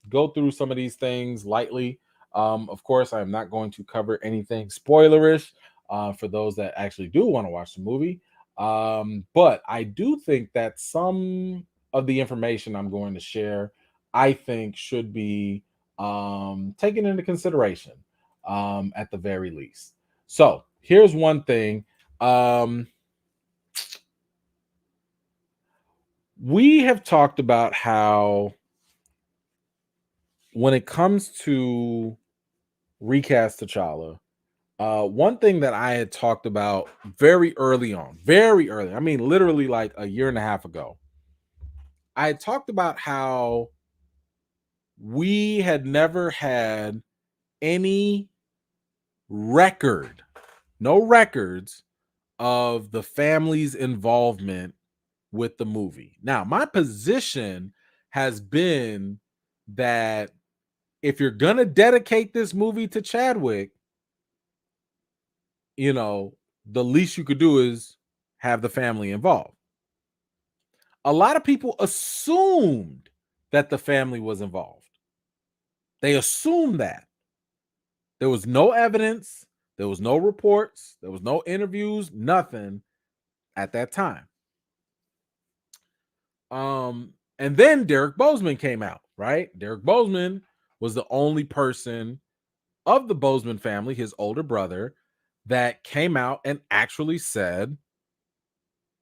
go through some of these things lightly. Of course, I'm not going to cover anything spoilerish for those that actually do want to watch the movie. But I do think that some of the information I'm going to share, I think, should be taken into consideration at the very least. So here's one thing. We have talked about how when it comes to recast T'Challa, one thing that I had talked about very early on, very early, I mean, literally like a year and a half ago, I had talked about how we had never had any record, no records of the family's involvement with the movie. Now, my position has been that if you're going to dedicate this movie to Chadwick, you know, the least you could do is have the family involved. A lot of people assumed that the family was involved. They assumed that. There was no evidence, there was no reports, there was no interviews, nothing at that time. And then Derek Bozeman came out, right? Derek Bozeman was the only person of the Bozeman family, his older brother, that came out and actually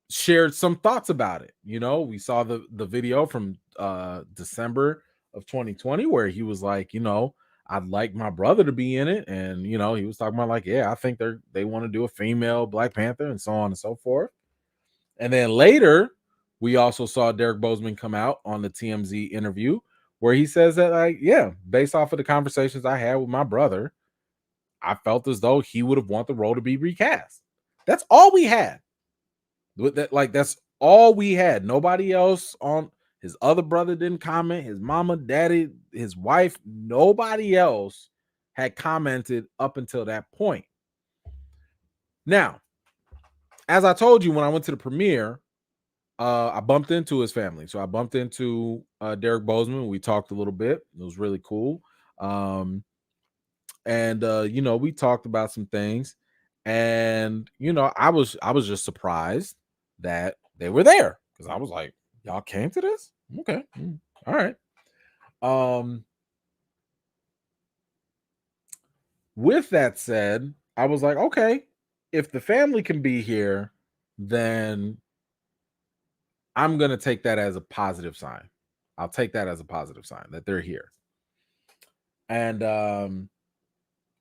shared some thoughts about it. You know, we saw the video from December of 2020 where he was like, you know, I'd like my brother to be in it, and you know, he was talking about like, yeah, I think they want to do a female Black Panther and so on and so forth. And then later, we also saw Derek Bozeman come out on the TMZ interview where he says that, like, yeah, based off of the conversations I had with my brother, I felt as though he would have wanted the role to be recast. That's all we had. With that, like, that's all we had. Nobody else on his other brother didn't comment. His mama, daddy, his wife, nobody else had commented up until that point. Now, as I told you, when I went to the premiere, I bumped into his family. So I bumped into Derek Bozeman. We talked a little bit. It was really cool. And you know, we talked about some things. And you know, I was just surprised that they were there because I was like, y'all came to this? Okay. All right. Um, with that said, I was like, okay, if the family can be here, then I'm gonna take that as a positive sign. I'll take that as a positive sign that they're here. And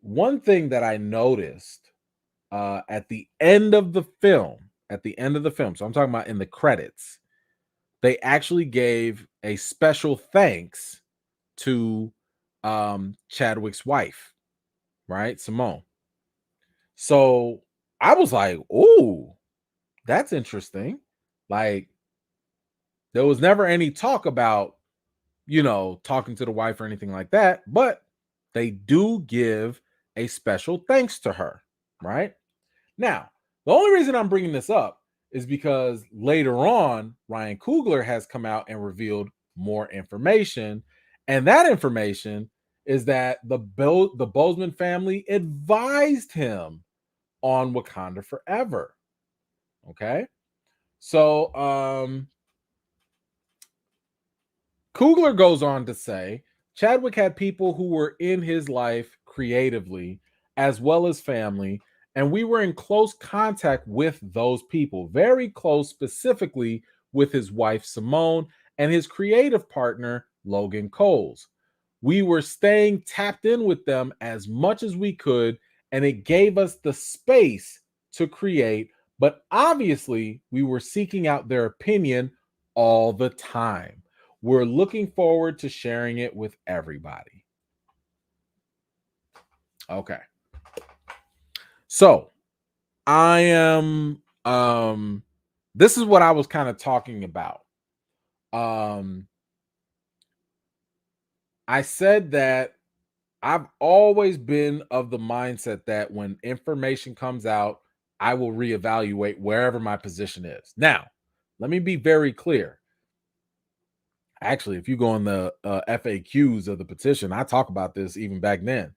one thing that I noticed at the end of the film, so I'm talking about in the credits, they actually gave a special thanks to Chadwick's wife, right? Simone. So I was like, oh, that's interesting. Like, there was never any talk about, you know, talking to the wife or anything like that, but they do give a special thanks to her, right? Now, the only reason I'm bringing this up is because later on, Ryan Coogler has come out and revealed more information. And that information is that the Bozeman family advised him on Wakanda Forever. Okay. So Coogler goes on to say Chadwick had people who were in his life creatively as well as family, and we were in close contact with those people, very close, specifically with his wife Simone and his creative partner Logan Coles. We were staying tapped in with them as much as we could, and it gave us the space to create. But obviously, we were seeking out their opinion all the time. We're looking forward to sharing it with everybody. Okay. So I am this is what I was kind of talking about. Um I said that I've always been of the mindset that when information comes out, I will reevaluate wherever my position is. Now, let me be very clear. Actually, if you go on the FAQs of the petition, I talk about this even back then.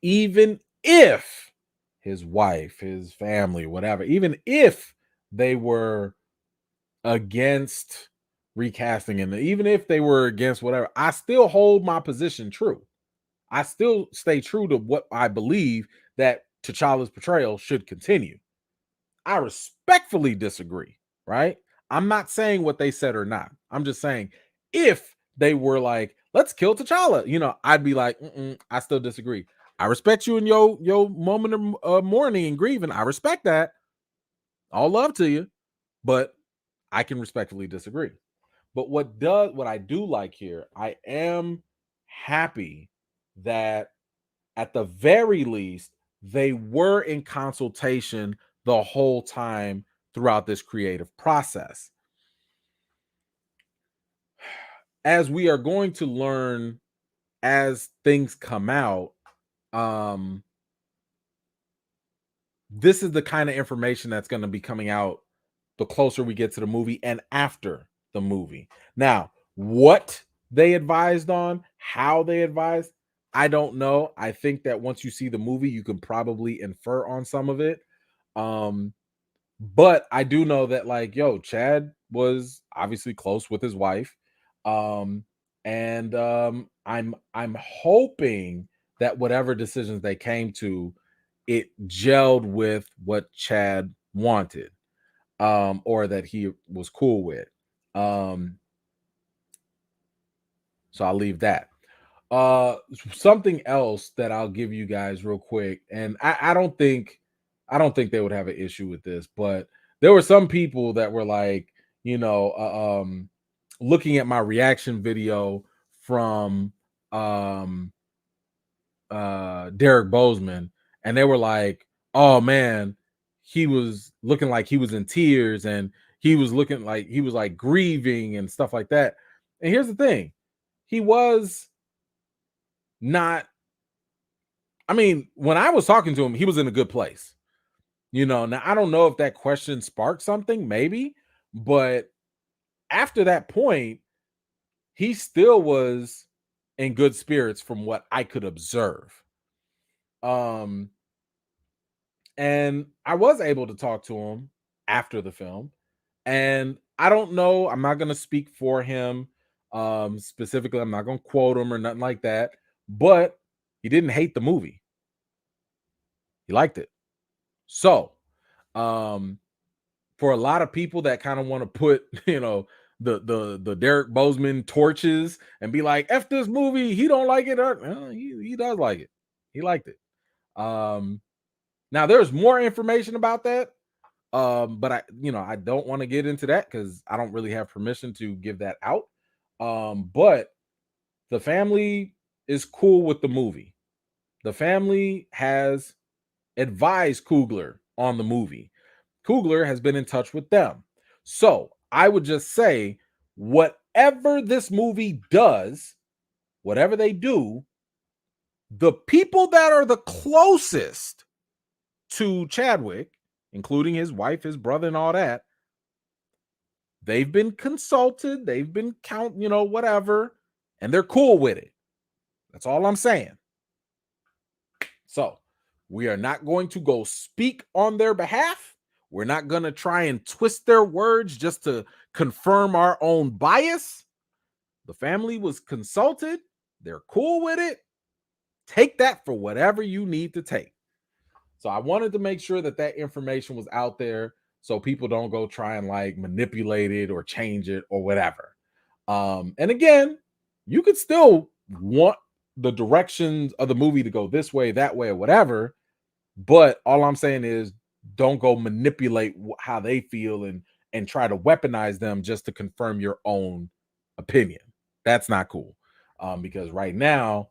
Even if his wife, his family, whatever, even if they were against recasting and even if they were against whatever, I still hold my position true. I still stay true to what I believe that T'Challa's portrayal should continue. I respectfully disagree, right? I'm not saying what they said or not. I'm just saying if they were like, let's kill T'Challa, I'd be like, I still disagree. I respect you in your moment of mourning and grieving. I respect that. All love to you, but I can respectfully disagree. But what I do like here, I am happy that at the very least they were in consultation the whole time throughout this creative process. As we are going to learn as things come out, um this is the kind of information that's going to be coming out the closer we get to the movie and after the movie. Now, what they advised on, how they advised, I don't know. I think that once you see the movie, you can probably infer on some of it. Um, but I do know that, like, Chad was obviously close with his wife. Um, and I'm hoping that whatever decisions they came to, it gelled with what Chad wanted, or that he was cool with. Um, so I'll leave that. Uh, Something else that I'll give you guys real quick, and I don't think they would have an issue with this, but there were some people that were like, looking at my reaction video from um Derek Bozeman, and they were like, "Oh man, he was looking like he was in tears, and he was looking like he was like grieving and stuff like that." And here's the thing: he was not. I mean, when I was talking to him, he was in a good place. Now I don't know if that question sparked something, maybe, but after that point, he still was in good spirits from what I could observe. Um, And I was able to talk to him after the film. And I don't know, I'm not going to speak for him specifically. I'm not going to quote him or nothing like that, but he didn't hate the movie. He liked it. So, um for a lot of people that kind of want to put, the Derek Bozeman torches and be like, F this movie, he don't like it, or he does like it. He liked it. Now there's more information about that. But I don't want to get into that because I don't really have permission to give that out. But the family is cool with the movie. The family has advised Coogler on the movie. Coogler has been in touch with them. So I would just say, whatever this movie does, whatever they do, the people that are the closest to Chadwick, including his wife, his brother, and all that, they've been consulted, they've been whatever, and they're cool with it. That's all I'm saying. So we are not going to go speak on their behalf. We're not going to try and twist their words just to confirm our own bias. The family was consulted. They're cool with it. Take that for whatever you need to take. So I wanted to make sure that that information was out there so people don't go try and like manipulate it or change it or whatever. And again, you could still want the directions of the movie to go this way, that way, or whatever. But all I'm saying is don't go manipulate how they feel and try to weaponize them just to confirm your own opinion. That's not cool. Because right now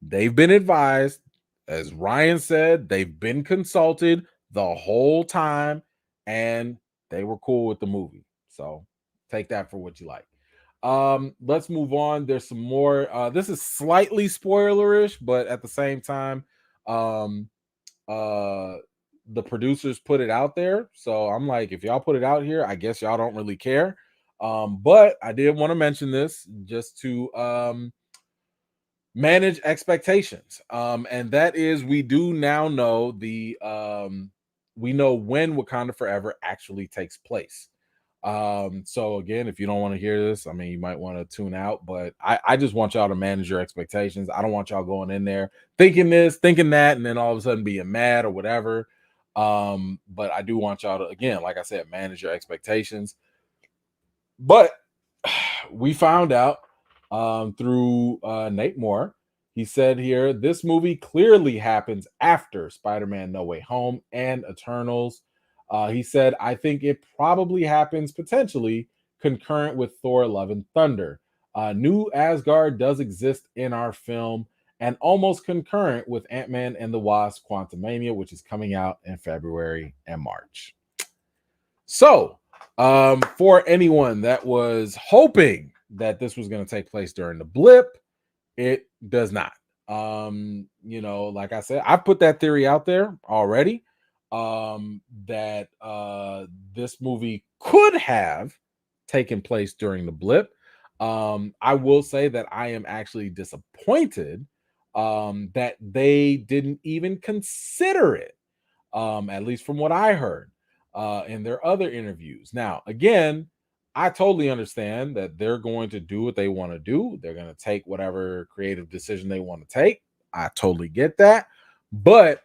they've been advised, as Ryan said, they've been consulted the whole time and they were cool with the movie. So take that for what you like. Let's move on. There's some more. This is slightly spoilerish, but at the same time, um, uh the producers put it out there, so I'm like, if y'all put it out here, I guess y'all don't really care. But I did want to mention this just to manage expectations. And that is, we do now know we know when Wakanda Forever actually takes place. So again, if you don't want to hear this, I mean, you might want to tune out, but I just want y'all to manage your expectations. I don't want y'all going in there thinking this, thinking that, and then all of a sudden being mad or whatever. But I do want y'all to, again, like I said, manage your expectations. But we found out through Nate Moore. He said here, this movie clearly happens after Spider-Man No Way Home and Eternals. He said, I think it probably happens potentially concurrent with Thor Love and Thunder. New Asgard does exist in our film and almost concurrent with Ant-Man and the Wasp Quantumania, which is coming out in February and March. So, for anyone that was hoping that this was going to take place during the blip, it does not. Like I said, I put that theory out there already. That this movie could have taken place during the blip. I will say that I am actually disappointed that they didn't even consider it, at least from what I heard in their other interviews. Now, again, I totally understand that they're going to do what they want to do. They're going to take whatever creative decision they want to take. I totally get that. But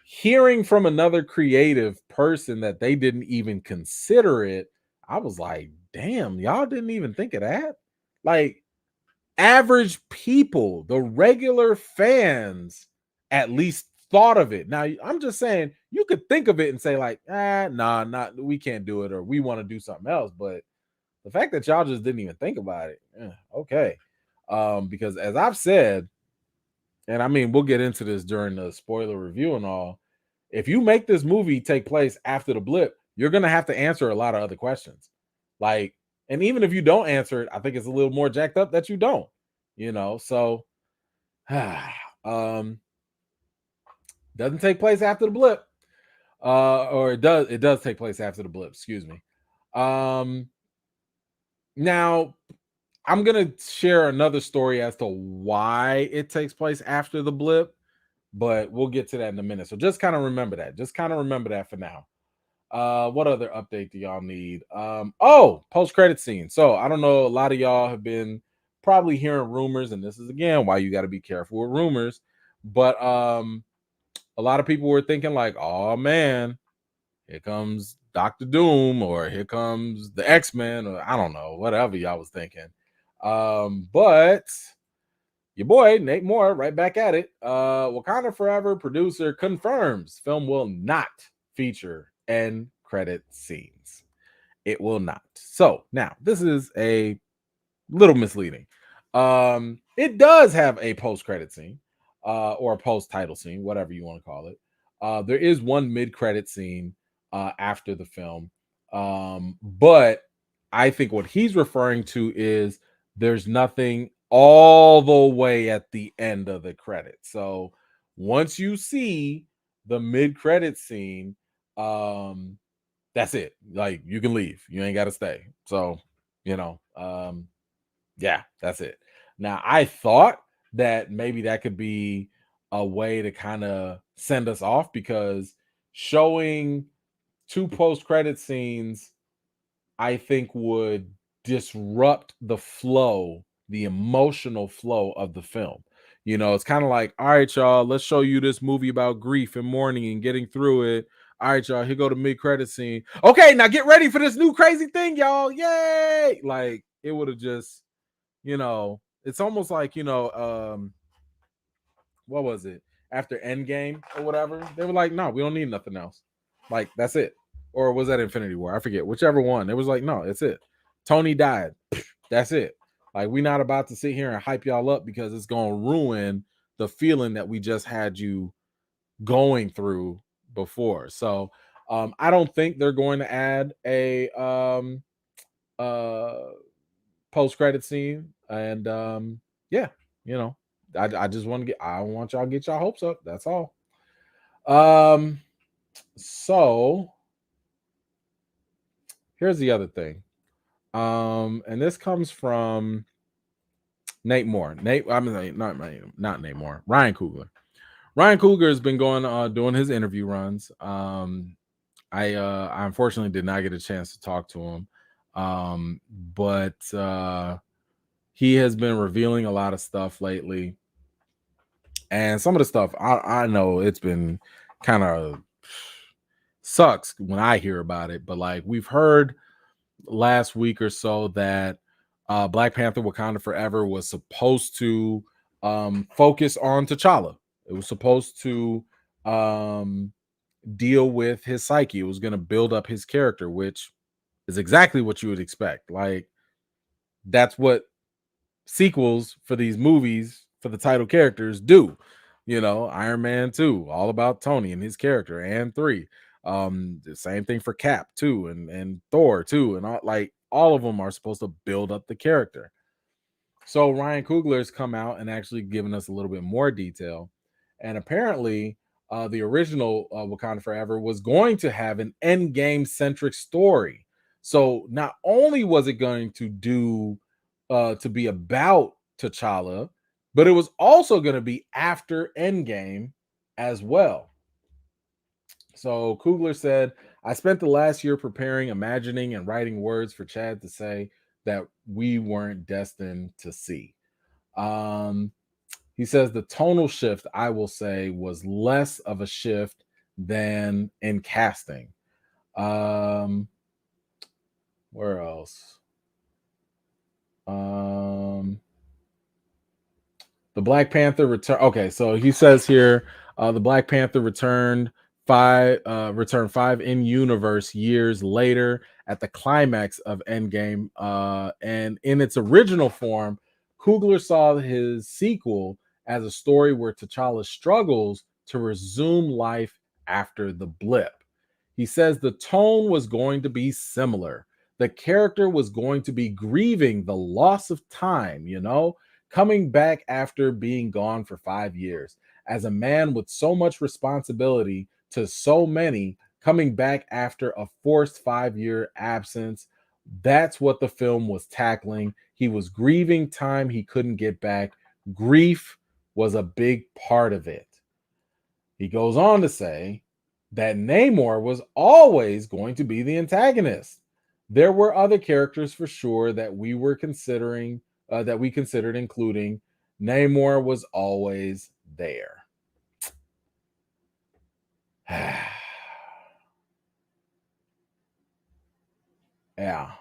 hearing from another creative person that they didn't even consider it, I was like, damn, y'all didn't even think of that? Like, average people, the regular fans, at least thought of it. Now, I'm just saying you could think of it and say, like, nah, not we can't do it, or we want to do something else. But the fact that y'all just didn't even think about it, okay. Because as I've said, and I mean, we'll get into this during the spoiler review and all. If you make this movie take place after the blip, you're gonna have to answer a lot of other questions. Like, and even if you don't answer it, I think it's a little more jacked up that you don't, So um doesn't take place after the blip. Or it does take place after the blip, excuse me. Now I'm gonna share another story as to why it takes place after the blip, but we'll get to that in a minute. So just kind of remember that. Just kind of remember that for now. What other update do y'all need? Post-credit scene. So I don't know, a lot of y'all have been probably hearing rumors, and this is again why you got to be careful with rumors. But a lot of people were thinking, like, oh man, here comes Doctor Doom, or here comes the X-Men, or I don't know, whatever y'all was thinking. But your boy Nate Moore, right back at it. Wakanda Forever producer confirms film will not feature end credit scenes. It will not. So now this is a little misleading. It does have a post-credit scene, or a post-title scene, whatever you want to call it. There is one mid-credit scene after the film. But I think what he's referring to is there's nothing all the way at the end of the credit. So once you see the mid-credit scene, that's it. Like, you can leave. You ain't got to stay. So, yeah, that's it. Now, I thought that maybe that could be a way to kind of send us off, because showing two post-credit scenes, I think, would disrupt the flow the emotional flow of the film. It's kind of like, all right, y'all, let's show you this movie about grief and mourning and getting through it. All right, y'all, here go the mid-credit scene. Okay, now get ready for this new crazy thing, y'all. Yay! Like, it would have just, it's almost like, what was it? After Endgame or whatever, they were like, no, we don't need nothing else. Like, that's it. Or was that Infinity War? I forget. Whichever one. It was like, no, it's it. Tony died. That's it. Like, we're not about to sit here and hype y'all up because it's going to ruin the feeling that we just had you going through before. So I don't think they're going to add a uh post-credit scene. And yeah, you know, I just want to I want y'all to get y'all hopes up. That's all. Um so here's the other thing. And this comes from Nate Moore. Not Nate Moore. Ryan Coogler. Ryan Coogler has been going doing his interview runs. I unfortunately did not get a chance to talk to him. But he has been revealing a lot of stuff lately. And some of the stuff I know it's been kind of sucks when I hear about it, but like we've heard last week or so that Black Panther Wakanda Forever was supposed to focus on T'Challa. It was supposed to deal with his psyche. It was going to build up his character, which is exactly what you would expect. Like, that's what sequels for these movies for the title characters do. Iron Man 2, all about Tony and his character, and 3. The same thing for Cap 2 and Thor 2, and all of them are supposed to build up the character. So Ryan Coogler has come out and actually given us a little bit more detail. And apparently, the original Wakanda Forever was going to have an endgame centric story. So not only was it going to to be about T'Challa, but it was also going to be after Endgame as well. So Coogler said, I spent the last year preparing, imagining, and writing words for Chad to say that we weren't destined to see. He says the tonal shift, I will say, was less of a shift than in casting. Where else? The Black Panther return. Okay, so he says here, the Black Panther returned five in universe years later at the climax of Endgame, and in its original form, Coogler saw his sequel as a story where T'Challa struggles to resume life after the blip. He says the tone was going to be similar. The character was going to be grieving the loss of time, coming back after being gone for 5 years. As a man with so much responsibility to so many, coming back after a forced 5-year absence, that's what the film was tackling. He was grieving time he couldn't get back. Grief was a big part of it. He goes on to say that Namor was always going to be the antagonist. There were other characters for sure that we considered including. Namor was always there. Yeah.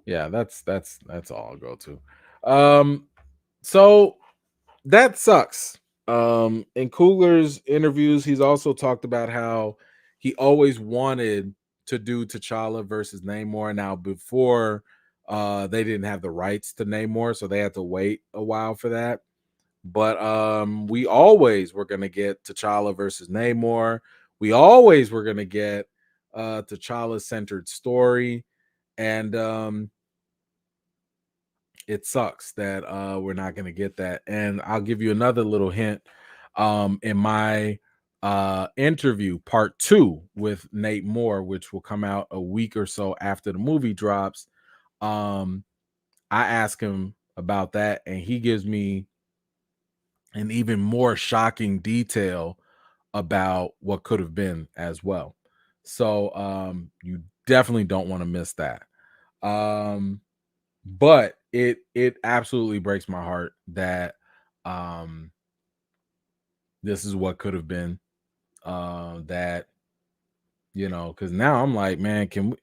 Yeah, that's all I'll go to. So that sucks. In Coogler's interviews, he's also talked about how he always wanted to do T'Challa versus Namor. Now, before they didn't have the rights to Namor, so they had to wait a while for that. But we always were gonna get T'Challa versus Namor. We always were gonna get T'Challa centered story, and it sucks that we're not going to get that. And I'll give you another little hint. In my interview part 2 with Nate Moore, which will come out a week or so after the movie drops, I ask him about that, and he gives me an even more shocking detail about what could have been as well. So you definitely don't want to miss that. But it absolutely breaks my heart that um this is what could have been. That because now I'm like, man, can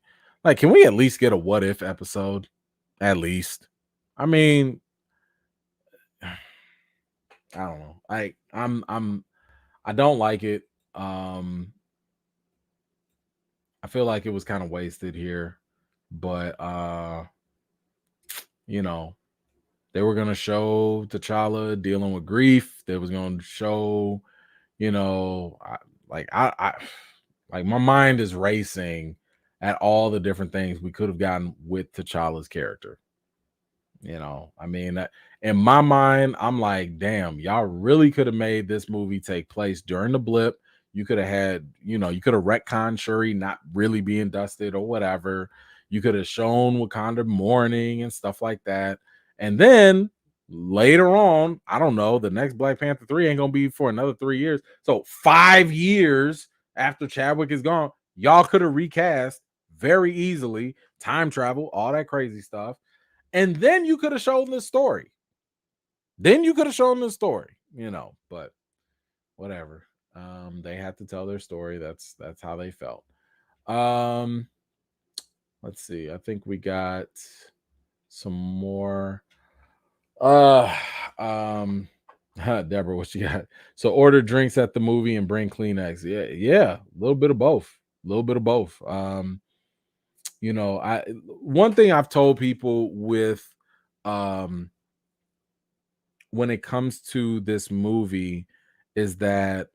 we at least get a what if episode? At least. I mean, I don't know. I don't like it. Um, I feel like it was kind of wasted here, but you know, they were gonna show T'Challa dealing with grief. They was gonna show, I, I like my mind is racing at all the different things we could have gotten with T'Challa's character. I mean, in my mind, I'm like, damn, y'all really could have made this movie take place during the blip. You could have had, you could have retconned Shuri not really being dusted or whatever. You could have shown Wakanda mourning and stuff like that. And then later on, I don't know, the next Black Panther 3 ain't gonna be for another 3 years. So 5 years after Chadwick is gone, y'all could have recast very easily, time travel, all that crazy stuff, and then you could have shown this story. But whatever. They had to tell their story. That's how they felt. Um, let's see. I think we got some more. Uh Deborah, what you got? So order drinks at the movie and bring Kleenex. Yeah, a little bit of both. A little bit of both. I one thing I've told people with um when it comes to this movie is that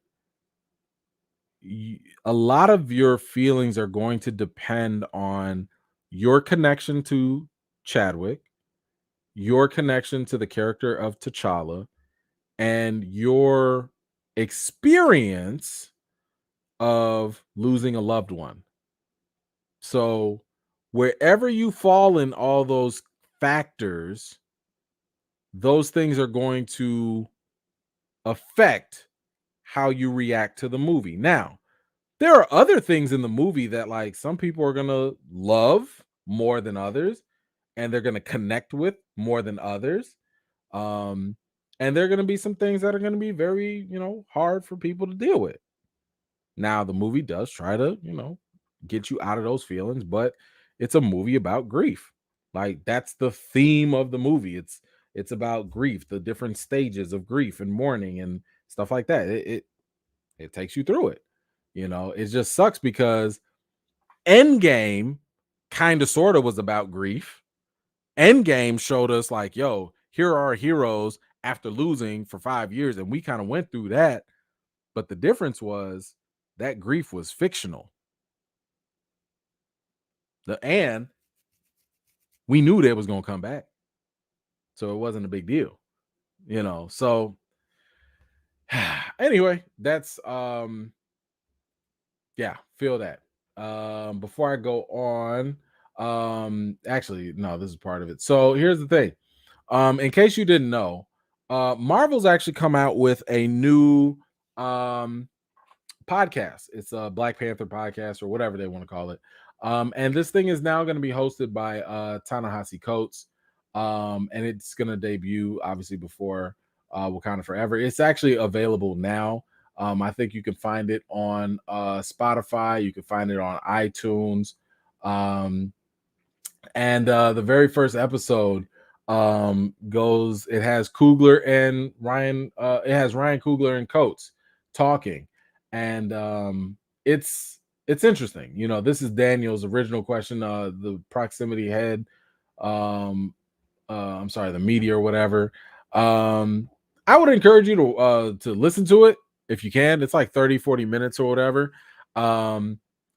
a lot of your feelings are going to depend on your connection to Chadwick, your connection to the character of T'Challa, and your experience of losing a loved one. So, wherever you fall in all those factors, those things are going to affect how you react to the movie. Now, there are other things in the movie that like some people are going to love more than others and they're going to connect with more than others. Um and there're going to be some things that are going to be very, hard for people to deal with. Now, the movie does try to, get you out of those feelings, but it's a movie about grief. Like that's the theme of the movie. It's about grief, the different stages of grief and mourning and stuff like that. It takes you through it. It just sucks because Endgame kind of sort of was about grief. Endgame showed us like, yo, here are our heroes after losing for 5 years, and we kind of went through that. But the difference was that grief was fictional. And we knew they was gonna come back. So it wasn't a big deal, So anyway, that's yeah, feel that. Before I go on, actually, no, this is part of it. So here's the thing. In case you didn't know, Marvel's actually come out with a new podcast. It's a Black Panther podcast or whatever they want to call it. And this thing is now going to be hosted by Ta-Nehisi Coates. And it's going to debut obviously before Wakanda Forever. It's actually available now. I think you can find it on Spotify. You can find it on iTunes. And the very first episode it has Coogler and Ryan. It has Ryan Coogler and Coates talking, and it's interesting. This is Daniel's original question. The proximity head. I'm sorry, the media or whatever. I would encourage you to listen to it if you can. It's like 30-40 minutes or whatever.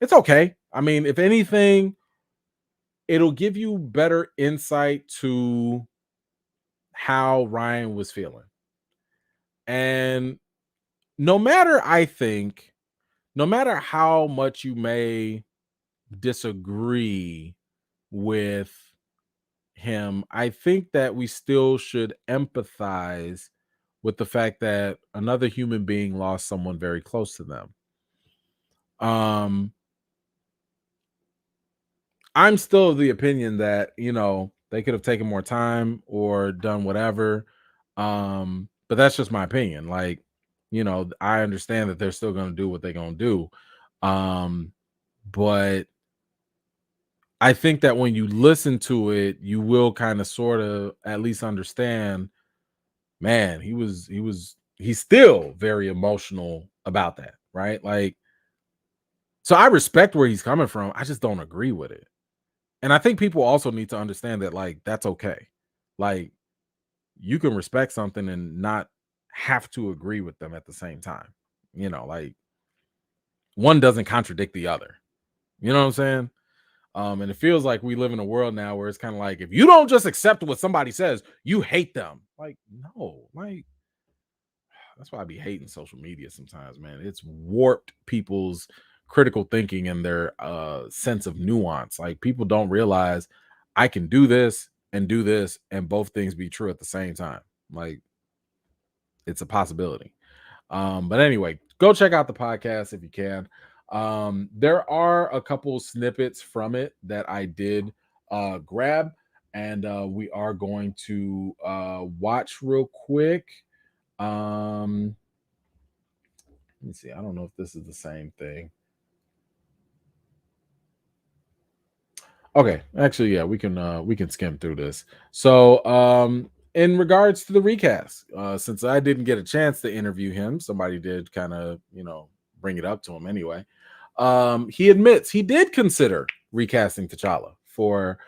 It's okay. I mean, if anything, it'll give you better insight to how Ryan was feeling. And I think, no matter how much you may disagree with him, I think that we still should empathize with the fact that another human being lost someone very close to them. I'm still of the opinion that, they could have taken more time or done whatever. But that's just my opinion. Like, I understand that they're still going to do what they're going to do. But I think that when you listen to it, you will kind of sort of at least understand, man, he's still very emotional about that, right? Like, so I respect where he's coming from. I just don't agree with it. And I think people also need to understand that, like, that's okay. Like, you can respect something and not have to agree with them at the same time. Like, one doesn't contradict the other. You know what I'm saying? And it feels like we live in a world now where it's kind of like, if you don't just accept what somebody says, you hate them. Like, no, like, that's why I be hating social media sometimes, man. It's warped people's critical thinking and their sense of nuance. Like, people don't realize I can do this and both things be true at the same time. Like, it's a possibility. But anyway, go check out the podcast if you can. There are a couple snippets from it that I did grab, and we are going to watch real quick. Um, Let me see. I don't know if this is the same thing. Okay, actually, yeah, we can skim through this. So, in regards to the recast, since I didn't get a chance to interview him, somebody did kind of, bring it up to him anyway. He admits he did consider recasting T'Challa for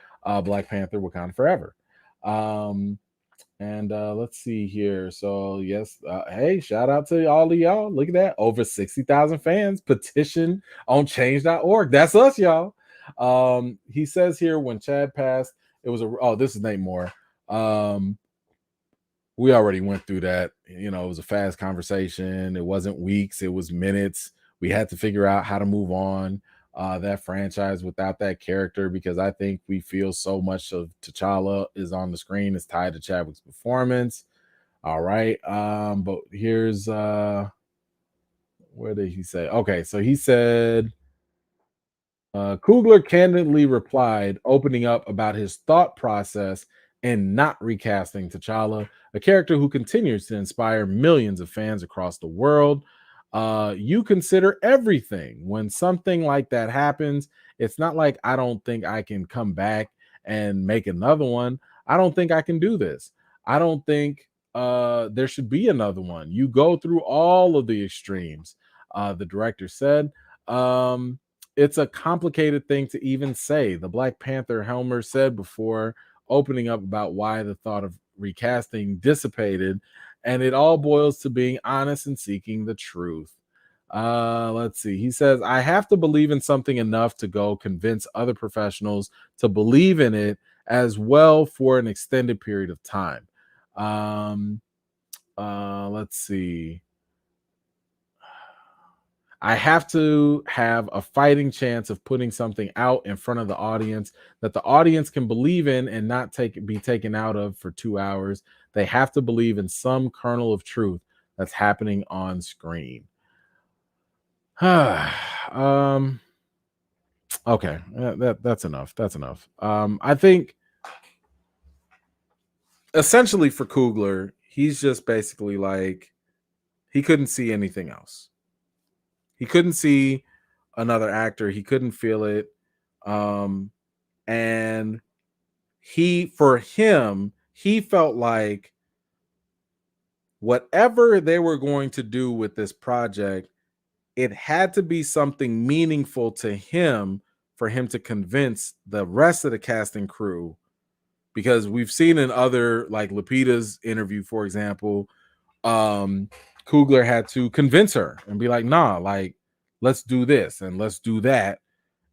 Black Panther Wakanda Forever. Um, And let's see here. So, yes, hey, shout out to all of y'all. Look at that. Over 60,000 fans petition on change.org. That's us, y'all. He says here, when Chad passed, it was this is Nate Moore. We already went through that. It was a fast conversation. It wasn't weeks, it was minutes. We had to figure out how to move on that franchise without that character, because I think we feel so much of T'Challa is on the screen is tied to Chadwick's performance. All right. But here's where did he say? Okay, so he said Coogler candidly replied, opening up about his thought process and not recasting T'Challa, a character who continues to inspire millions of fans across the world. You consider everything. When something like that happens, it's not like I don't think I can come back and make another one. I don't think I can do this. I don't think there should be another one. You go through all of the extremes, the director said. It's a complicated thing to even say. The Black Panther Helmer said before, opening up about why the thought of recasting dissipated, and it all boils to being honest and seeking the truth. Let's see. He says, I have to believe in something enough to go convince other professionals to believe in it as well for an extended period of time. Let's see. I have to have a fighting chance of putting something out in front of the audience that the audience can believe in and not be taken out of for 2 hours. They have to believe in some kernel of truth that's happening on screen. Okay, that's enough. That's enough. I think essentially for Coogler, he's just basically like, he couldn't see anything else. He couldn't see another actor. He couldn't feel it. And for him, he felt like whatever they were going to do with this project, it had to be something meaningful to him for him to convince the rest of the casting crew. Because we've seen in other, like Lupita's interview, for example, Coogler had to convince her and be like, nah, like, let's do this and let's do that.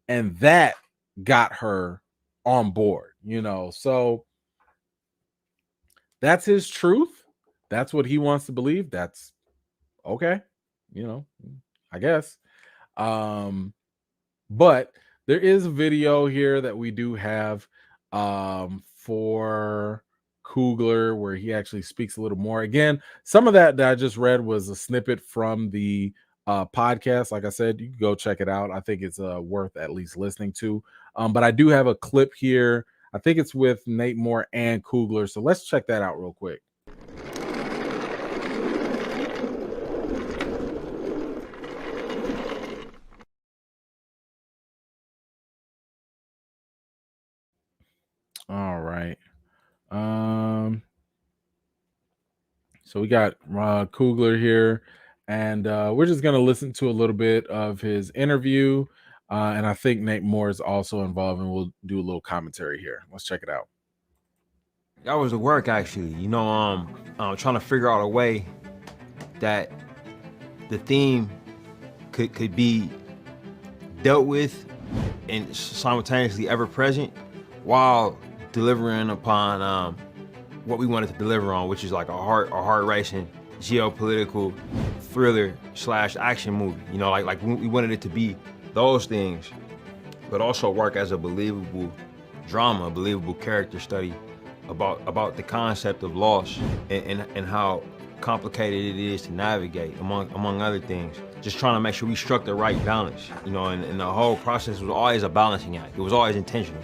And that got her on board, So that's his truth. That's what he wants to believe. That's okay, I guess. But there is a video here that we do have for Coogler where he actually speaks a little more. Again, some of that I just read was a snippet from the podcast. Like I said, you can go check it out. I think it's worth at least listening to. But I do have a clip here. I think it's with Nate Moore and Coogler. So let's check that out real quick. All right. So we got Coogler here, and we're just going to listen to a little bit of his interview. And I think Nate Moore is also involved, and we'll do a little commentary here. Let's check it out. That was the work, actually. Trying to figure out a way that the theme could be dealt with and simultaneously ever present while delivering upon what we wanted to deliver on, which is like a heart racing geopolitical thriller / action movie. Like we wanted it to be those things, but also work as a believable drama, a believable character study about the concept of loss and how complicated it is to navigate, among other things. Just trying to make sure we struck the right balance, and the whole process was always a balancing act. It was always intentional,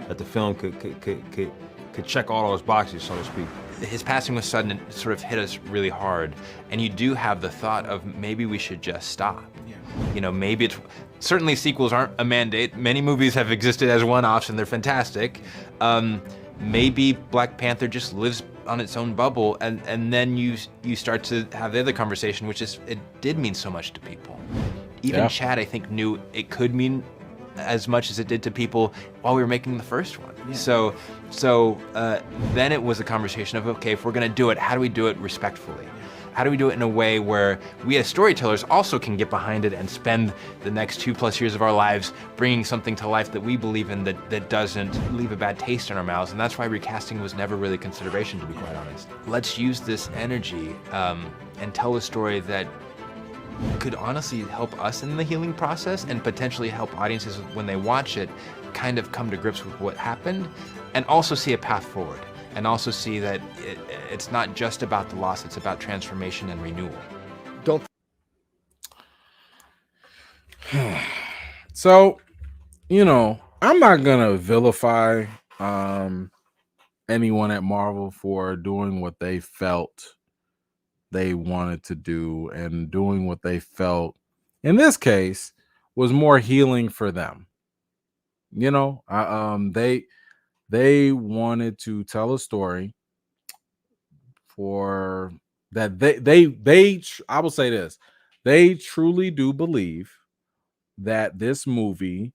that the film could check all those boxes, so to speak. His passing was sudden and sort of hit us really hard, and you do have the thought of maybe we should just stop. Yeah. Maybe certainly sequels aren't a mandate. Many movies have existed as one-offs and they're fantastic. Maybe Black Panther just lives on its own bubble, and then you start to have the other conversation, which is it did mean so much to people. Even Chad, I think, knew it could mean as much as it did to people while we were making the first one. Yeah. So then it was a conversation of, okay, if we're gonna do it, how do we do it respectfully? How do we do it in a way where we as storytellers also can get behind it and spend the next 2+ years of our lives bringing something to life that we believe in that doesn't leave a bad taste in our mouths? And that's why recasting was never really a consideration, to be quite honest. Let's use this energy and tell a story that could honestly help us in the healing process and potentially help audiences when they watch it kind of come to grips with what happened and also see a path forward. And also see that it's not just about the loss, it's about transformation and renewal. So, I'm not gonna vilify anyone at Marvel for doing what they felt they wanted to do and doing what they felt, in this case, was more healing for them. They wanted to tell a story for that they I will say this, they truly do believe that this movie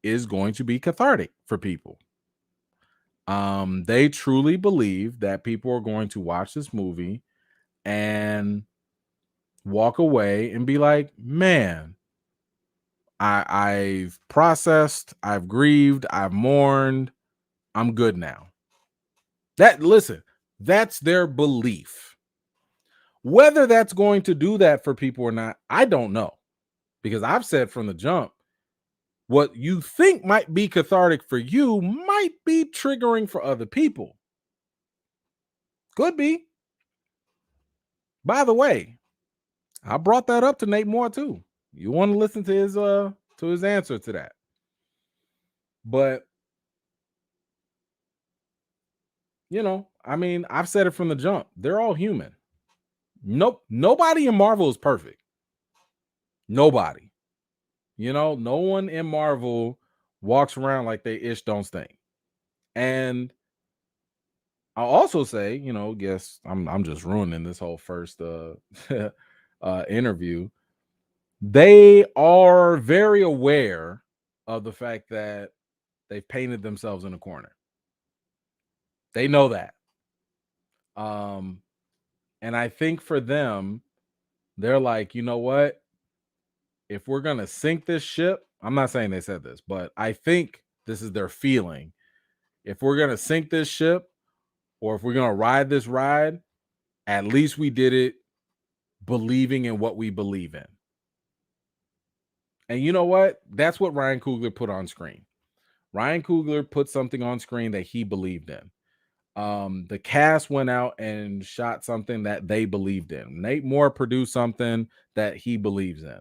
is going to be cathartic for people. They truly believe that people are going to watch this movie and walk away and be like, man, I've processed, I've grieved, I've mourned, I'm good now. That's their belief. Whether that's going to do that for people or not, I don't know. Because I've said from the jump, what you think might be cathartic for you might be triggering for other people. Could be. By the way, I brought that up to Nate Moore too. You want to listen to his answer to that. But I've said it from the jump. They're all human. Nope. Nobody in Marvel is perfect. Nobody. No one in Marvel walks around like they ish don't stink. And I'll also say, guess I'm just ruining this whole first interview. They are very aware of the fact that they've painted themselves in a corner. They know that. And I think for them, they're like, you know what? If we're gonna sink this ship, I'm not saying they said this, but I think this is their feeling. If we're gonna sink this ship, or if we're gonna ride this ride, at least we did it believing in what we believe in. And you know what? That's what Ryan Coogler put on screen. Ryan Coogler put something on screen that he believed in. The cast went out and shot something that they believed in. Nate Moore produced something that he believes in.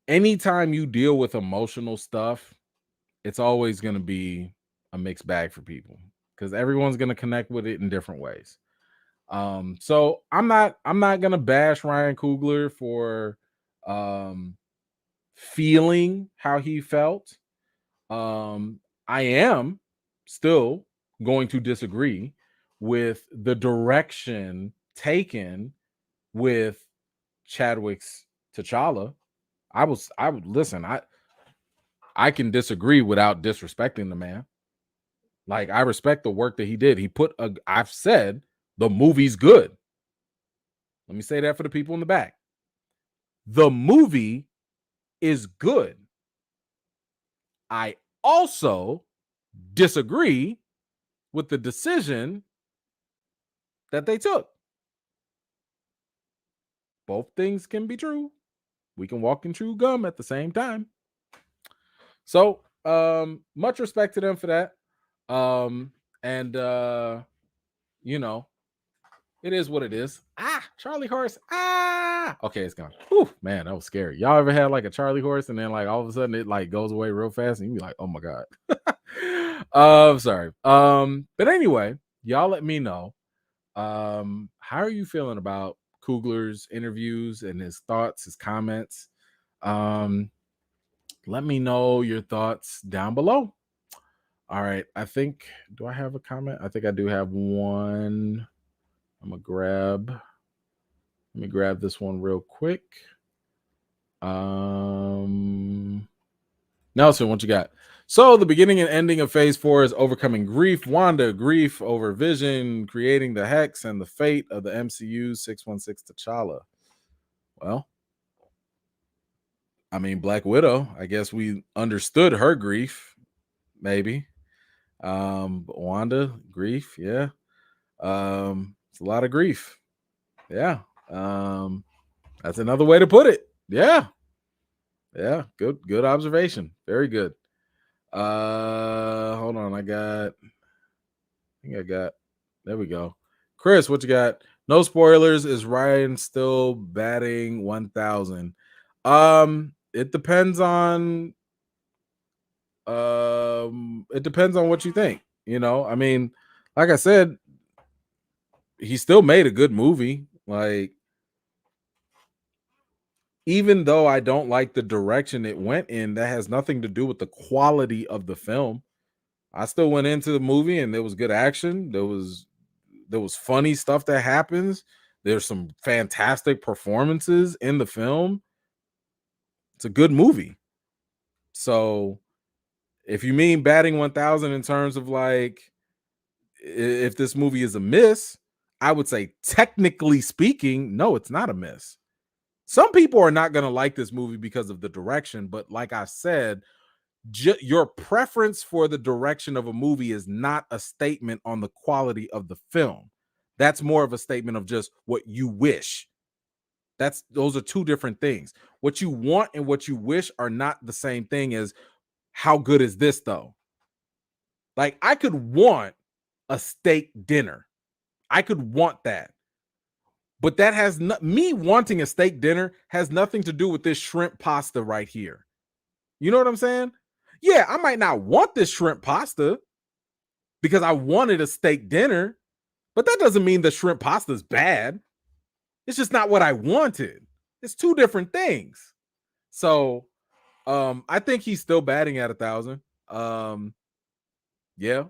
anytime you deal with emotional stuff, it's always going to be a mixed bag for people because everyone's going to connect with it in different ways. So I'm not gonna bash Ryan Coogler for feeling how he felt. I am still going to disagree with the direction taken with Chadwick's T'Challa. I would listen. I can disagree without disrespecting the man. Like, I respect the work that he did. I've said the movie's good. Let me say that for the people in the back. The movie is good. I also disagree with the decision that they took. Both things can be true. We can walk and chew gum at the same time. So, much respect to them for that. And you know, it is what it is. Charlie horse. Okay, it's gone. Whew, man, that was scary. Y'all ever had like a Charlie horse and then like all of a sudden it like goes away real fast and you be like, oh my god. Sorry. But anyway, y'all let me know. How are you feeling about Coogler's interviews and his thoughts, his comments? Let me know your thoughts down below. All right. Do I have a comment? I think I do have one. Let me grab this one real quick. Nelson, what you got? So the beginning and ending of phase 4 is overcoming grief. Wanda, grief over Vision, creating the hex and the fate of the MCU 616 T'Challa. Well, I mean, Black Widow, I guess we understood her grief, maybe. But Wanda, grief, yeah. It's a lot of grief. Yeah. That's another way to put it. Yeah. Yeah, good observation. Very good. Hold on. There we go. Chris, what you got? No spoilers. Is Ryan still batting 1,000? It depends on what you think. I mean, like I said, he still made a good movie. Like, even though I don't like the direction it went in, that has nothing to do with the quality of the film. I still went into the movie and there was good action. There was funny stuff that happens. There's some fantastic performances in the film. It's a good movie. So if you mean batting 1,000 in terms of like if this movie is a miss, I would say technically speaking, no, it's not a miss. Some people are not going to like this movie because of the direction, but like I said, your preference for the direction of a movie is not a statement on the quality of the film. That's more of a statement of just what you wish. Those are two different things. What you want and what you wish are not the same thing as how good is this though? Like, I could want a steak dinner. I could want that. But that has me wanting a steak dinner has nothing to do with this shrimp pasta right here. You know what I'm saying? Yeah, I might not want this shrimp pasta because I wanted a steak dinner, but that doesn't mean the shrimp pasta is bad. It's just not what I wanted. It's two different things. So, I think he's still batting at 1,000. Yeah,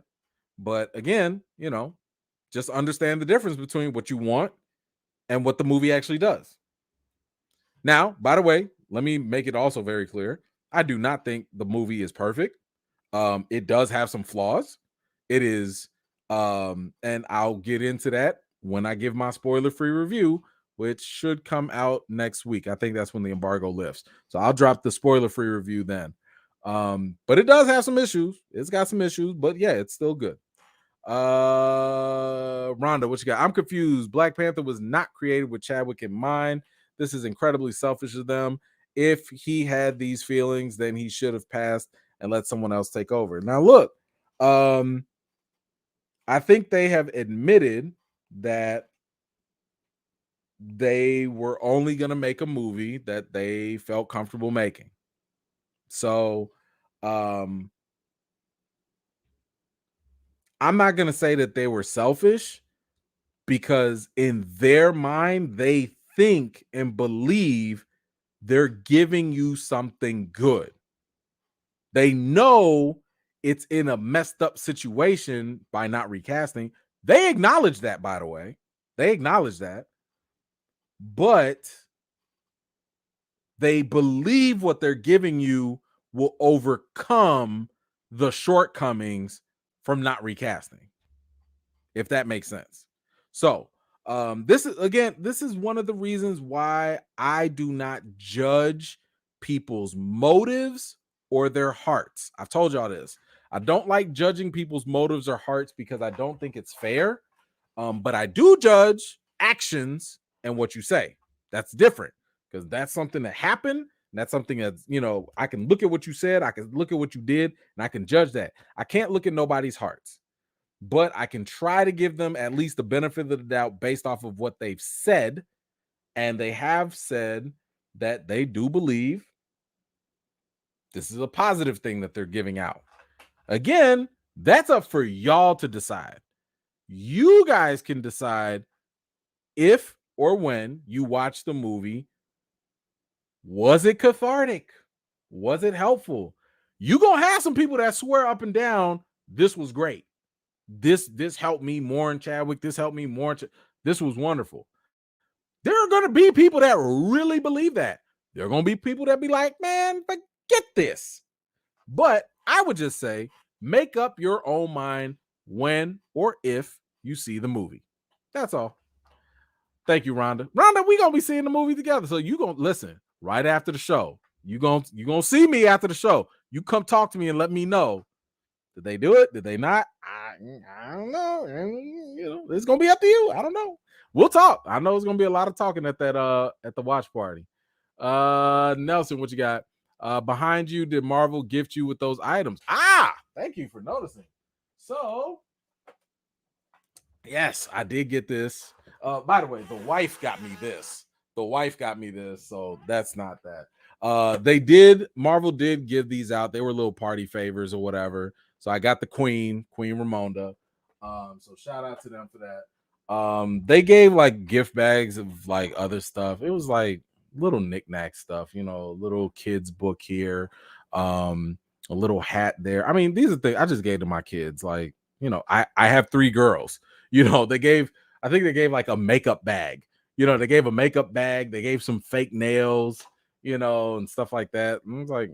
but again, just understand the difference between what you want and what the movie actually does. Now, by the way, let me make it also very clear. I do not think the movie is perfect. It does have some flaws. It is, and I'll get into that when I give my spoiler-free review, which should come out next week. I think that's when the embargo lifts. So I'll drop the spoiler-free review then. But it does have some issues. It's got some issues, but yeah, it's still good. Rhonda, what you got? I'm confused. Black Panther was not created with Chadwick in mind. This is incredibly selfish of them. If he had these feelings, then he should have passed and let someone else take over. Now, look, I think they have admitted that they were only going to make a movie that they felt comfortable making. So, I'm not going to say that they were selfish, because in their mind, they think and believe they're giving you something good. They know it's in a messed up situation by not recasting. They acknowledge that, by the way. They acknowledge that. But they believe what they're giving you will overcome the shortcomings from not recasting, if that makes sense. So, this is one of the reasons why I do not judge people's motives or their hearts. I've told y'all this. I don't like judging people's motives or hearts because I don't think it's fair. But I do judge actions and what you say. That's different, because that's something that happened. And that's something that, I can look at what you said, I can look at what you did, and I can judge that. I can't look at nobody's hearts, but I can try to give them at least the benefit of the doubt based off of what they've said. And they have said that they do believe this is a positive thing that they're giving out. Again, that's up for y'all to decide. You guys can decide if or when you watch the movie, was it cathartic? Was it helpful? You gonna have some people that swear up and down this was great. This helped me more in Chadwick. This helped me more. This was wonderful. There are gonna be people that really believe that. There are gonna be people that be like, man, forget this. But I would just say, make up your own mind when or if you see the movie. That's all. Thank you, Rhonda. Rhonda, we gonna be seeing the movie together. So you gonna listen right after the show. You gonna see me after the show. You come talk to me and let me know. Did they do it? Did they not? I don't know. And, it's gonna be up to you. I don't know. We'll talk. I know it's gonna be a lot of talking at that at the watch party. Nelson, what you got? Behind you, did Marvel gift you with those items? Thank you for noticing. So, yes, I did get this. By the way, the wife got me this. So that's not that. Marvel did give these out. They were little party favors or whatever. So I got the Queen Ramonda. So shout out to them for that. They gave like gift bags of like other stuff. It was like little knickknack stuff, little kids book here, a little hat there. I mean, these are things I just gave to my kids. Like, I have 3 girls. I think they gave like a makeup bag. They gave a makeup bag. They gave some fake nails, and stuff like that. And I was like,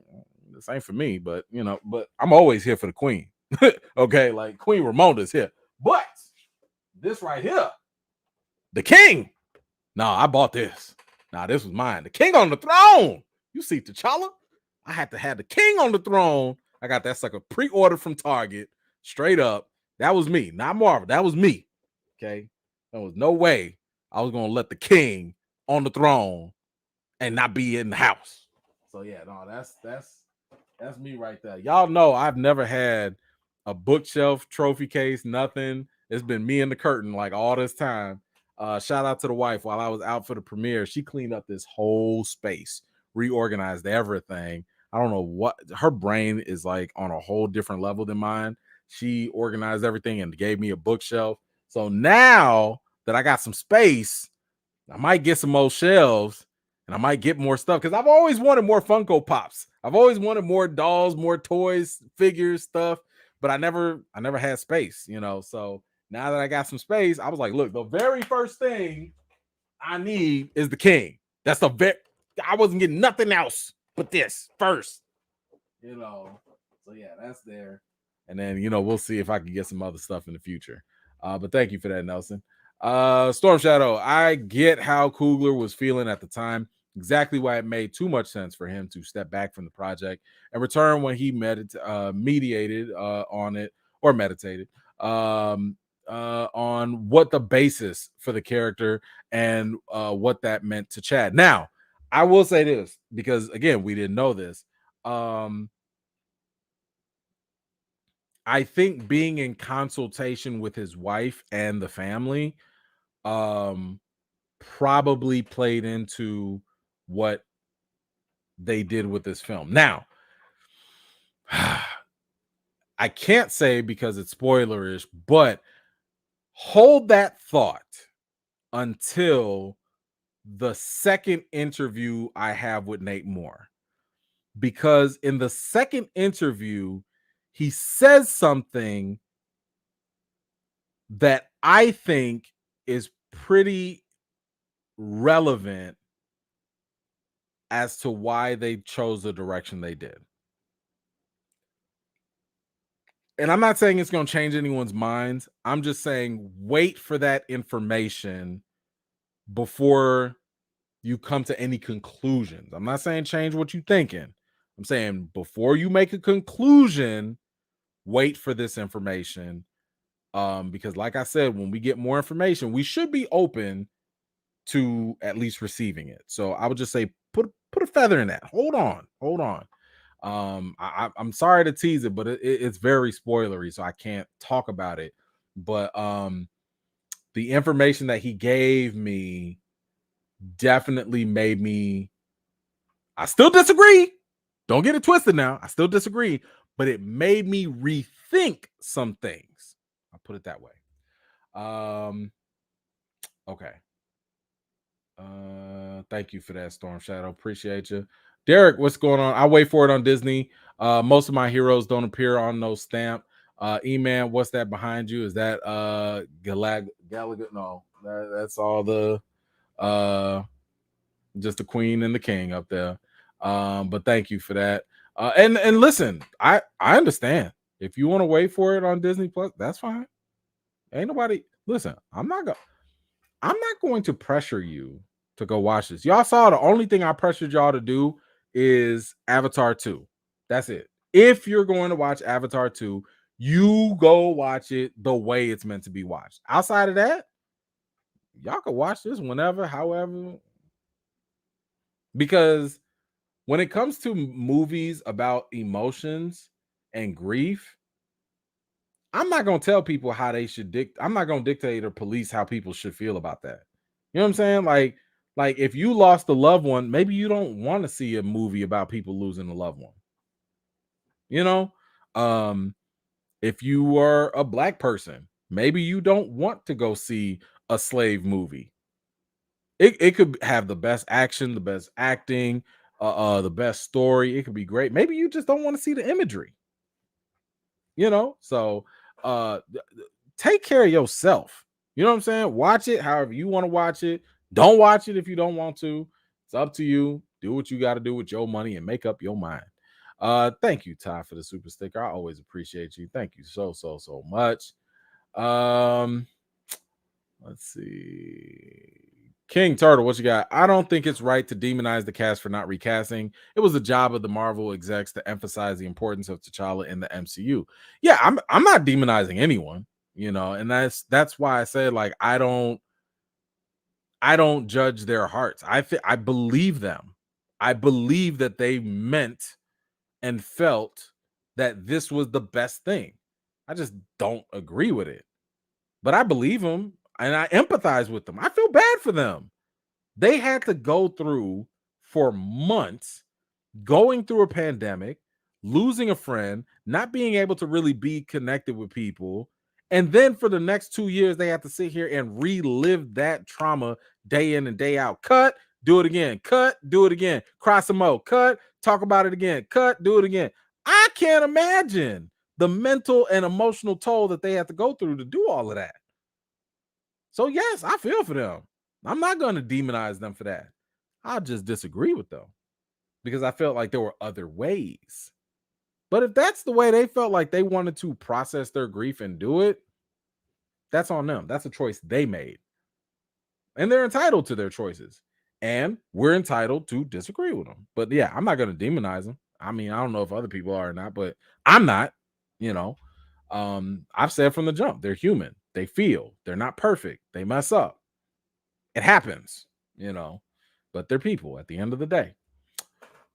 this ain't for me, but but I'm always here for the Queen. Okay, like Queen Ramonda's here. But this right here, the King. No, I bought this. Nah, this was mine. The King on the throne. You see T'Challa? I had to have the King on the throne. I got that sucker pre-ordered from Target. Straight up. That was me, not Marvel. That was me. Okay. There was no way I was gonna let the King on the throne and not be in the house. So yeah, no, that's me right there. Y'all know I've never had a bookshelf, trophy case, nothing. It's been me and the curtain like all this time. Shout out to the wife. While I was out for the premiere, she cleaned up this whole space, reorganized everything. I don't know what her brain is like on a whole different level than mine. She organized everything and gave me a bookshelf. So now that I got some space, I might get some more shelves and I might get more stuff, because I've always wanted more Funko Pops. I've always wanted more dolls, more toys, figures, stuff, but I never had space, So now that I got some space, I was like, look, the very first thing I need is the King. That's I wasn't getting nothing else but this first, So yeah, that's there. And then, we'll see if I can get some other stuff in the future. But thank you for that, Nelson. Storm Shadow, I get how Coogler was feeling at the time. Exactly why it made too much sense for him to step back from the project and return when he mediated on it, or meditated on what the basis for the character and what that meant to Chad. Now, I will say this, because again, we didn't know this. I think being in consultation with his wife and the family probably played into what they did with this film. Now, I can't say because it's spoilerish, but hold that thought until the second interview I have with Nate Moore. Because in the second interview, he says something that I think is pretty relevant as to why they chose the direction they did. And I'm not saying it's going to change anyone's minds. I'm just saying wait for that information before you come to any conclusions. I'm not saying change what you're thinking. I'm saying before you make a conclusion, wait for this information. Because like I said, when we get more information, we should be open to at least receiving it. So I would just say put a feather in that. Hold on. I'm sorry to tease it, but it's very spoilery, so I can't talk about it. But the information that he gave me definitely made me. I still disagree. Don't get it twisted now. I still disagree, but it made me rethink some things. I'll put it that way. Okay. Thank you for that, Storm Shadow. Appreciate you. Derek, what's going on? I'll wait for it on Disney. Most of my heroes don't appear on no stamp. E-Man, what's that behind you? Is that Gallagher? No, that's all the just the queen and the king up there. But thank you for that. And listen, I understand. If you want to wait for it on Disney Plus, that's fine. Ain't nobody listen, I'm not going to pressure you to go watch this. Y'all saw the only thing I pressured y'all to do is Avatar 2. That's it. If you're going to watch Avatar 2, you go watch it the way it's meant to be watched. Outside of that, y'all can watch this whenever, however. Because when it comes to movies about emotions and grief, I'm not going to tell people how they should I'm not going to dictate or police how people should feel about that. You know what I'm saying? Like if you lost a loved one, maybe you don't want to see a movie about people losing a loved one. You know, if you are a black person, maybe you don't want to go see a slave movie. It could have the best action, the best acting, the best story. It could be great. Maybe you just don't want to see the imagery. You know, so take care of yourself. You know what I'm saying? Watch it however you want to watch it. Don't watch it if you don't want to. It's up to you. Do what you got to do with your money and make up your mind. Thank you, Ty, for the super sticker. I always appreciate you. Thank you so much. Let's see. King Turtle, what you got? I don't think it's right to demonize the cast for not recasting. It was the job of the Marvel execs to emphasize the importance of T'Challa in the MCU. Yeah, I'm not demonizing anyone, you know, and that's why I say like I don't judge their hearts. I believe them. I believe that they meant and felt that this was the best thing. I just don't agree with it. But I believe them and I empathize with them. I feel bad for them. They had to go through for months, going through a pandemic, losing a friend, not being able to really be connected with people. And then for the next 2 years, they have to sit here and relive that trauma day in and day out. Cut, do it again. Cut, do it again. Cry some more. Cut, talk about it again. Cut, do it again. I can't imagine the mental and emotional toll that they have to go through to do all of that. So yes, I feel for them. I'm not going to demonize them for that. I'll just disagree with them because I felt like there were other ways. But if that's the way they felt like they wanted to process their grief and do it, that's on them. That's a choice they made. And they're entitled to their choices. And we're entitled to disagree with them. But yeah, I'm not going to demonize them. I mean, I don't know if other people are or not, but I'm not, you know. I've said from the jump, they're human. They feel. They're not perfect. They mess up. It happens, you know, but they're people at the end of the day.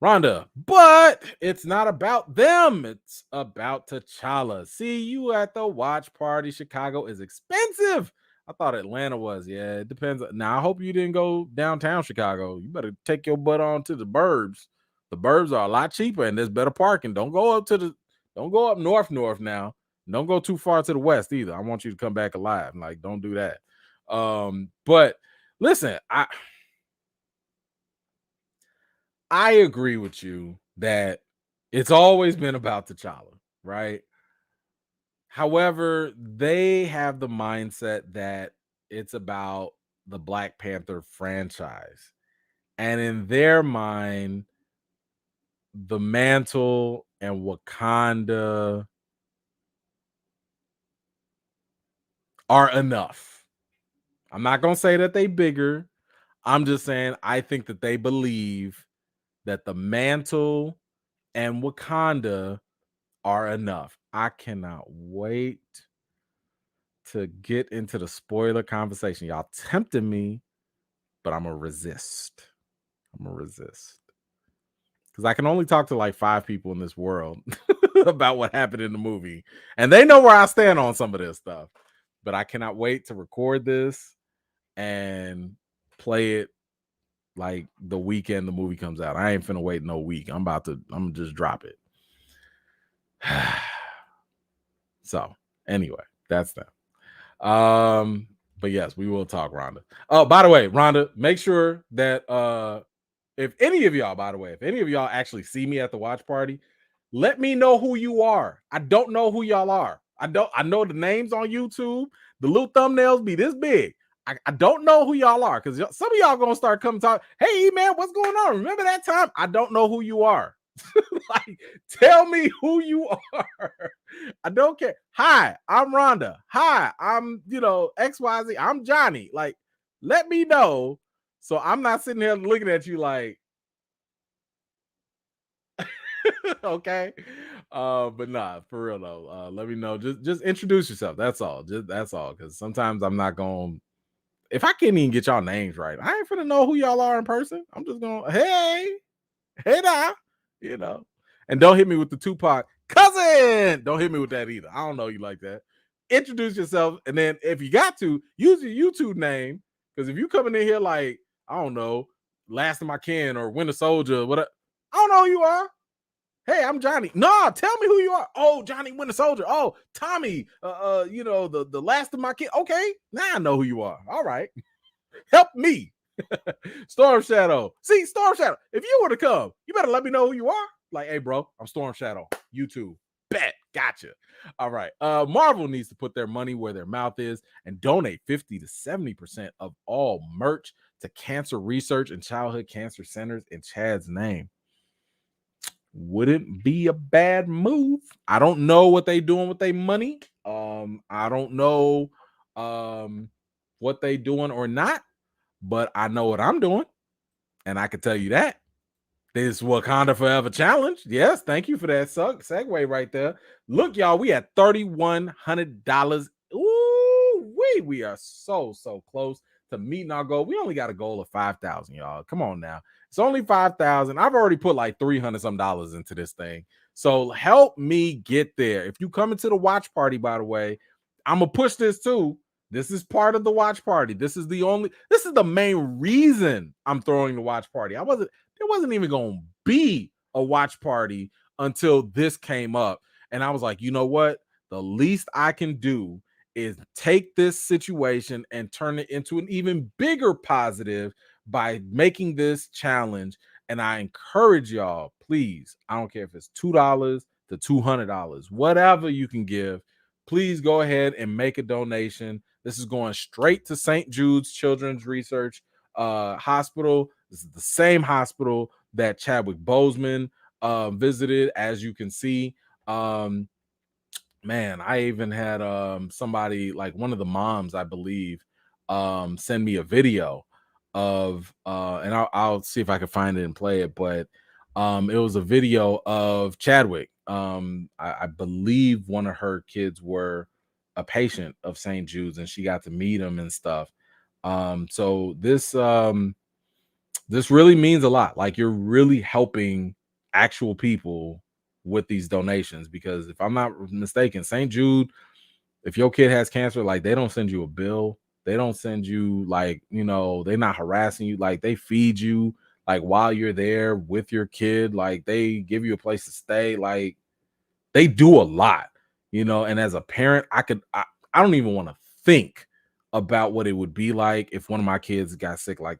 Rhonda, but it's not about them. It's about T'Challa. See you at the watch party. Chicago is expensive. I thought Atlanta was. Yeah, it depends. Now I hope you didn't go downtown Chicago. You better take your butt on to the burbs. The burbs are a lot cheaper and there's better parking. Don't go up north now. Don't go too far to the west either. I want you to come back alive. Like, don't do that. But listen, I agree with you that it's always been about T'Challa, right? However, they have the mindset that it's about the Black Panther franchise. And in their mind, the mantle and Wakanda are enough. I'm not going to say that they bigger. I'm just saying I think that they believe that the mantle and Wakanda are enough. I cannot wait to get into the spoiler conversation. Y'all tempted me, but I'm going to resist. Because I can only talk to like 5 people in this world about what happened in the movie. And they know where I stand on some of this stuff. But I cannot wait to record this and play it like the weekend the movie comes out. I ain't finna wait no week. I'm gonna just drop it. So anyway, that's that. But yes, we will talk, Rhonda. Oh, by the way, Rhonda, make sure that if any of y'all actually see me at the watch party, let me know who you are. I don't know who y'all are. I know the names on YouTube. The little thumbnails be this big. I don't know who y'all are because some of y'all gonna start coming talk. Hey man, what's going on? Remember that time? I don't know who you are. Like, tell me who you are. I don't care. Hi, I'm Rhonda. Hi, I'm XYZ. I'm Johnny. Like, let me know. So I'm not sitting here looking at you like, okay. But nah, for real though. Let me know. Just introduce yourself. That's all. That's all. Because sometimes I'm not going. If I can't even get y'all names right, I ain't finna know who y'all are in person. I'm just going, hey now, And don't hit me with the Tupac cousin. Don't hit me with that either. I don't know you like that. Introduce yourself, and then if you got to, use your YouTube name. Because if you coming in here like, I don't know, Last of My Kin or Winter Soldier, what I don't know who you are. Hey, I'm Johnny. No, tell me who you are. Oh, Johnny Winter Soldier. Oh, Tommy. The Last of My Kin. Okay, now I know who you are. All right, help me. Storm Shadow. See, Storm Shadow. If you were to come, you better let me know who you are. Like, hey, bro, I'm Storm Shadow. YouTube. Bet. Gotcha. All right. Marvle needs to put their money where their mouth is and donate 50 to 70% of all merch to cancer research and childhood cancer centers in Chad's name. Wouldn't be a bad move. I don't know what they doing with their money. I don't know what they doing or not, but I know what I'm doing, and I can tell you that. This Wakanda Forever challenge. Yes, thank you for that segue right there. Look, y'all, we at $3,100. Ooh, we are so close to meeting our goal. We only got a goal of 5,000, y'all. Come on now. It's only 5,000. I've already put like $300 some into this thing. So help me get there. If you come into the watch party, by the way, I'm gonna push this too. This is part of the watch party. This is the main reason I'm throwing the watch party. There wasn't even going to be a watch party until this came up. And I was like, you know what? The least I can do is take this situation and turn it into an even bigger positive by making this challenge. And I encourage y'all, please, I don't care if it's $2 to $200, whatever you can give, please go ahead and make a donation. This is going straight to St. Jude's Children's Research Hospital. This is the same hospital that Chadwick Boseman visited, as you can see. Man, I even had somebody, like one of the moms, I believe, send me a video of and I'll see if I can find it and play it, but it was a video of Chadwick. I believe one of her kids were a patient of St. Jude's, and she got to meet him and stuff. So this really means a lot. Like, you're really helping actual people with these donations, because if I'm not mistaken, St. Jude, if your kid has cancer, like, they don't send you a bill. They don't send you like, they're not harassing you. Like they feed you like while you're there with your kid. Like they give you a place to stay. Like they do a lot, and as a parent, I don't even want to think about what it would be like if one of my kids got sick. Like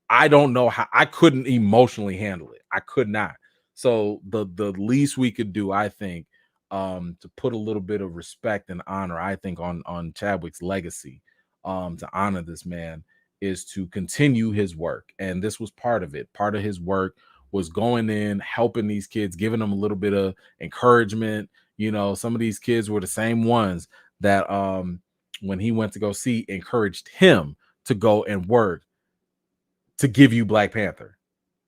I don't know how. I couldn't emotionally handle it. I could not. So the least we could do, I think, to put a little bit of respect and honor, I think, on Chadwick's legacy, to honor this man, is to continue his work. And this was part of it. Part of his work was going in, helping these kids, giving them a little bit of encouragement. Some of these kids were the same ones that when he went to go see, encouraged him to go and work to give you Black Panther.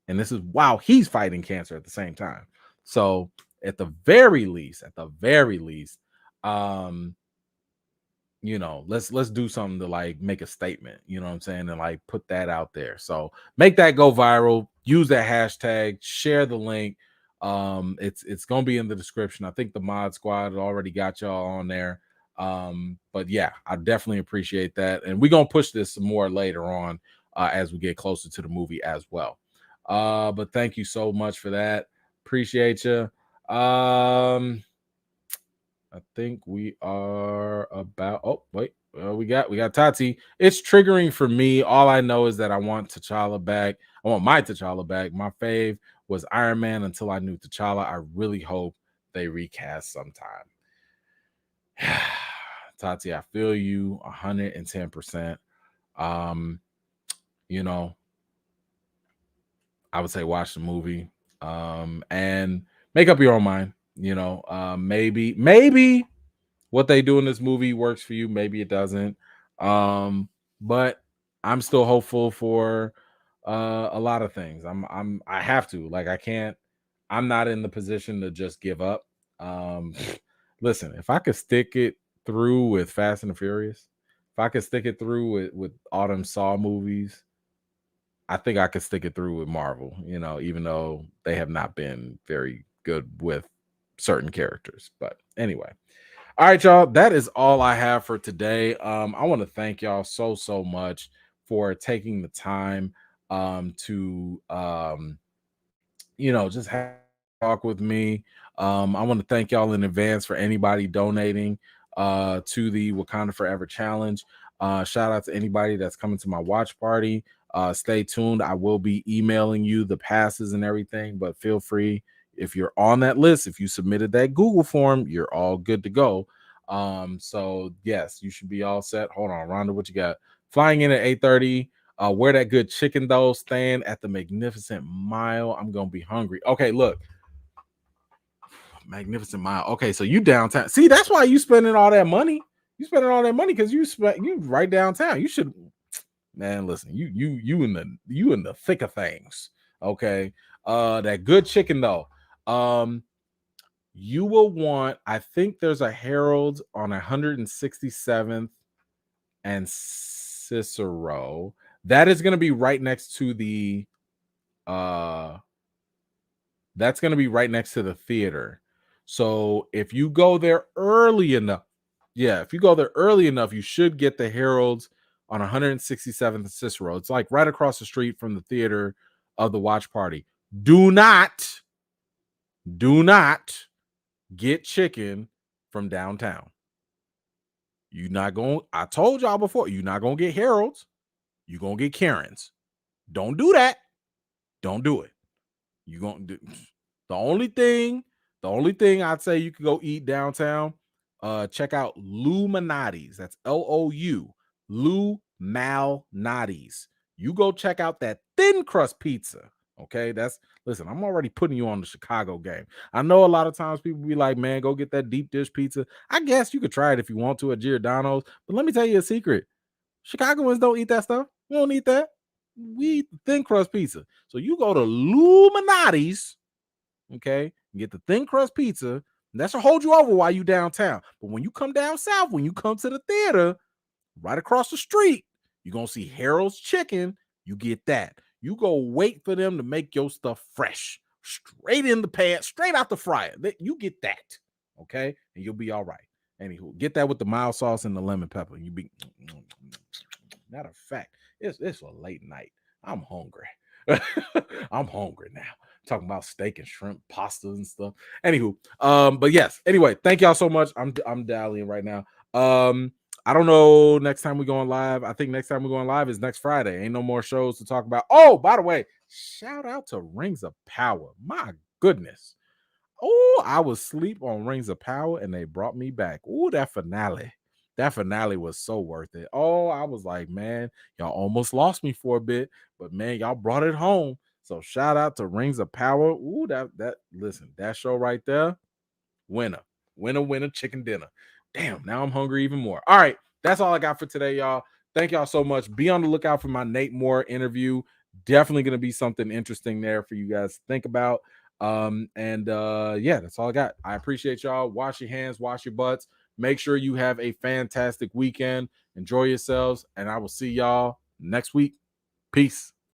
And this is while he's fighting cancer at the same time. So at the very least, let's do something to like make a statement, you know what I'm saying, and like put that out there. So make that go viral, use that hashtag, share the link. It's gonna be in the description. I think the mod squad already got y'all on there. But yeah, I definitely appreciate that. And we're gonna push this some more later on as we get closer to the movie as well. But thank you so much for that. Appreciate you. I think we are about. Oh wait, we got Tati. It's triggering for me. All I know is that I want T'Challa back. I want my T'Challa back. My fave was Iron Man until I knew T'Challa. I really hope they recast sometime. Tati, I feel you 110%. I would say watch the movie and make up your own mind. Maybe what they do in this movie works for you, maybe it doesn't. But I'm still hopeful for a lot of things. I have to. Like I'm not in the position to just give up. Listen, if I could stick it through with Fast and the Furious, if I could stick it through with all them Saw movies, I think I could stick it through with Marvel, even though they have not been very good with certain characters. But anyway. All right, y'all. That is all I have for today. I want to thank y'all so much for taking the time to just have a talk with me. I want to thank y'all in advance for anybody donating to the Wakanda Forever Challenge. Shout out to anybody that's coming to my watch party. Stay tuned. I will be emailing you the passes and everything, but feel free. If you're on that list, if you submitted that Google form, you're all good to go. So yes, you should be all set. Hold on, Rhonda, what you got? Flying in at 8:30. Where that good chicken though? Staying at the Magnificent Mile. I'm gonna be hungry. Okay, look. Magnificent Mile. Okay, so you downtown. See, that's why you spending all that money. You spending all that money because you right downtown. You should, man. Listen, you in the thick of things. Okay. That good chicken though. You will want, I think there's a Harold on 167th and Cicero. That is going to be right next to the that's going to be right next to the theater. So if you go there early enough, you should get the Harold's on 167th and Cicero. It's like right across the street from the theater of the watch party. Do not get chicken from downtown. I told y'all before, you're not going to get Harold's. You're going to get Karen's. Don't do that. Don't do it. You're going to do the only thing I'd say you could go eat downtown, check out Lou Malnati's. That's Lou, Lou Malnati's. You go check out that thin crust pizza. Okay, listen, I'm already putting you on the Chicago game. I know a lot of times people be like, man, go get that deep dish pizza. I guess you could try it if you want to at Giordano's, but let me tell you a secret. Chicagoans don't eat that stuff. We don't eat that. We eat the thin crust pizza. So you go to Illuminati's, okay, get the thin crust pizza, and that should hold you over while you downtown. But when you come down south, when you come to the theater, right across the street, you're going to see Harold's Chicken. You get that. You go wait for them to make your stuff fresh, straight in the pan, straight out the fryer. You get that, okay? And you'll be all right. Anywho, get that with the mild sauce and the lemon pepper. You be Matter of fact, it's a late night. I'm hungry. I'm hungry now. Talking about steak and shrimp pasta and stuff. Anywho, but yes. Anyway, thank y'all so much. I'm dallying right now. I don't know next time we're going live. I think next time we're going live is next Friday. Ain't no more shows to talk about. Oh, by the way, shout out to Rings of Power. My goodness. Oh, I was asleep on Rings of Power and they brought me back. Oh, that finale. That finale was so worth it. Oh, I was like, man, y'all almost lost me for a bit, but man, y'all brought it home. So shout out to Rings of Power. Ooh, that listen, that show right there, winner, chicken dinner. Damn, now I'm hungry even more. All right, that's all I got for today, y'all. Thank y'all so much. Be on the lookout for my Nate Moore interview. Definitely going to be something interesting there for you guys to think about. Yeah, that's all I got. I appreciate y'all. Wash your hands, wash your butts. Make sure you have a fantastic weekend. Enjoy yourselves, and I will see y'all next week. Peace.